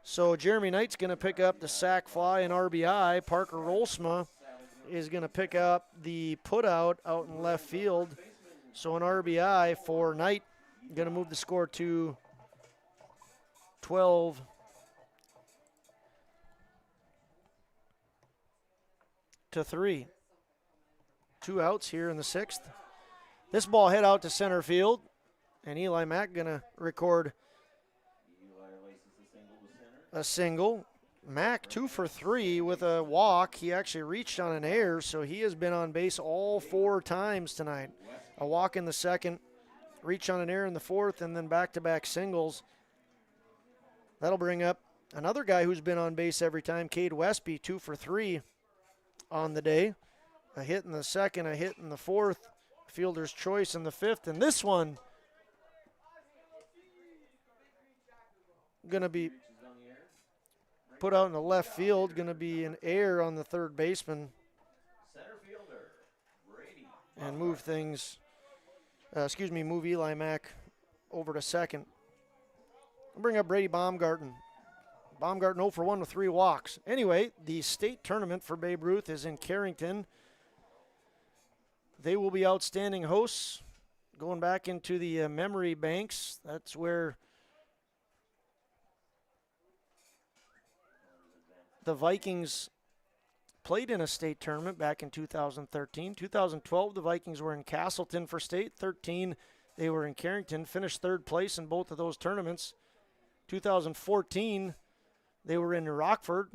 So Jeremy Knight's going to pick up the sac fly and RBI. Parker Rolsma is going to pick up the put-out out in left field. So an RBI for Knight. Going to move the score to 12 to 3. 2 outs here in the 6th. This ball hit out to center field, and Eli Mack going to record a single. Mack 2 for 3 with a walk. He actually reached on an error, so he has been on base all 4 times tonight. A walk in the 2nd, reach on an error in the 4th, and then back-to-back singles. That'll bring up another guy who's been on base every time, Cade Westby, 2 for 3 on the day. A hit in the 2nd, a hit in the 4th, fielder's choice in the 5th, and this one going to be put out in the left field, going to be an error on the third baseman, and move things, move Eli Mack over to second. I'll bring up Brady Baumgarten. Baumgarten 0 for 1 with 3 walks. Anyway, the state tournament for Babe Ruth is in Carrington. They will be outstanding hosts. Going back into the memory banks, that's where the Vikings played in a state tournament back in 2013. 2012, the Vikings were in Castleton for state. 13, they were in Carrington, finished 3rd place in both of those tournaments. 2014, they were in Rockford,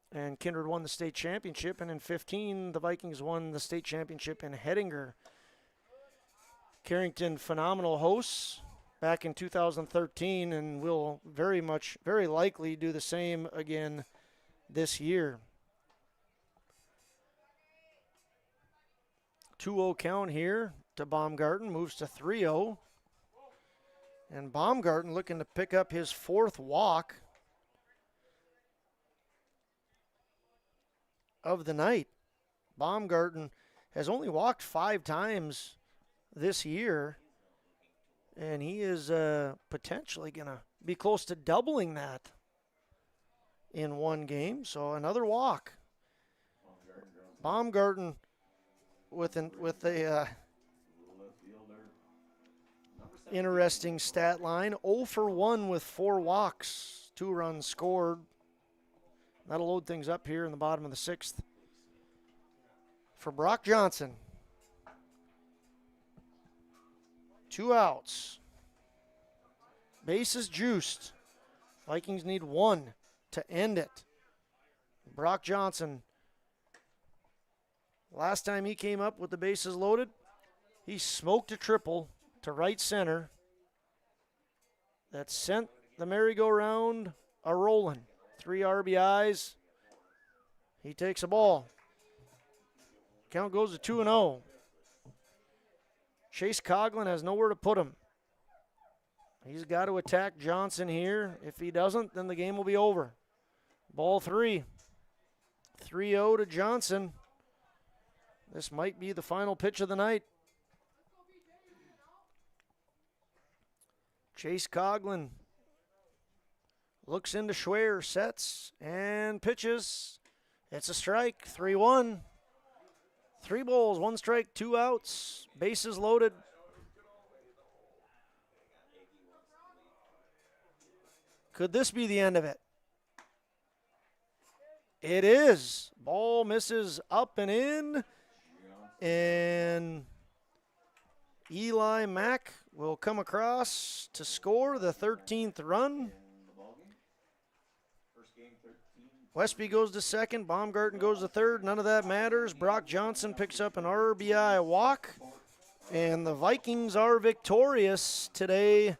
and Kindred won the state championship. And in 15, the Vikings won the state championship in Hettinger. Carrington, phenomenal hosts back in 2013, and will very likely do the same again this year. 2-0 count here to Baumgarten, moves to 3-0. And Baumgarten looking to pick up his 4th walk of the night. Baumgarten has only walked 5 times this year, and he is potentially going to be close to doubling that in one game. So another walk. Baumgarten with a interesting stat line. 0 for 1 with 4 walks, 2 runs scored. That'll load things up here in the bottom of the 6th. For Brock Johnson, 2 outs. Bases juiced. Vikings need 1 to end it. Brock Johnson, last time he came up with the bases loaded, he smoked a triple to right center that sent the merry-go-round a-rolling. 3 RBIs. He takes a ball. Count goes to 2-0. Chase Coughlin has nowhere to put him. He's got to attack Johnson here. If he doesn't, then the game will be over. Ball 3. 3-0 to Johnson. This might be the final pitch of the night. Chase Coughlin looks into Schwer, sets, and pitches. It's a strike, 3-1. 3 balls, 1 strike, 2 outs. Bases loaded. Could this be the end of it? It is. Ball misses up and in. And Eli Mack will come across to score the 13th run. Westby goes to second. Baumgarten goes to third. None of that matters. Brock Johnson picks up an RBI walk. And the Vikings are victorious today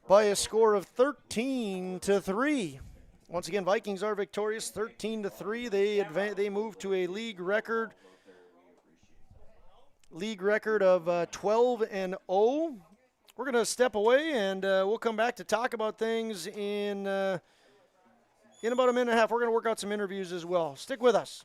by a score of 13-3. Once again, Vikings are victorious, 13-3. They move to a league record of 12-0. We're going to step away, and we'll come back to talk about things in about a minute and a half. We're going to work out some interviews as well. Stick with us.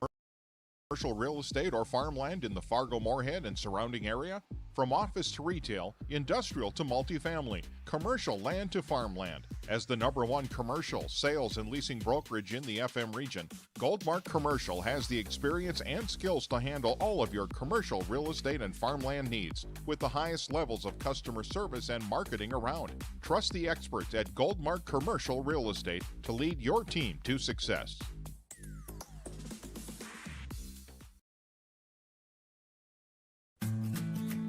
Commercial real estate or farmland in the Fargo-Moorhead and surrounding area? From office to retail, industrial to multifamily, commercial land to farmland. As the #1 commercial, sales, and leasing brokerage in the FM region, Goldmark Commercial has the experience and skills to handle all of your commercial real estate and farmland needs with the highest levels of customer service and marketing around. Trust the experts at Goldmark Commercial Real Estate to lead your team to success.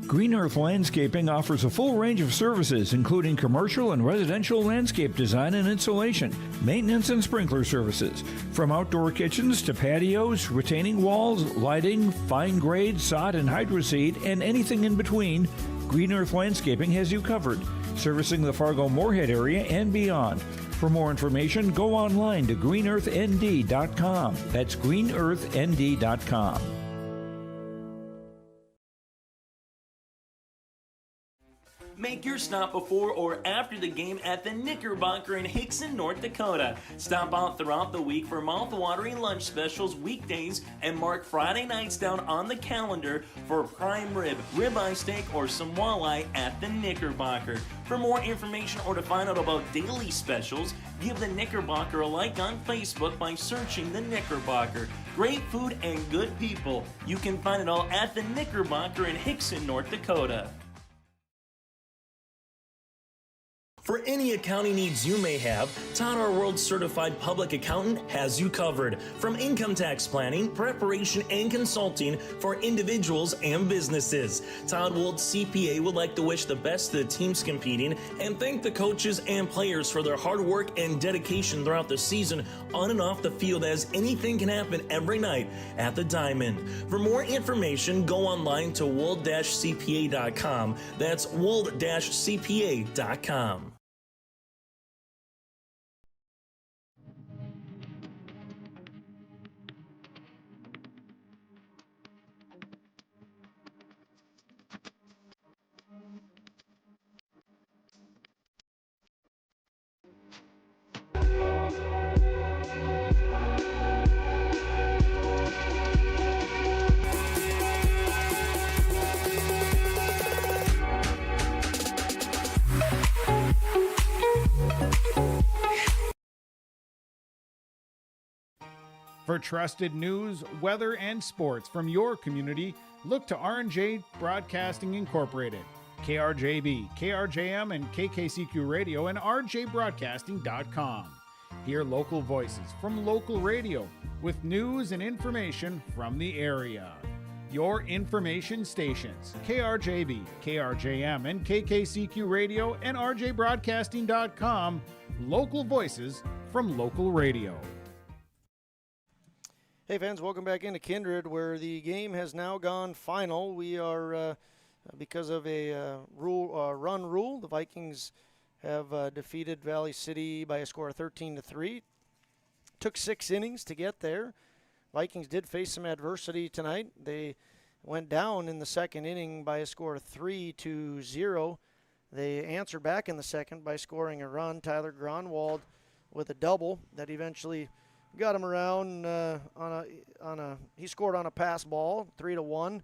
Green Earth Landscaping offers a full range of services, including commercial and residential landscape design and installation, maintenance and sprinkler services. From outdoor kitchens to patios, retaining walls, lighting, fine grade, sod and hydroseed, and anything in between, Green Earth Landscaping has you covered, servicing the Fargo-Moorhead area and beyond. For more information, go online to greenearthnd.com. That's greenearthnd.com. Make your stop before or after the game at the Knickerbocker in Hickson, North Dakota. Stop out throughout the week for mouth-watering lunch specials weekdays and mark Friday nights down on the calendar for prime rib, ribeye steak, or some walleye at the Knickerbocker. For more information or to find out about daily specials, give the Knickerbocker a like on Facebook by searching the Knickerbocker. Great food and good people. You can find it all at the Knickerbocker in Hickson, North Dakota. For any accounting needs you may have, Todd R. World Certified Public Accountant has you covered. From income tax planning, preparation, and consulting for individuals and businesses. Todd Wold CPA would like to wish the best to the teams competing and thank the coaches and players for their hard work and dedication throughout the season on and off the field, as anything can happen every night at the Diamond. For more information, go online to wold-cpa.com. That's wold-cpa.com. For trusted news, weather, and sports from your community, look to R&J Broadcasting Incorporated, KRJB, KRJM, and KKCQ Radio, and rjbroadcasting.com. Hear local voices from local radio with news and information from the area. Your information stations, KRJB, KRJM, and KKCQ Radio, and rjbroadcasting.com. Local voices from local radio. Hey fans, welcome back into Kindred, where the game has now gone final. We are, because of a run rule, the Vikings have defeated Valley City by a score of 13-3. Took 6 innings to get there. Vikings did face some adversity tonight. They went down in the second inning by a score of 3-0. They answered back in the second by scoring a run. Tyler Gronwald with a double that eventually got him around he scored on a pass ball, 3-1.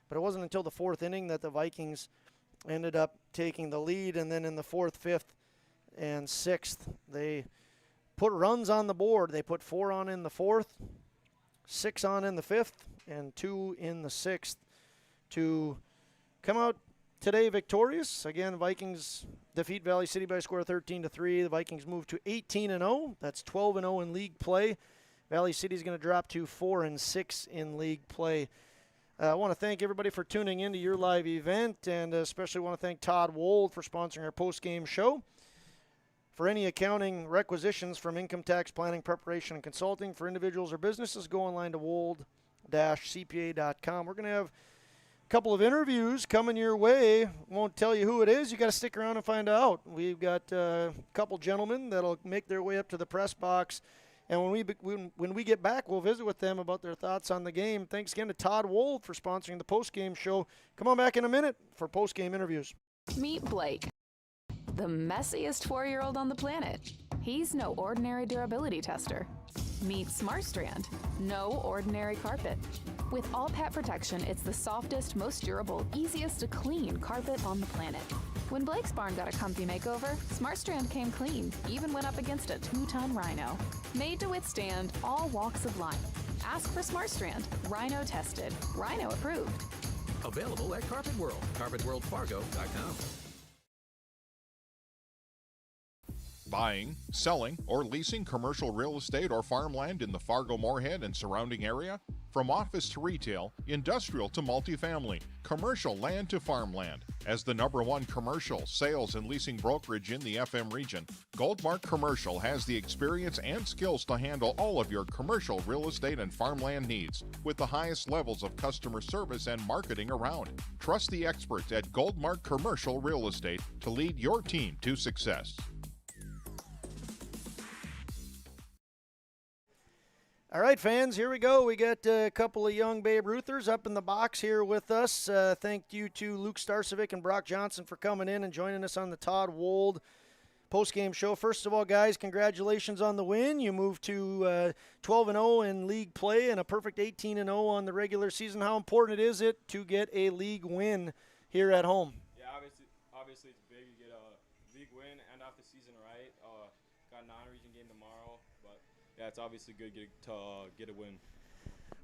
But it wasn't until the fourth inning that the Vikings ended up taking the lead, and then in the fourth, fifth, and sixth, they put runs on the board. They put 4 on in the fourth, 6 on in the fifth, and 2 in the sixth to come out today victorious. Again, Vikings defeat Valley City by a score of 13-3. The Vikings move to 18-0. That's 12-0 in league play. Valley City is going to drop to 4-6 in league play. I want to thank everybody for tuning into your live event, and especially want to thank Todd Wold for sponsoring our post-game show. For any accounting requisitions from income tax planning, preparation, and consulting for individuals or businesses, go online to wold-cpa.com. We're going to have a couple of interviews coming your way. Won't tell you who it is. You got to stick around and find out. We've got a couple gentlemen that'll make their way up to the press box And when we get back, we'll visit with them about their thoughts on the game. Thanks again to Todd Wold for sponsoring the postgame show. Come on back in a minute for postgame interviews. Meet Blake, the messiest 4-year-old on the planet. He's no ordinary durability tester. Meet SmartStrand, no ordinary carpet. With all pet protection, it's the softest, most durable, easiest to clean carpet on the planet. When Blake's barn got a comfy makeover, SmartStrand came clean, even went up against a 2-ton rhino. Made to withstand all walks of life. Ask for SmartStrand, rhino tested, rhino approved. Available at Carpet World, carpetworldfargo.com. Buying, selling, or leasing commercial real estate or farmland in the Fargo-Moorhead and surrounding area? From office to retail, industrial to multifamily, commercial land to farmland. As the #1 commercial, sales, and leasing brokerage in the FM region, Goldmark Commercial has the experience and skills to handle all of your commercial real estate and farmland needs with the highest levels of customer service and marketing around. Trust the experts at Goldmark Commercial Real Estate to lead your team to success. All right, fans, here we go. We got a couple of young Babe Ruthers up in the box here with us. Thank you to Luke Starcevic and Brock Johnson for coming in and joining us on the Todd Wold postgame show. First of all, guys, congratulations on the win. You moved to 12-0 in league play and a perfect 18-0 on the regular season. How important is it to get a league win here at home? Yeah, obviously it's big. You get a league win, end off the season right. Got a non-region game tomorrow, but yeah, it's obviously good to get a win.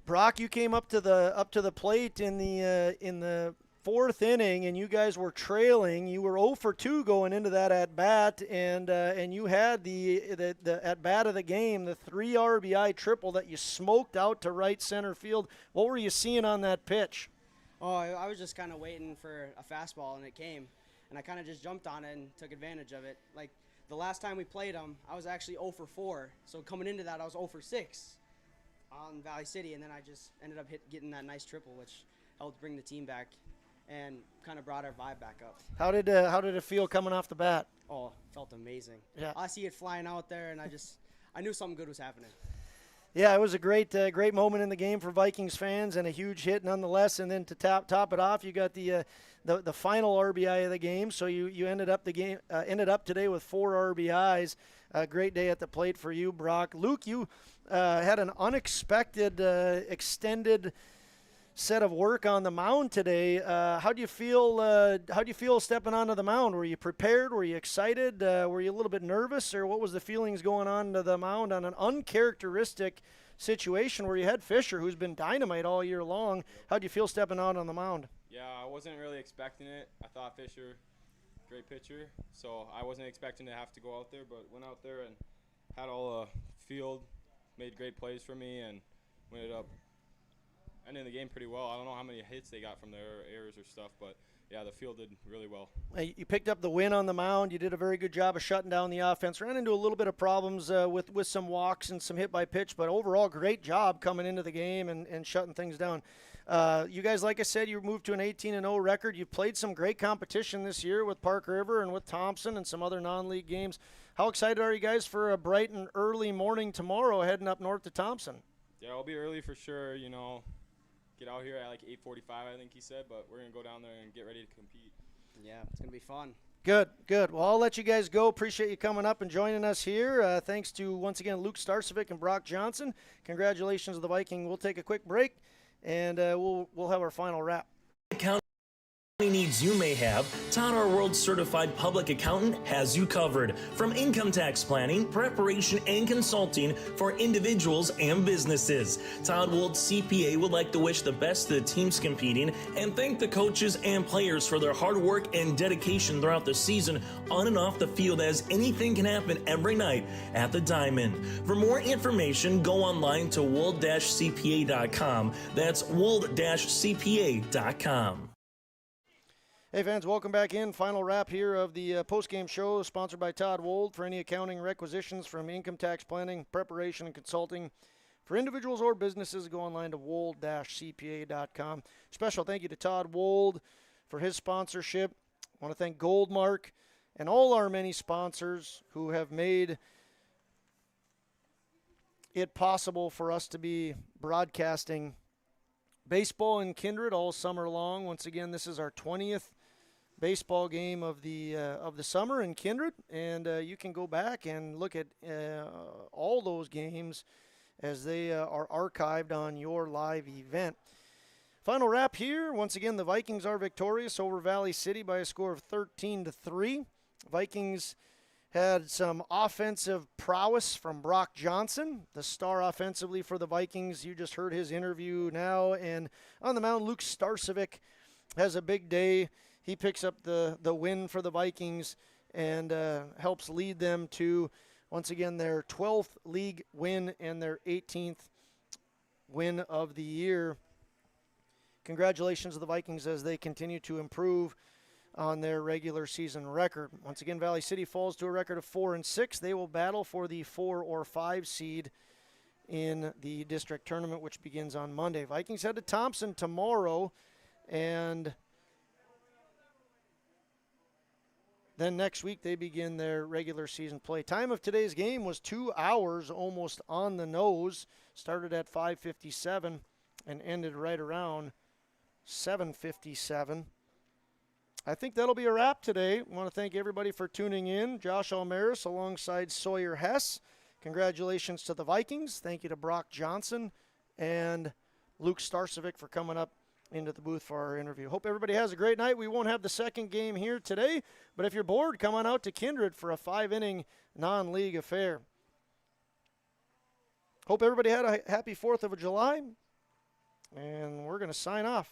Brock, you came up to the plate in the fourth inning, and you guys were trailing. You were 0 for 2 going into that at bat, and you had the at bat of the game, the 3 RBI triple that you smoked out to right center field. What were you seeing on that pitch? Oh, I was just kind of waiting for a fastball, and it came, and I kind of just jumped on it and took advantage of it. Like the last time we played them, I was actually 0 for 4. So coming into that, I was 0 for 6 on Valley City, and then I just ended up getting that nice triple, which helped bring the team back and kind of brought our vibe back up. How did it feel coming off the bat? Oh, felt amazing. Yeah. I see it flying out there, and I knew something good was happening. Yeah, it was a great moment in the game for Vikings fans, and a huge hit nonetheless. And then to top it off, you got the final RBI of the game. So you ended up today with 4 RBIs. A great day at the plate for you, Brock. Luke, you had an unexpected extended set of work on the mound today. How do you feel stepping onto the mound? Were you prepared? Were you excited? Were you a little bit nervous, or what was the feelings going on to the mound on an uncharacteristic situation where you had Fisher, who's been dynamite all year long? How do you feel stepping out on the mound? Yeah, I wasn't really expecting it. I thought Fisher, great pitcher, so I wasn't expecting to have to go out there, but went out there and had all the field, made great plays for me, and went it up. Ended the game pretty well. I don't know how many hits they got from their errors or stuff, but yeah, the field did really well. You picked up the win on the mound. You did a very good job of shutting down the offense. Ran into a little bit of problems with some walks and some hit by pitch, but overall, great job coming into the game and shutting things down. You guys, like I said, you moved to an 18-0 record. You've played some great competition this year with Park River and with Thompson and some other non-league games. How excited are you guys for a bright and early morning tomorrow heading up north to Thompson? Yeah, I'll be early for sure, Get out here at like 8:45, I think he said, but we're going to go down there and get ready to compete. Yeah, it's going to be fun. Good. Well, I'll let you guys go. Appreciate you coming up and joining us here. Thanks to, once again, Luke Starcevic and Brock Johnson. Congratulations to the Viking. We'll take a quick break, and we'll have our final wrap. Any needs you may have, Todd R. World Certified Public Accountant has you covered. From income tax planning, preparation, and consulting for individuals and businesses. Todd Wold CPA would like to wish the best to the teams competing and thank the coaches and players for their hard work and dedication throughout the season on and off the field, as anything can happen every night at the Diamond. For more information, go online to wold-cpa.com. That's wold-cpa.com. Hey fans, welcome back in. Final wrap here of the post-game show, sponsored by Todd Wold. For any accounting requisitions from income tax planning, preparation, and consulting for individuals or businesses, go online to wold-cpa.com. Special thank you to Todd Wold for his sponsorship. I want to thank Goldmark and all our many sponsors who have made it possible for us to be broadcasting baseball in Kindred all summer long. Once again, this is our 20th baseball game of the summer in Kindred, and you can go back and look at all those games as they are archived on your live event. Final wrap here. Once again, the Vikings are victorious over Valley City by a score of 13-3. Vikings had some offensive prowess from Brock Johnson, the star offensively for the Vikings. You just heard his interview now. And on the mound, Luke Starcevic has a big day. He picks up the win for the Vikings and helps lead them to, once again, their 12th league win and their 18th win of the year. Congratulations to the Vikings as they continue to improve on their regular season record. Once again, Valley City falls to a record of 4-6. They will battle for the 4 or 5 seed in the district tournament, which begins on Monday. Vikings head to Thompson tomorrow, and then next week they begin their regular season play. Time of today's game was 2 hours, almost on the nose. Started at 5:57 and ended right around 7:57. I think that'll be a wrap today. I want to thank everybody for tuning in. Josh Almaris alongside Sawyer Hess. Congratulations to the Vikings. Thank you to Brock Johnson and Luke Starcevic for coming up into the booth for our interview. Hope everybody has a great night. We won't have the second game here today, but if you're bored, come on out to Kindred for a 5-inning non-league affair. Hope everybody had a happy 4th of July, and we're going to sign off.